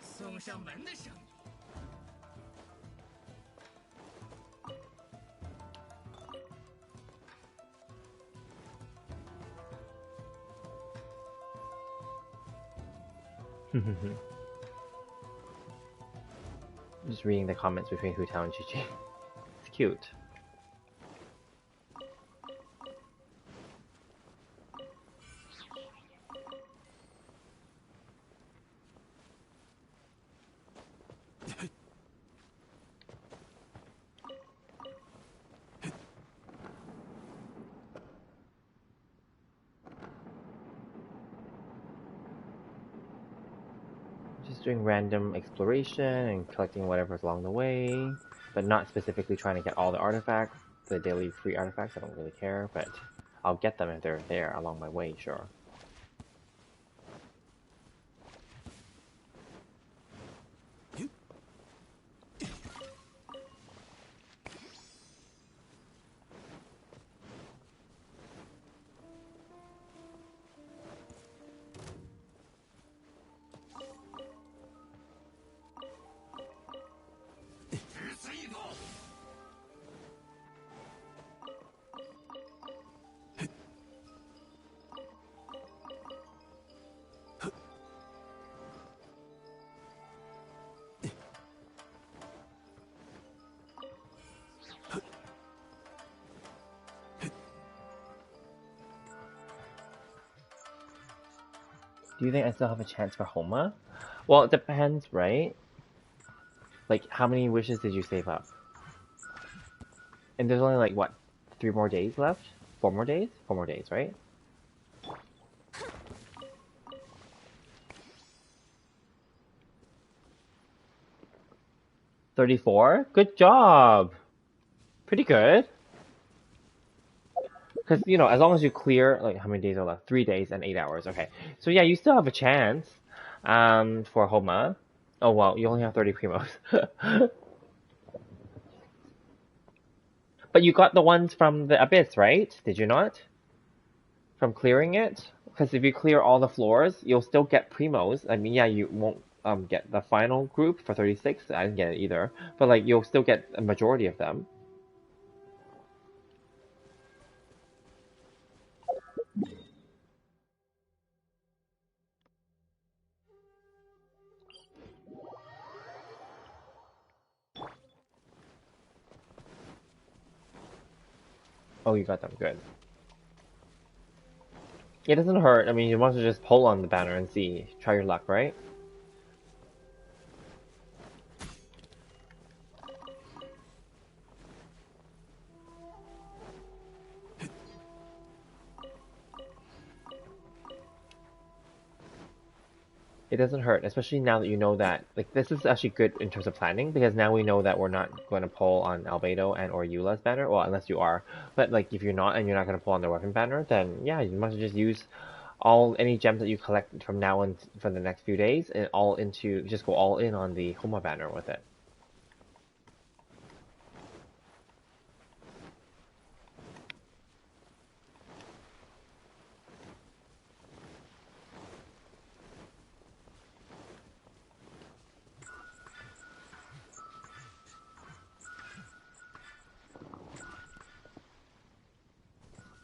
送上门的生意。Just reading the comments between Hu Tao and Chi. It's cute. Just doing random exploration and collecting whatever's along the way, but not specifically trying to get all the artifacts, the daily free artifacts. I don't really care, but I'll get them if they're there along my way, sure. Do you think I still have a chance for Homa? Well, it depends, right? Like, how many wishes did you save up? And there's only, like, what, 3 more days left? 4 more days? 4 more days, right? $34? Good job! Pretty good. Because, you know, as long as you clear, like, how many days are left? 3 days and 8 hours. Okay. So, yeah, you still have a chance for Homa. Oh, well, you only have 30 primos. But you got the ones from the Abyss, right? Did you not? From clearing it? Because if you clear all the floors, you'll still get primos. I mean, yeah, you won't get the final group for 36. I didn't get it either. But, like, you'll still get a majority of them. Oh, you got them. Good. It doesn't hurt. I mean, you want to just pull on the banner and see. Try your luck, right? It doesn't hurt, especially now that you know that, like, this is actually good in terms of planning, because now we know that we're not going to pull on Albedo and or Eula's banner, well, unless you are. But, like, if you're not and you're not going to pull on their weapon banner, then, yeah, you must just use any gems that you collect from now on for the next few days, and just go all in on the Homa banner with it.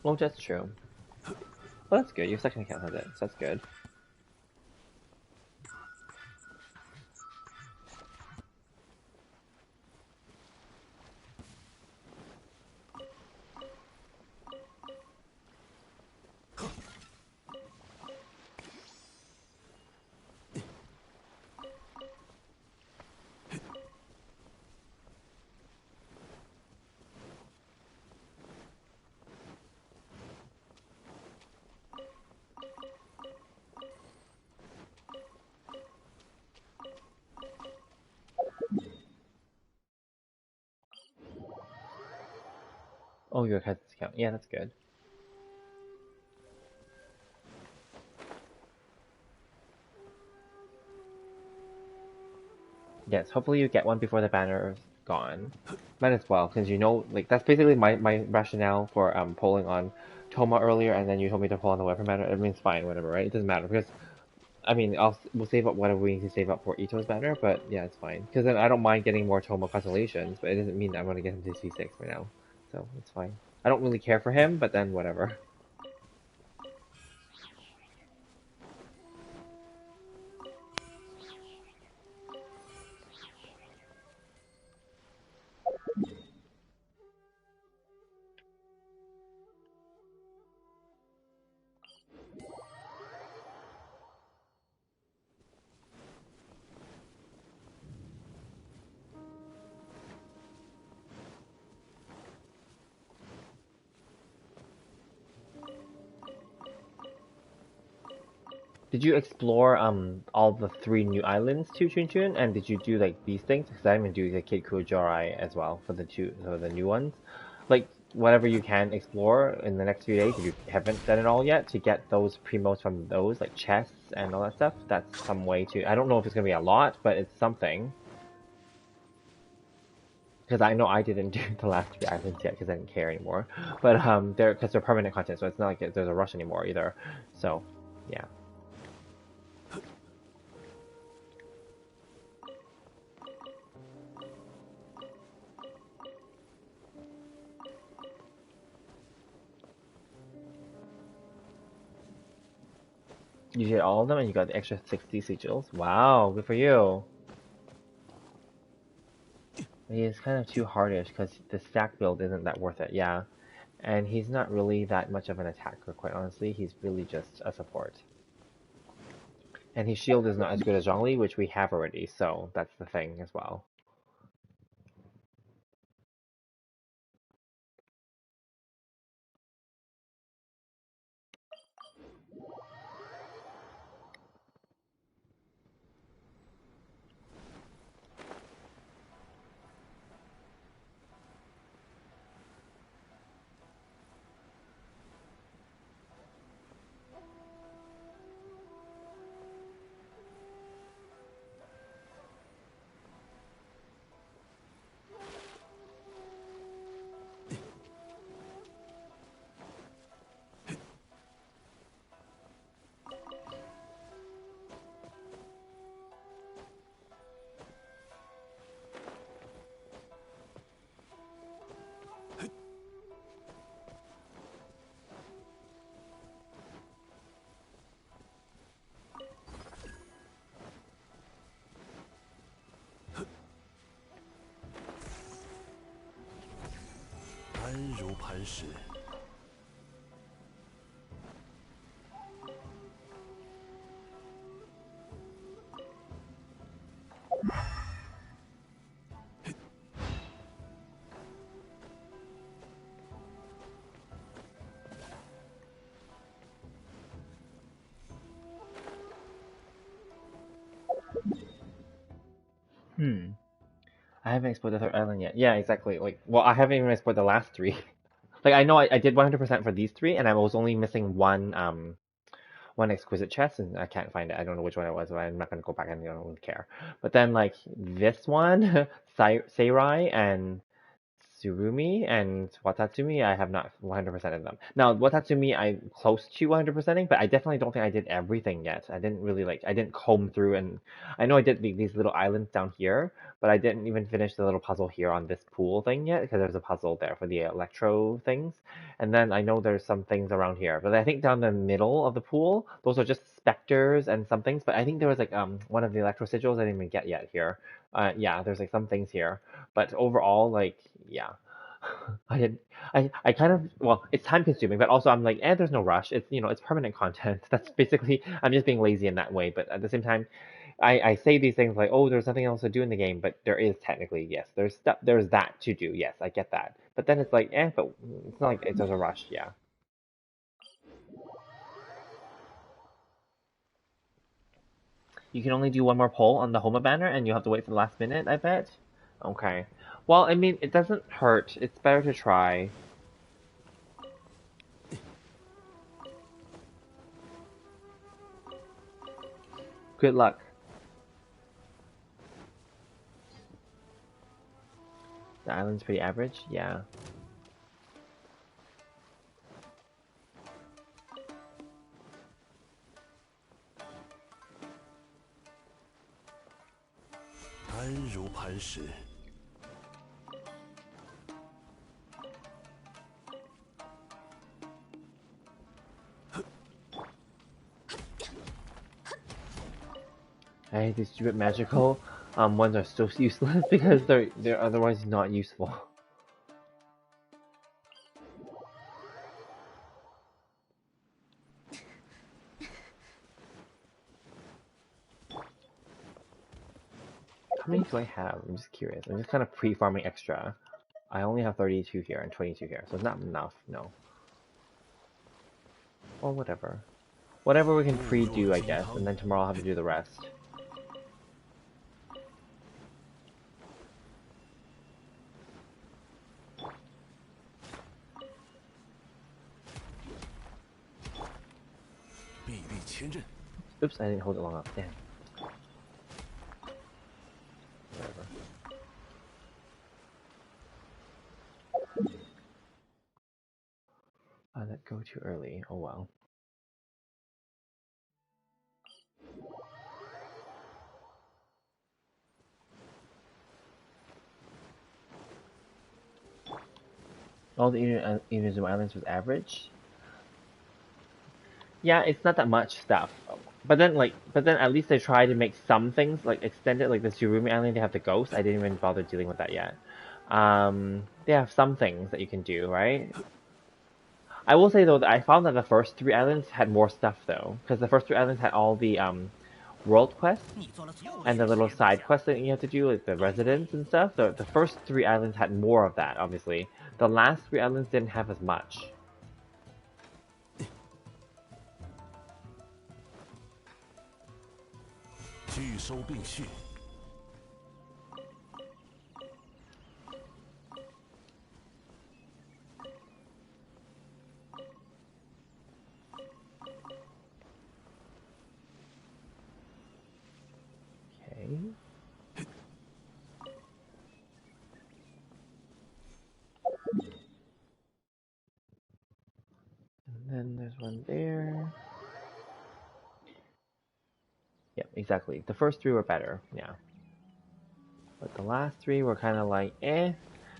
Well, that's true. Well, that's good. Your second account has it, so that's good. Oh, your cat's count. Yeah, that's good. Yes, hopefully you get one before the banner is gone. Might as well, because you know, like, that's basically my rationale for polling on Toma earlier, and then you told me to pull on the weapon banner. It means fine, whatever, right? It doesn't matter, because, I mean, we'll save up whatever we need to save up for Ito's banner, but yeah, it's fine. Because then I don't mind getting more Toma constellations, but it doesn't mean I'm going to get him to C6 right now. So, it's fine. I don't really care for him, but then whatever. Did you explore all the 3 new islands to Chun? And did you do like these things? Because I'm gonna do the Kid Kujorai as well for the new ones. Like whatever you can explore in the next few days if you haven't done it all yet to get those primos from those like chests and all that stuff. That's some way to. I don't know if it's gonna be a lot, but it's something. Because I know I didn't do the last 3 islands yet because I didn't care anymore. But they're permanent content, so it's not like there's a rush anymore either. So yeah. You did all of them and you got the extra 60 sigils? Wow, good for you. He's kind of too hardish because the stack build isn't that worth it, yeah. And he's not really that much of an attacker, quite honestly. He's really just a support. And his shield is not as good as Zhongli, which we have already, so that's the thing as well. I haven't explored the third island yet. Yeah, exactly. Like, well, I haven't even explored the last 3. Like, I know I did 100% for these 3, and I was only missing one exquisite chest, and I can't find it. I don't know which one it was, but I'm not gonna go back and I don't really care. But then like this one, Seirai and Surumi and Watatsumi, I have not 100% of them. Now, Watatsumi, I'm close to 100%ing, but I definitely don't think I did everything yet. I didn't really I didn't comb through, and I know I did these little islands down here, but I didn't even finish the little puzzle here on this pool thing yet, because there's a puzzle there for the electro things. And then I know there's some things around here, but I think down the middle of the pool, those are just specters and some things, but I think there was like one of the electro sigils I didn't even get yet here. Yeah, there's like some things here. But overall, like, yeah. I did I kind of well, it's time consuming, but also I'm like, there's no rush. It's it's permanent content. That's basically I'm just being lazy in that way. But at the same time, I say these things like, oh, there's nothing else to do in the game, but there is technically, yes. There's that to do, yes, I get that. But then it's like, but it's not like there's a rush, yeah. You can only do one more poll on the Homa banner and you have to wait for the last minute, I bet? Okay. Well, I mean, it doesn't hurt. It's better to try. Good luck. The island's pretty average? Yeah. I hate these stupid magical ones are so useless because they're otherwise not useful. How many do I have? I'm just curious. I'm just kind of pre-farming extra. I only have 32 here and 22 here, so it's not enough, no. Or whatever. Whatever we can pre-do, I guess, and then tomorrow I'll have to do the rest. Oops, I didn't hold it long enough. Damn. Whatever. I let go too early. Oh well. All the Inazuma Islands was average. Yeah, it's not that much stuff. But then at least they try to make some things like extended. Like the Tsurumi Island, they have the ghost. I didn't even bother dealing with that yet. They have some things that you can do, right? I will say though that I found that the first 3 islands had more stuff though, because the first 3 islands had all the world quests and the little side quests that you have to do, like the residents and stuff. The first 3 islands had more of that, obviously. The last 3 islands didn't have as much. Okay. And then there's one there. Yep, exactly. The first 3 were better, yeah. But the last 3 were kind of like, eh.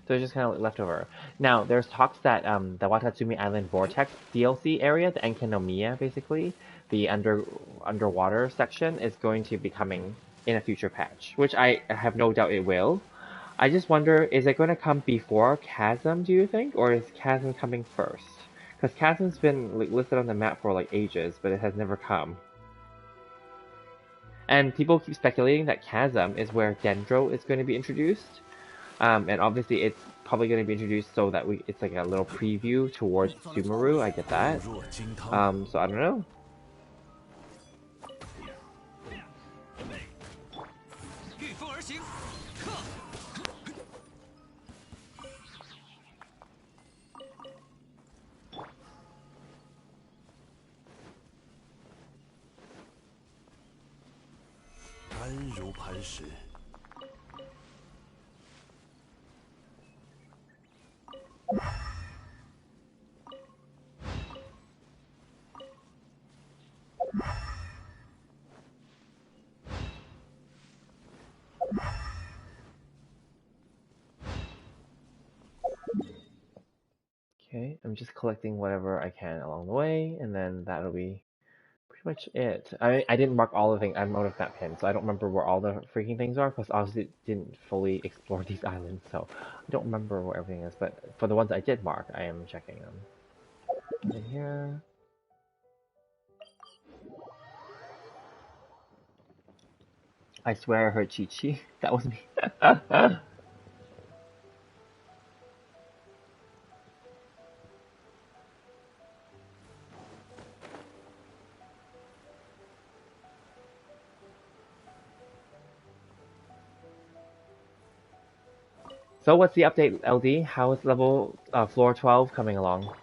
So it's just kind of like leftover. Now, there's talks that the Watatsumi Island Vortex DLC area, the Enkanomiya basically, the underwater section, is going to be coming in a future patch, which I have no doubt it will. I just wonder, is it going to come before Chasm, do you think? Or is Chasm coming first? Because Chasm's been like, listed on the map for like ages, but it has never come. And people keep speculating that Chasm is where Dendro is going to be introduced. And obviously it's probably going to be introduced so that it's like a little preview towards Sumeru, I get that. So I don't know. Okay, I'm just collecting whatever I can along the way, and then that'll be pretty much it. I didn't mark all the things. I'm out of that pin, so I don't remember where all the freaking things are, because obviously didn't fully explore these islands, so I don't remember where everything is, but for the ones I did mark, I am checking them. In here. I swear I heard Chi-Chi. That was me. So what's the update, LD? How is level floor 12 coming along?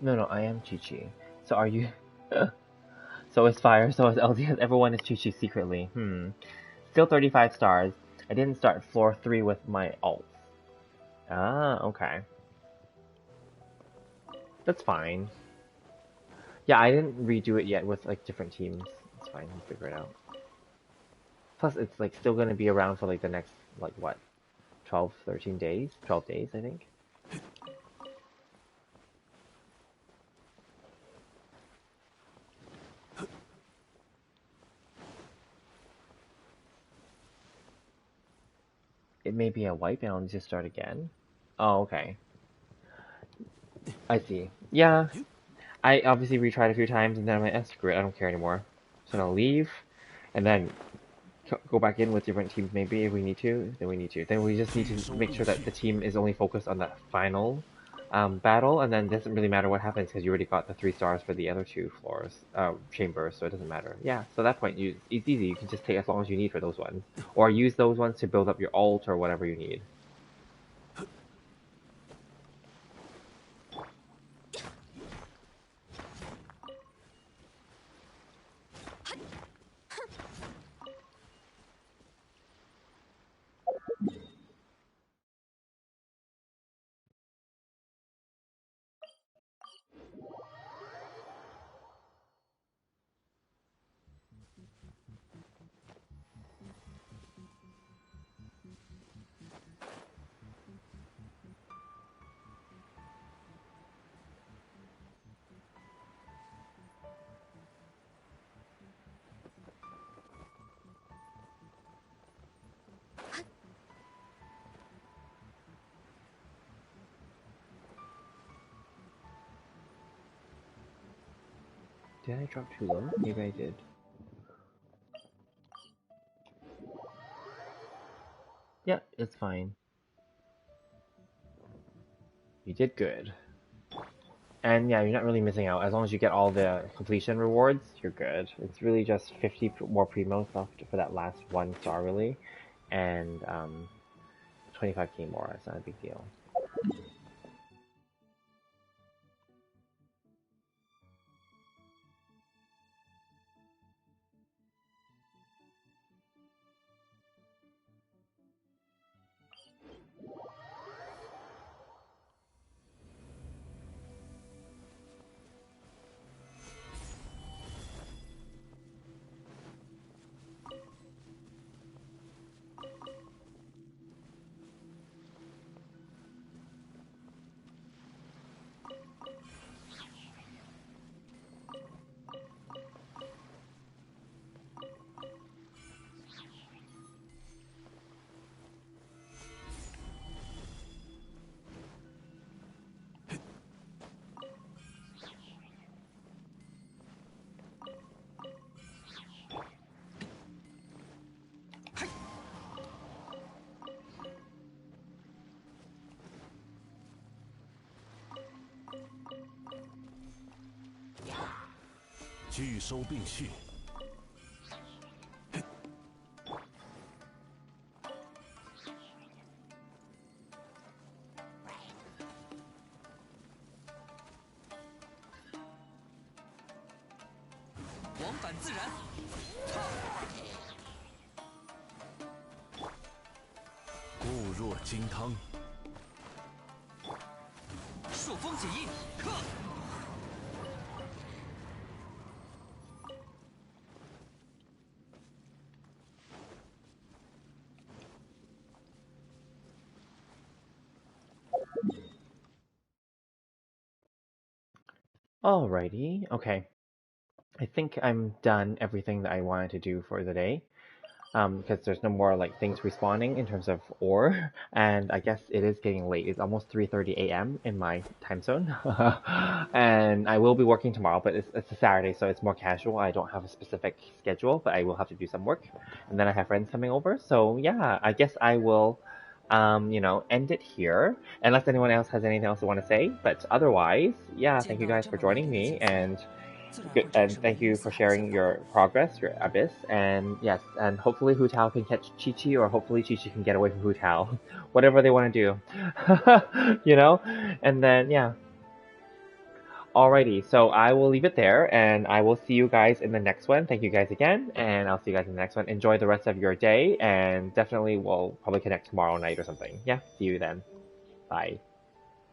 No, I am Chi-Chi. So are you? So is Fire, so is LDS. Everyone is Chi-Chi secretly. Still 35 stars. I didn't start floor 3 with my alts. Ah, okay. That's fine. Yeah, I didn't redo it yet with like different teams. It's fine, we'll figure it out. Plus, it's like still gonna be around for like the next, like what, 12, 13 days? 12 days, I think. It may be a wipe and I'll need to start again. Oh, okay. I see. Yeah, I obviously retried a few times and then I'm like, screw it, I don't care anymore. So I'll leave, and then go back in with different teams maybe if we need to. Then we need to. Then we just need to make sure that the team is only focused on that final battle, and then it doesn't really matter what happens because you already got the 3 stars for the other 2 floors, chambers, so it doesn't matter. Yeah, so at that point, it's easy. You can just take as long as you need for those ones. Or use those ones to build up your ult or whatever you need. Did I drop too low? Maybe I did. Yeah, it's fine. You did good. And yeah, you're not really missing out. As long as you get all the completion rewards, you're good. It's really just 50 more primos left for that last 1 star, really. And 25k more, it's not a big deal.拒收并蓄。往返自然。固若金汤。朔风解印，克。Alrighty, okay. I think I'm done everything that I wanted to do for the day. Because there's no more like things respawning in terms of ore, and I guess it is getting late. It's almost 3:30 a.m. in my time zone, and I will be working tomorrow, but it's a Saturday, so it's more casual. I don't have a specific schedule, but I will have to do some work, and then I have friends coming over. So yeah, I guess I will, end it here, unless anyone else has anything else they want to say. But otherwise, yeah, thank you guys for joining me, and thank you for sharing your progress, your abyss, and yes, and hopefully Hu Tao can catch Chi Chi, or hopefully Chi Chi can get away from Hu Tao, whatever they want to do, and then yeah. Alrighty, so I will leave it there, and I will see you guys in the next one. Thank you guys again, and I'll see you guys in the next one. Enjoy the rest of your day, and definitely we'll probably connect tomorrow night or something. Yeah, see you then. Bye.